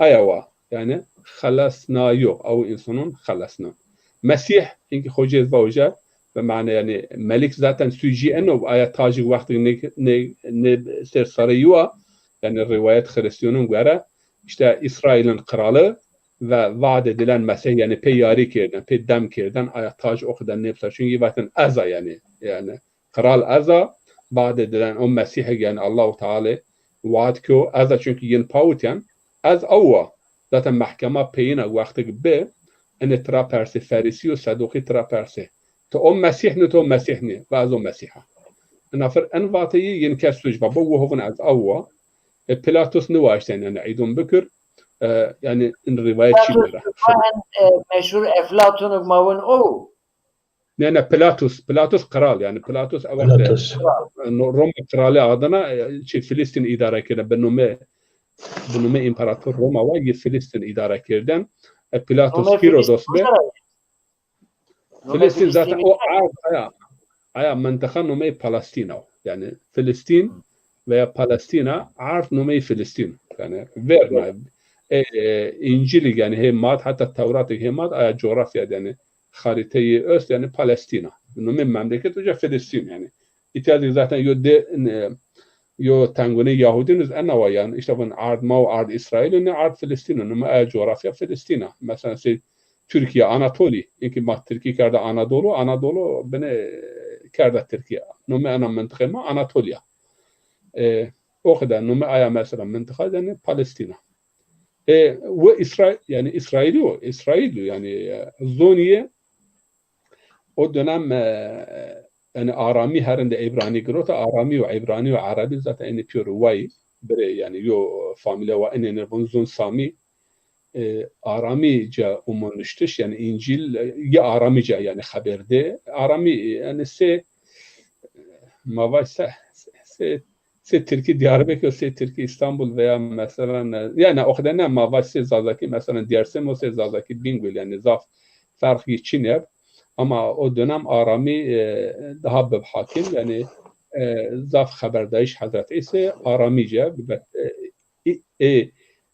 أيوة يعني خلصنا يوخ أو إنسان خلصنا مسيح إنك خجيز باوجا بمعنى يعني ملك ذاتا سوجي أنه آية تاجي وقت سر سريوا يعني الروايات خريستيونون غيره işte İsrail'in kralı ve vaat edilen Mesih yani peyari kirden, peydem kirden ayet tac okudan nefsa çünkü zaten Eza yani kral Eza بعد دلن اون مسیح یعنی الله تعالی وعد کو از چونکه ین پاوتن از اوا ذات محکمه پینا وقت به ان ترا پرسه فریسی و صدوقی ترا پرسه تو اون مسیح نه تو مسیح نه و از اون مسیحه نفر ان واتی ین کسوج و بو هون از اوا بيلاطس نواشتن يعني عيدون بكر يعني ان رواية شبيرة مشهور افلاطون ماون او لأن بيلاطس قرال يعني بيلاطس أول روما قرالي عادنا شيء فلسطين إدارة كده بنومه إمبراطور روما واجي فلسطين إدارة كردن بيلاطس هيرودوس به فلسطين ذات أو عارف منطقة نومه فلسطين يعني فلسطين veya Palestina عارف نومي فلسطين يعني فيرنا إنجيل يعني هي مات حتى التوراة هي مات آية جغرافيا يعني خارطة أس يعني بالستينا نومي مملكة وجا فلسطين يعني إتيادي ذاتا يو تنغوني يهودين أنا ويان إشتغلن عرض ما وعرض إسرائيل إنه عرض فلسطين نومي آية جغرافيا فلسطين مثلا سي تركيا أناطولي يمكن ما تركيا كرده أناضولو بني كرده تركيا نومي أنا منطقة ما أناطوليا أخذ نومي آية مثلا منطقة يعني فلسطين وإسرائيل يعني إسرائيل يعني الزونية o dönem yani Arami herinde İbrani grota Arami ve İbrani ve Arabi zaten en pure way bire yani yo familya ve en bunzun Sami Aramice umunuştuş yani İncil ya Aramice yani haberde Arami yani se mavaysa se Türkiye Diyarbakır se Türkiye İstanbul veya mesela yani o kadar ne mavaysa zazaki mesela Diyarbakır o se zazaki Bingöl yani zaf fark için yap ama o dönem Arami daha bir hakim yani zaf haberdayış Hazreti ise Aramice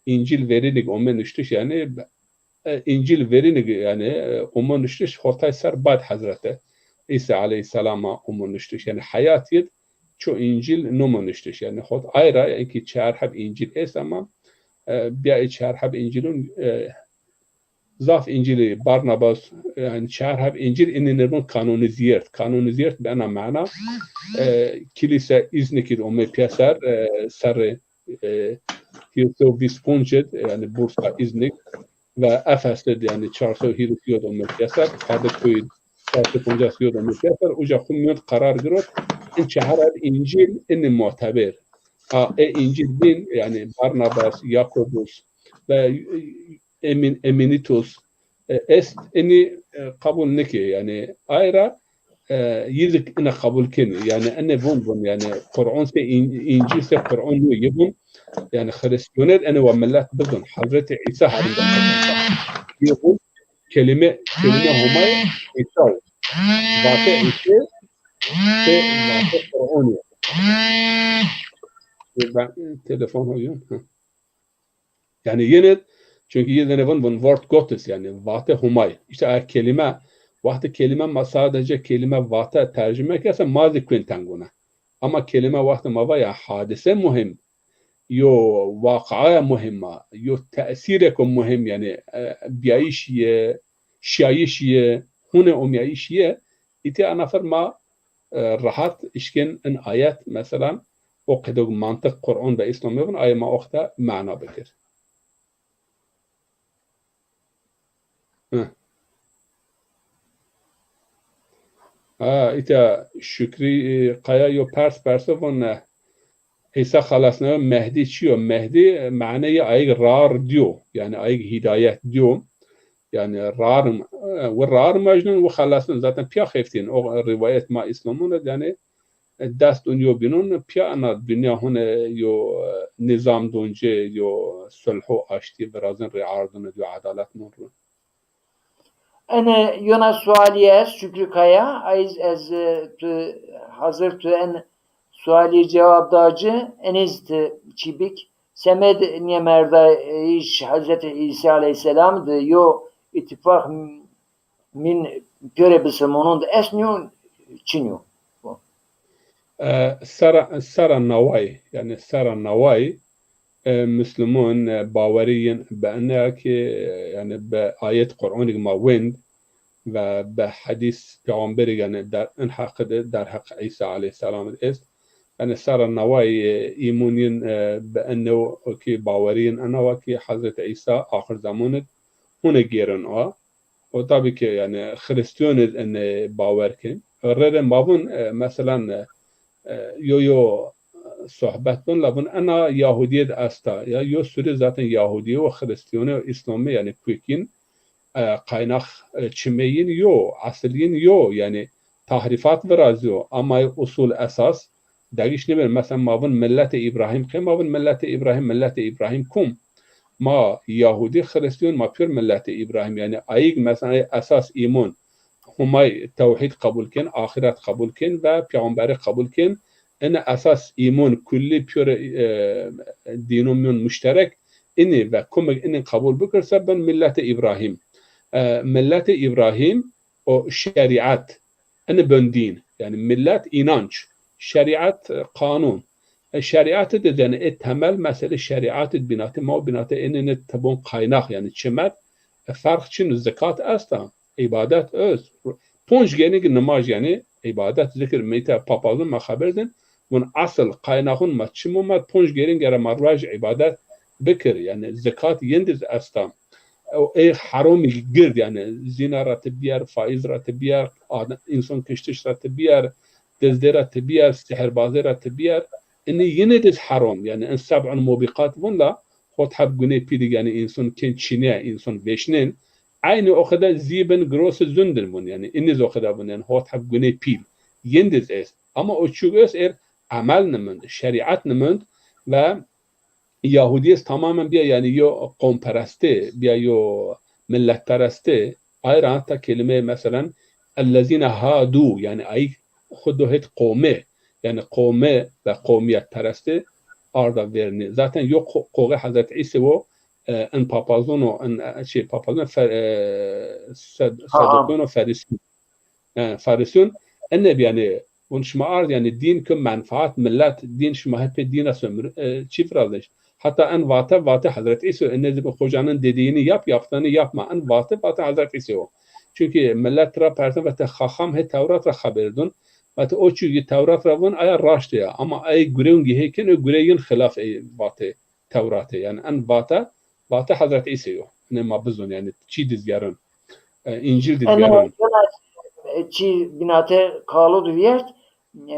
İncil verilik omenüştüş yani İncil verilik yani omenüştüş hotay ser bad Hazreti İsa aleyhisselama omenüştüş yani hayatiyet ço İncil nomenüştüş yani hot ayra yani ki çarhab İncil es ama bir çarhab İncil'in zaf İncil'i Barnabas yani çarhab İncil innerun kanoniziyert bana mana kilise İznik'in ome piyaser ser Hirso Visponjet yani Bursa İznik ve Efes'te yani Çarşı Hirsiyo ome piyaser Kadıköy Çarşı Ponjasiyo ome piyaser uca kumyon karar girot in çarhab İncil in muteber İncil bin yani Barnabas Yakobus ve Eminitus est eni kabul neki yani ayra yedik ina kabul keni yani ene bun yani Kur'an se İncil se Kur'an yibun yani Hristiyanet ene ve millet bidun Hazreti İsa halinde yibun kelime humay İsa vate İsa se vate Kur'an ben telefon oyun yani yine çünkü yine bunun word Gottes yani vate humay işte kelime vakti kelime sadece kelime vate tercüme ederse mazi quintanguna ama kelime vakti mava ya hadise muhim yo vakaya muhimma yo tesirikum muhim yani biayişiye şayişiye hune umyaişiye iti anafer ma rahat işken en ayet mesela o kadar mantık Kur'an ve İslam'ın ayema okta mana bekir. İta şükri qaya yo pers von İsa xalasna Mehdi çiyor Mehdi manayı ayg rar diyor yani ayg hidayet diyor yani rar ve rar mecnun ve xalasna zaten piya xeftin o rivayet ma İslam'ın yani dest dünya binun piya ana dünya hune yo nizam donce yo sulhu açtı birazın riardını diyor adalet nurlu أنا يونا سؤالي شكري كايا عايز hazır tu en suali cevapdacı eniz çibik semed niye merda iş Hazreti İsa Aleyhisselam'dı yo ittifak min göre bisemonun da esniyor çiniyor. Sara Nawai yani Sara Nawai Müslüman باورين بأنها که yani بآيات قرآنی ما وند و به حدیث پیامبری یعنی در این حق در حق عیسی علیه السلام است يعني صار النواي إيمونين بأنه كي باورين أنا وكي حضرة عيسى آخر زمان هنا جيرن وطبعا كي يعني خريستيون إن باوركن غير مابون مثلا يو صحبتون لابن أنا يهودية أستا يو سوري ذاتن يهودية وخريستيون وإسلامي يعني كويكين قايناخ çimeyin yo asliyin yo yani tahrifat biraz yo ama usul esas dagiş ne mesela mabun millete İbrahim kim mabun millete İbrahim kum ma Yahudi Hristiyan ma pür millete İbrahim yani ayık mesela esas iman humay tevhid kabul ken ahiret kabul ken ve peygamberi kabul ken ene esas iman kulli pür dinumyun müşterek ini ve kumek ini kabul bükürse ben millete İbrahim ملت إبراهيم و شريعت أنا بندين يعني ملت إنانش شريعت قانون الشريعت يعني التمل مثلا الشريعت بنات ما بنات إن تبون قايناخ يعني شمت فرق شنو الزكاة أصلا عبادات أس بونج جانيك النماز يعني عبادات ذكر ميتا بابازون ما خبردن من أصل قايناخون ما تشمو ما بونج جانيك على مراج عبادات بكر يعني الزكاة يندز أصلا او ای حرامی گرد یعنی زنا را تبیار فائز را تبیار انسان کشتش را تبیار دزده را تبیار سحربازی را تبیار اینی یه دز حرام یعنی ان سبع موبقات بون لا خود حب گونه پیدی یعنی انسان کن چینه انسان بشنین عین اخدا زیبن گروس زندن بون یعنی اینی زخدا بون یعنی خود حب گونه پیل یه دز است اما او چوگ است عمل نمند شریعت نمند و Yahudiyet tamamen bir yani yo kavm pereste bir yo millet pereste ayrı hatta kelime mesela ellezine hadu yani ay huduhet kavme yani kavme ve kavmiyet pereste arda verini zaten yok koğu Hazreti İsa o en papazon o en şey papazon sadokon o farisun enne yani bunun şma ard yani din küm menfaat millet din şma hep dine sömür çifralış hatta en vate Hazreti İsa enne hocanın dediğini yaptığını yapma en vate Hazreti İsa o çünkü millet ra persen ve tehaham he Tevrat ra haberdun ve o çünkü Tevrat ra bun aya raştı ya ama ay güreğin giheken o güreğin hilaf vate Tevrat'e yani en vate Hazreti İsa o ne mabzun yani çi dizgarın İncil dizgarın çi binate kalı duyert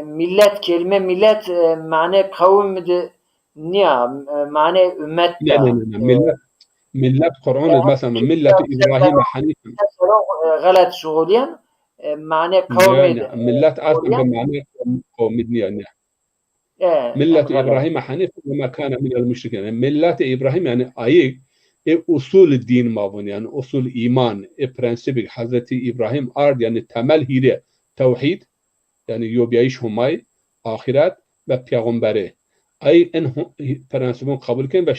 millet kelime millet mane kavim niye mane ümmet millet Kur'an mesela millet İbrahim Hanif غلط شغليا معنى قومي millet aslında mane kavmi yani millet İbrahim Hanif ve kana min el-müşrikin millet İbrahim yani ayık usul din mabun yani usul iman prensibi Hazreti İbrahim ard yani temel hire tevhid yani yobiyiş humay ahiret ve peygamberi ay en prensibin kabul ken ve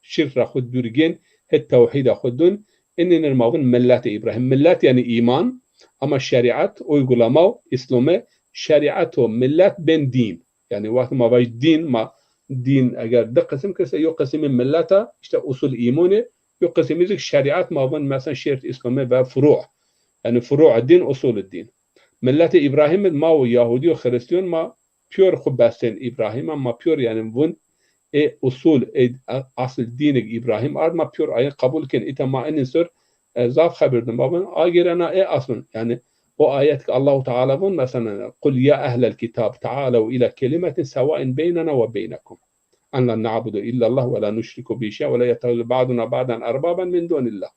şirk ra khud durgen het tevhid khudun enen mabun millet İbrahim millet yani iman ama şeriat uygulama İslam'e şeriat o millet ben din yani vakti ma bay din eğer de kısım kese yok kısmı millete işte usul imani yok kısmı şeriat mabun mesela şeriat İslam'e ve furu' yani furu' din usul din millet İbrahim ma o Yahudi o Hristiyan ma pure khubbasten İbrahim ama pure yani bun usul asıl dinik İbrahim arma pure ayı kabul ken itama enisur zaf haberdim babın agirana aslın yani o ayet Allahu Teala bun mesela kul ya ehlel kitab ta'alu ila kelimetin sawa'in beynana ve beynakum an la na'budu illa Allah ve la nuşriku bi şey ve la yetahzu ba'duna ba'dan arbaban min dunillah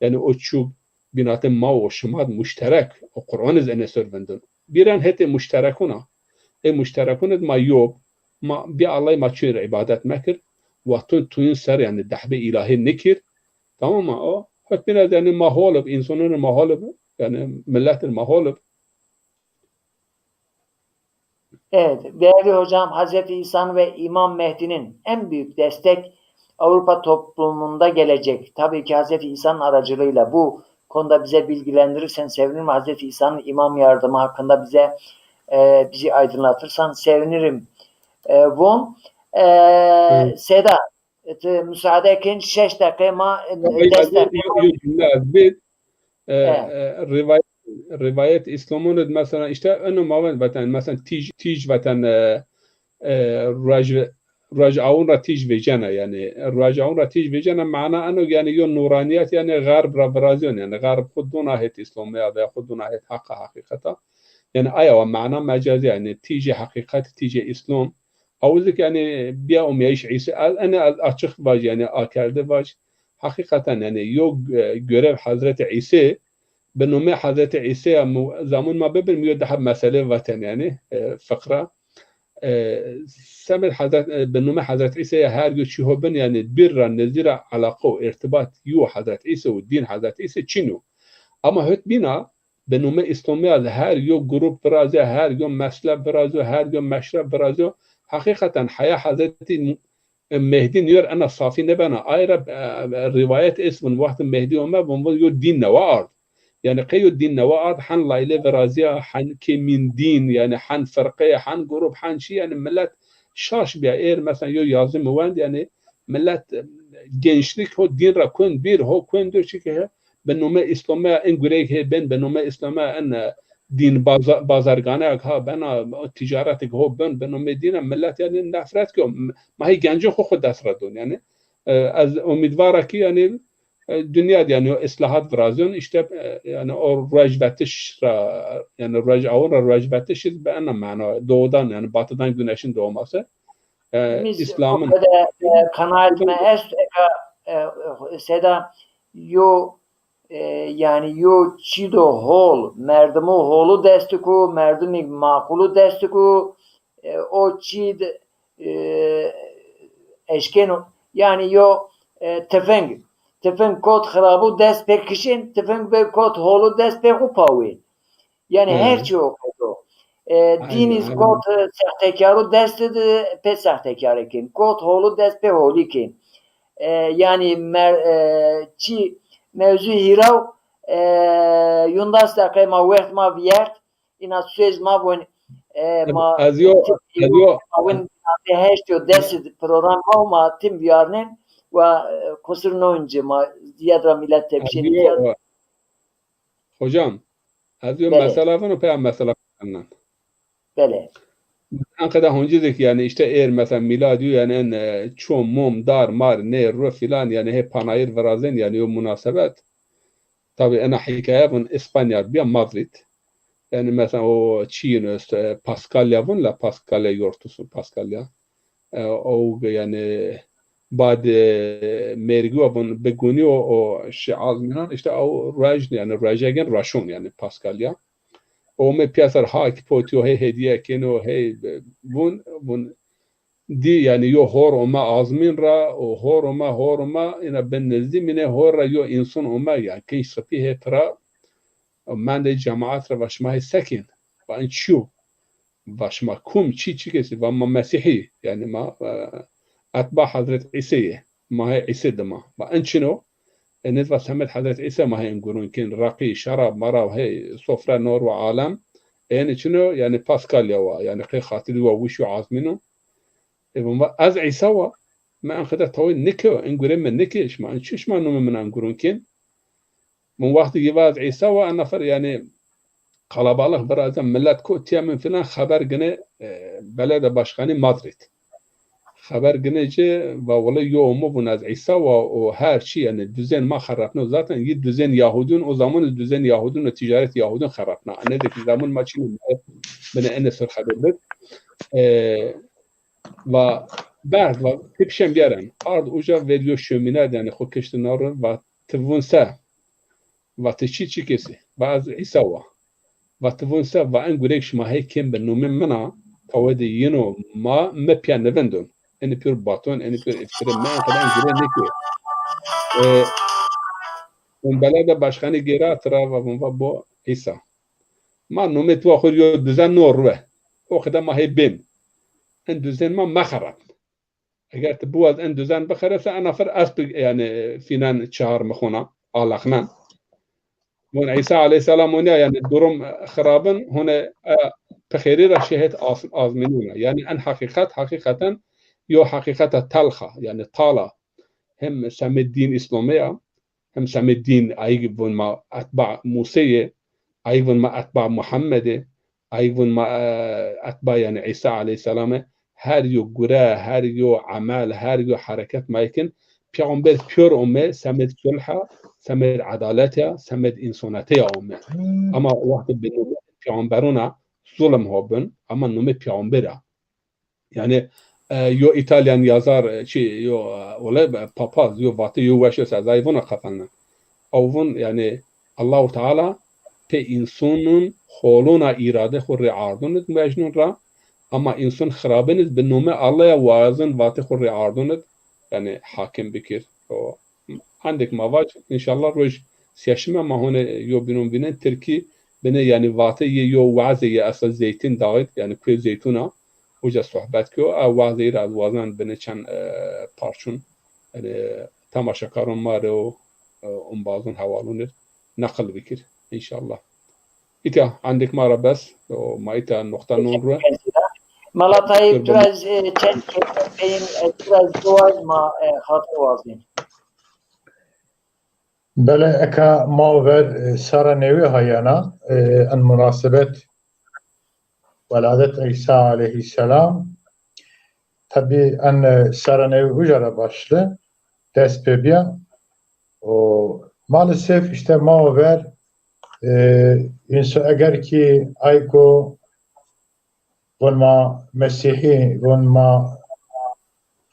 yani o çub binatın ma o şımad müşterek o Kur'an üzerine sörvendun bir an hete müşterekuna müşterekun ma yok ma bir Allah ma çür ibadet mekir ve tuyun ser yani dahbe ilahi nekir tamam mı o hep biraz yani mahalib insanın mahalib yani milletin mahalib. Evet, değerli hocam Hazreti İsa ve İmam Mehdi'nin en büyük destek Avrupa toplumunda gelecek. Tabii ki Hazreti İsa'nın aracılığıyla bu konuda bize bilgilendirirsen sevinirim. Hazreti İsa'nın imam yardımı hakkında bizi aydınlatırsan sevinirim. Von Seda müsaade ekin 6 dakika ma destek. Rivayet rivayet İslam'ın mesela işte önü maven vatan mesela tij vatan رجعون را تیج بجنه یعنی رجعون را تیج بجنه معنا انه یعنی یو نورانیت یعنی غرب را برازیون یعنی غرب خود دو ناحیت اسلامی و خود دو ناحیت حقیقتا یعنی آیا و معنا مجازی یعنی تیج حقیقت تیج اسلام اوزک یعنی بیا امیش عیسی انا açık باج یعنی آکرده باج حقیقتا یعنی یو görev حضرت عیسی به نوم حضرت عیسی زمان ما ببین میاد ده مسئله وطن یعنی فقره سمت حضرت به نوم حضرت عیسی هر گو چی هبن یعنی بر نظیر علاقه و ارتباط یو حضرت عیسی و دین حضرت عیسی چینو اما هت بینا به نوم اسلامی از هر یو گروپ برازه هر یو مسلب برازه هر یو مشرب برازه حقیقتا حیا حضرت مهدی نیور انا صافی نبنا آیرا روایت اسم وقت مهدی اومد بمون یو دین نوارد يعني قيو الدين نواد حن لايلة برازيا حن كمين دين يعني حن فرقية حن جروب حن شيء يعني ملت شاش بيعير مثلا يو يازم وند يعني ملت جنشلك هو الدين را كون بير هو كون دور شيء كه بنوما إسلامي إن جريك هي بين بنوما إسلامي إن دين بازارگانه ها بنا تجارت هو بنوما دين ملت يعني نفرت كم ما هي جنجو خود دستردون يعني از امیدواره که يعني dünya yani islahat vrazyon işte yani o rejbetiş yani rejbetiş be ana mana doğudan yani batıdan güneşin doğması İslam'ın kanaatime est seda yo yani yo çido hol merdimo holu destiku merdimi makulu destiku o çid eşken yani yo tefeng تفن کات خرابو دست پکشین تفن به کات هولو دست پکو پاوین یعنی هر چی اوکدو دینیز کات سختکارو دست pe سختکار کن کات هولو دست pe هولی کن yani çi mevzu hirav yundas da kayma wert ma viert ina söz ma bon ma azio avin de hesto dest program ma tim viarnen و kusur önce ma ziyadra millet tepşini hocam azio mesela bunu peyam mesela bele Ankara honcuduk yani işte eğer mesela milad yani en çom mum dar mar ne ru filan yani hep panayır verazen yani o münasebet tabii ana hikaye bun İspanya bir Madrid yani mesela o Çin Paskalya bunla Paskalya yortusu Paskalya o yani بعد مرگو ابون بگونی و شعال میرن işte o raj yani rajagen raşon yani Paskalya o me piyasar hak potio he hediye keno he bun di yani yo hor oma azmin ra o hor oma ina ben nezdi mine hor ra yo insan oma ya ki sapi he tra man de cemaat ra başma he sakin va inçu başma kum çi kesi va ma mesihi yani ma أتباع حضرة عيسى ما هي عيسى دما ما أنشنو النسبة سمت حضرة عيسى ما هي نقولون كين راقي شراب مرا وهي صفرة نور وعالم يعني شنو يعني باسكال يوا يعني قي خاطر وشو عازمينه از عيسى ما أنخدت توي نكو نقولين من نكيش ما نشوش ما نوم من نقولون كين من وقت جواز عيسى وأنا فر يعني قلب الله برازم ملت كوتيا من فلان خبر جنة بلد باشخاني مدريد خبر گنجه و ولی یومو بون از عیسی و هر چی یعنی düzen ما خرابنا zaten یه düzen یهودون o zaman düzen یهودون و ticaret یهودون خرابنا نه دیگه zaman ما چی من ان سر خبر و بعد و تپشم بیارن ارد اوجا ویدیو شومینه یعنی خود کشتنار و تونسه و تچی کسی و از عیسی و تونسه و ان گریش ما هی کم به نوم منا تاودی یینو ما مپیا نوندون en pür baton en pür iftira ma kadar gire neki un belada başkanı geri atrava bu İsa ma numet wa khuriyo düzen norve o kadar ma hebin en düzen ma maharab eğer bu az en düzen bakharasa ana far asb yani finan çağır mkhuna alaqna من عيسى عليه السلام هنا يعني durum خرابا هنا بخير شهد آزمینونه يعني ان حقيقة يو حقيقة تلخة يعني طالة هم سمي الدين إسلامية هم سمي الدين أيجبون ما أتباع موسية أيضا مع أتباع محمد أيضا مع أتباع يعني عيسى عليه السلام هر یو گره هر یو عمل هر یو حرکت مایکن پیامبر پیور اومه سمت صلح سمت عدالت سمت انسانیت اومه اما وقت به نوم پیامبرونه ظلم هابن اما نوم پیامبره yani yo İtalyan yazar yo olay papaz yo batı yo başa sazayvona kafanla avun yani Allah Teala pe insanın holuna irade hurri ardunut mecnun ra ama insan xarabeniz be nome Allah'a vazın vati hurri ardunut yani hakim bikir o عندك مواج ان شاء الله روش سيشمه ما هون يو بينهم بين تركي بين يعني واتي يو وعزي اصل زيتون دايت يعني كل زيتونه وجا صحبت کو وعزي را وازن بين چن پارچون يعني تماشاکارون ما رو اون بازون حوالون نقل بكر ان شاء الله إيتا عندك مرة بس وما إيتا نقطة نور ملاتای تو از چند بین تو از دوای ما خاطر وازین بله اکا ما ور سارا نوی هایانا ان مناسبت ولادت عیسی علیه السلام tabi ان سارا نوی ucara başlı dest bebiya o maalesef işte ma ver insan eğer ki ayko gonma Mesihî gonma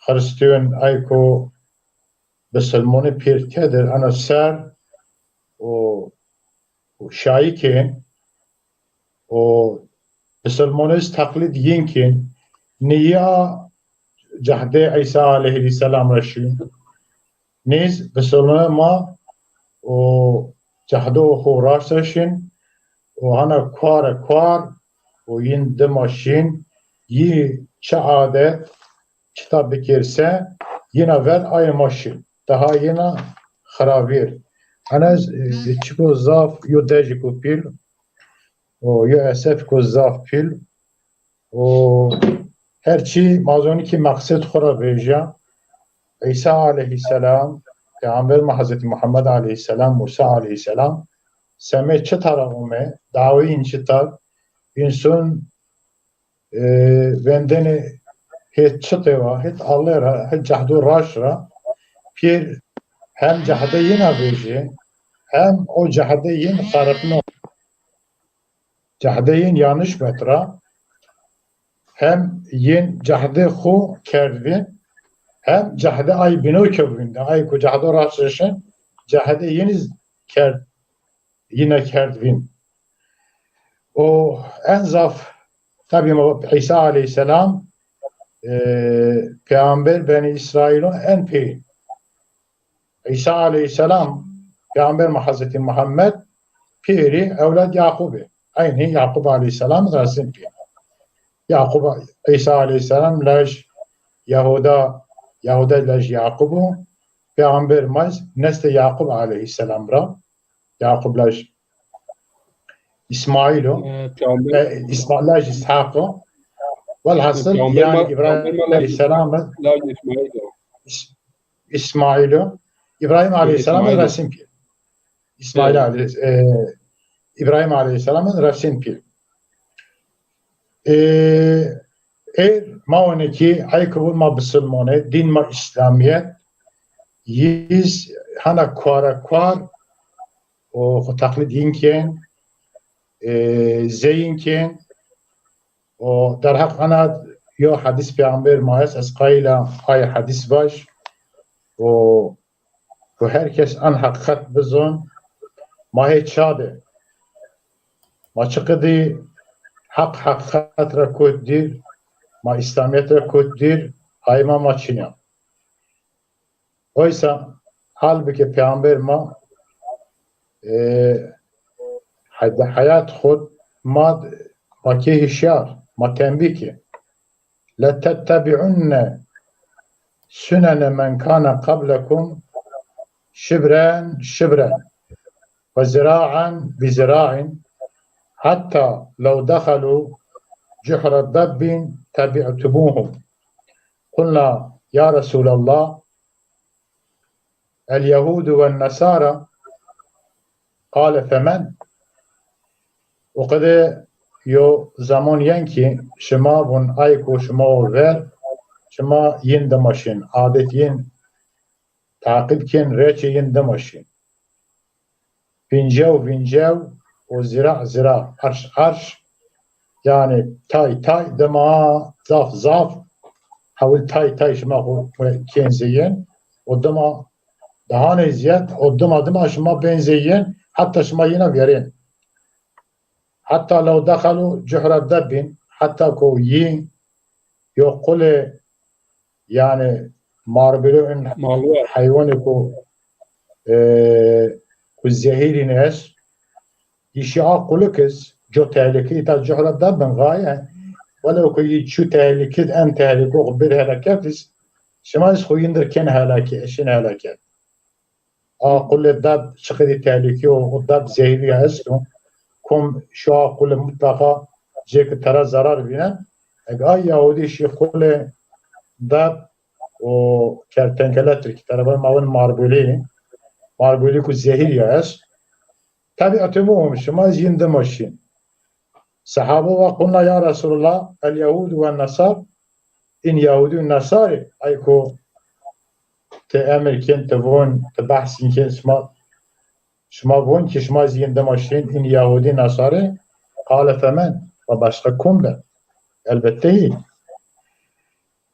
Hristiyan ayko بسلموني بير كادر أنا سار وشايكين وبسلمونيز تقليد يمكن نيا جهدي عيسى عليه السلام رشي نيز بسلموني ما وجهدو هو راششين وهنا كوار وين دماشين يي شعادة كتاب بكيرسة ينا ver ay maşin daha yine xarabir ana çiko zaf yo deji kupil o yo esef ko zaf pil o herçi mazoni ki maksat xora veja İsa aleyhisselam Peygamber Hazreti Muhammed aleyhisselam Musa aleyhisselam seme çetaravume davi inçitar insun vendeni هیچ چطور هیچ الله را هیچ جهدو راش را پیر هم جهده یه نبیجه هم o جهده یه خارقنا جهده یه yanlış metra hem yine cahde xo kerdin hem cahde ay bino kevinde ay ku cahde raşşın cahde yine kerdin o en zaf tabi İsa aleyhisselam Peygamber Beni İsrail'in en peyi. İsa aleyhisselam Peygamber Hazreti Muhammed piri evlad Yakub'i. Aynı Yakub aleyhisselam dersin peyi. Yakub İsa aleyhisselam lej Yahuda lej Yakub'u Peygamber maz nesle Yakub aleyhisselam ra Yakub lej İsmail'u İsmail lej İshak'u والحصل يعني إبراهيم عليه السلام إبراهيم عليه السلام رسم بيل إسماعيل عليه إبراهيم عليه السلام رسم بيل ما هو ki aykırı ma Müslümane din ma İslamiyet yiz hana kuar o taklit yinken zeyinken و در حق أنا يو حديث بيعمر مايس أسقايلا هاي حديث باش و herkes أن حقيقت بزن ما هي شاده ما چقدي حقيقت را كود دير ما إسلاميت را كود دير هاي ما چينيا oysa halbuki Peygamber ma hayat خود ما كي هشيار ما تنبيك لتتبعن سنن من كان قبلكم شبرا وزراعا بزراع حتى لو دخلوا جحر الضب تبعتموهم قلنا يا رسول الله اليهود والنصارى قال فمن o kadar yo zaman yen ki şema bun ayko şema ver şema yin demaşin adet yin takip ken reçe yin demaşin vincev o zira arş yani tay dema zaf havul tay şema kenzeyen o dema daha neziyet o dema şema benzeyen hatta şema yine verin حتى لو دخلوا جحر الدب حتى كويين يقول يعني ماربلو ان حيوانكو الزهيري ناس يشيع قولكس جو تهلكي تا جحر الدب غاية ولو كي شو تهلكي ان تهلكو غبر هلاكاتس شما يسخو يندر كن هلاكي اشين هلاكات قول الدب شقدي تهلكي والدب زهيري اسلو کم شو قول مطلقا جه که ترا ضرر بینن اگه یهودی شی قول دب و کرتنکلتر که طرفا ماون ماربولی که زهیر است طبیعت مهم شما زنده ماشین صحابه و قلنا یا رسول الله اليهود و النصار این یهودی و نصاری ای که ته امریکن تبون تبحثین که شما بون که شما زنده ماشین این یهودی نصاره قال فمن و başka kumda elbette iyi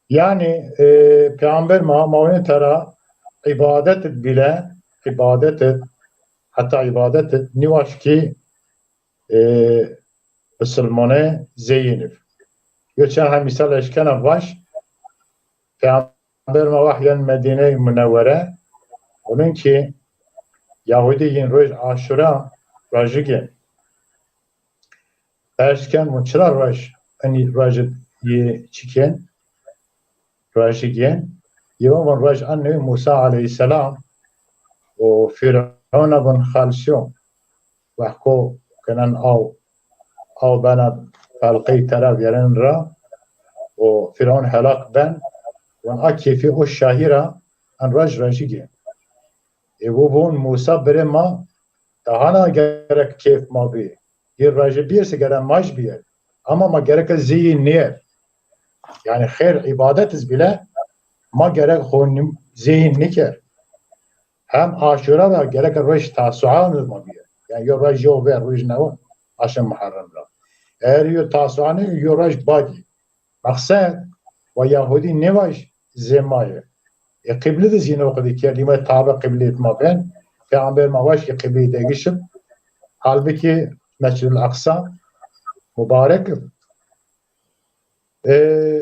yani peygamber mavine tara ibadet bile hatta ibadet nivaş ki Müslümane zeyinif geçen ha misal eşkana baş peygamber vahyen Medine-i Münevvere onun ki Yahudiyin roj aşura rajige eşken munçlar raj ani raj ye çiken rajigen yevan raj anne Musa aleyhisselam o Firavun bun khalsyon vahko kanan av bana halqi taraf yeren ra o Firavun helak ben ve akifi o şahira an rajige bu bun Musa bire ma daha na gerek keyf ma bi bir raje birse gerek maj bir ama ma gerek zihin niye yani hayır ibadetiz bile ma gerek honim zihin niker hem aşura da gerek roj tasuan ma bi yani yo roj yo ver roj ne o aşın muharremla eğer yo tasuanı yo roj badi maksat ve Yahudi ne var zemaye قبله ده زینو قدی که لیمه تابع قبله ما بین پیامبر ما واش که قبله دیگشم halbuki Mescid-i Aksa mübarek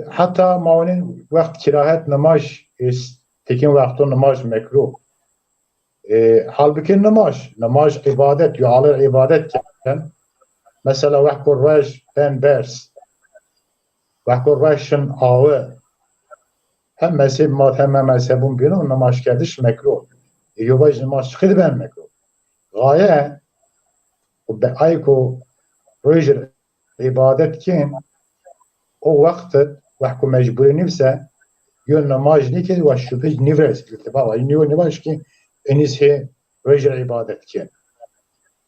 hatta maunin vakt kirahet namaz tekin vakti namaz mekruh halbuki namaz ibadet yualır ibadet ken mesela vahkur vaj ben bers vahkur vajın ağı hem mezhep hem mezhebun birinin namaz kardeş mekruh. Yobaj namaz çıkıdı ben mekruh. Gaye o be ayko rojir ibadet kin o vakti vahku mecburi nifse yon namaz nike ve şüphej nivres iltibaba. Niyo namaz ki enizhe rojir ibadet kin.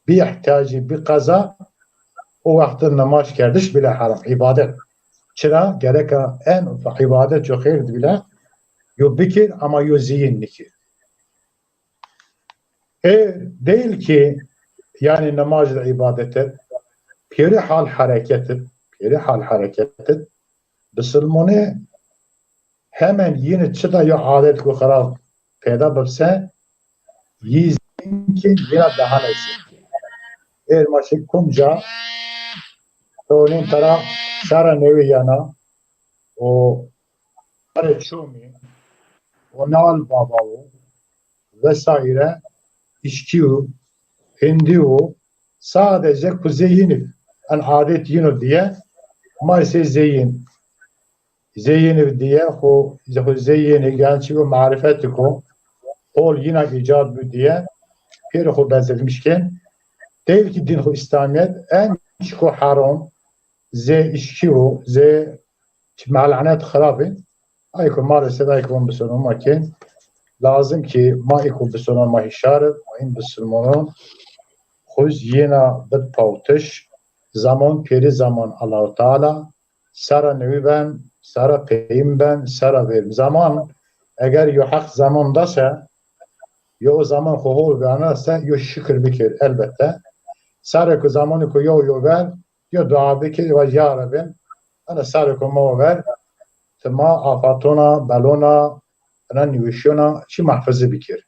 Bir ihtiyacı bir kaza o vakti namaz kardeş bile haram ibadet. Çıra gerek en ibadet çok hayır bile yo bikir ama yo zihin nikir. Değil ki yani namazda ibadeti piri hal hareketi Müslümanı hemen yine çıta yo adet ko kharar peyda bırsa yizin ki yine daha neyse. Maşık kumca tonin taraf Şara nevi yana o Çumi o Nal Babavu vesaire içkiyu hindiyu sadece kuzeyinif en adet yinu diye maalesef zeyinif diye o zeyini gençi ve marifetiku ol yine icat bu diye bir o benzetmişken değil ki din İslamiyet en çok haram زي إشكيو زي مع العنات خرابي أيكون مالسه أيكون بسلمان ما كان لازم كي ما يكون بسلمان ما يشارب وين بسلمان خوز ينا بتباوتش zaman peri zaman Allah-u Teala sara nevi ben, sara peyim ben, sara verim. Zaman eğer yo hak zamandasa yo o zaman hohol beyanarsa yo şükür bikir elbette. Sara ku zamanı ku yo ver yo dua bikir ve ya Rabbim ana sara ku ma ver ma afatona balona ana nivişona çi mahfızı bikir.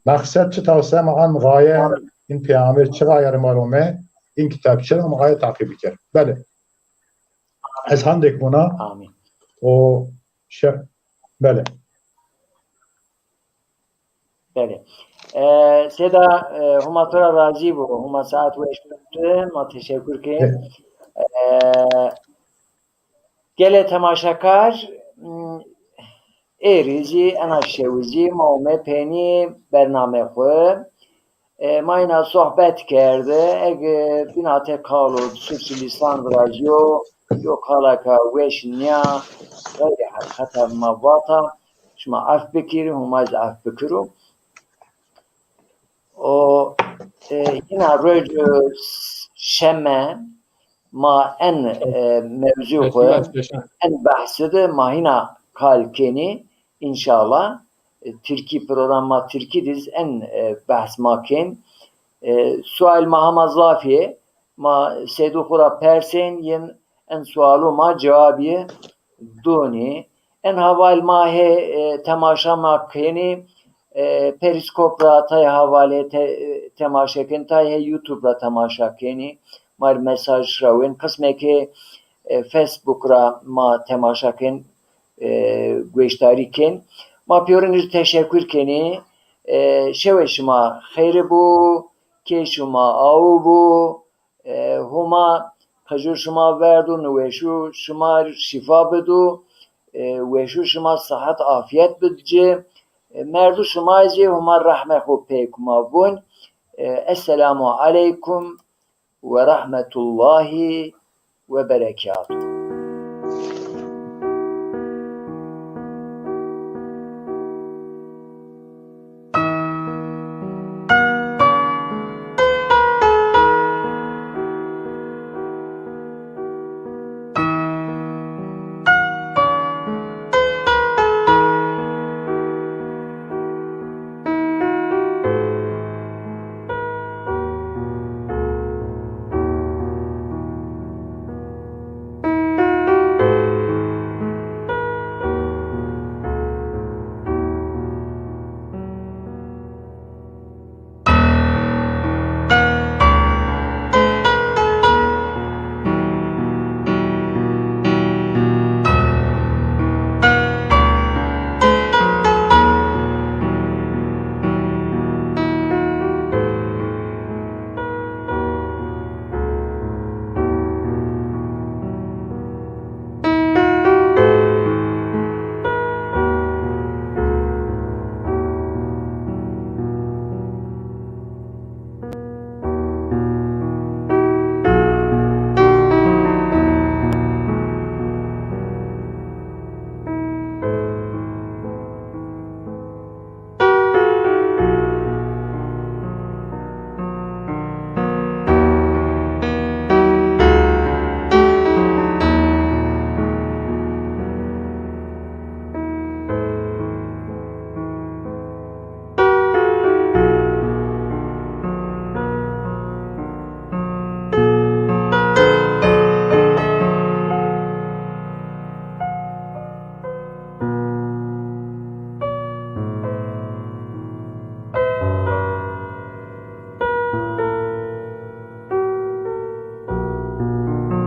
Maksat çi tavsiyem an gaye in peygamber çi gaye malume in kitap çi ama gaye takip bikir. Bele. Ez handek buna Amin. o şey bele. Bele. Seda huma tora razı bu. Huma saat ve işbüttü. Ma teşekkür ki. Gele temaşakar ایریزی انا شویزی مومه پینی برنامه خواه ما اینا صحبت کرده اگه بینا تکالو سوسیلیستان رادیو یو کالا که ویشنیا غیر حقیقت مواتا شما اف بکیری هما از اف بکرو و اینا روی شمه ما ان موضوع خواه en bahsede mahina kalkeni inşallah Türkiye programma Türkiye'diz en bahs maken sual mahama zafiye ma sedu khura persen yen en sualu ma cevabı doni en haval mahe temaşa makeni periskopra tay havale temaşaken tay YouTube'da temaşakeni mar mesaj rawen kısme ki Facebook را ما تماشا کن گوشتاری کن ما پیورنج تشکر کنی شوی شما خیر بو که شما آو بو هما خجور شما وردو نوشو شما شفا بدو وشو شما صحت عافیت بدجه مردو شما ازی هما رحمه خوب پیکما بون السلام علیکم و رحمت الله وبركاته.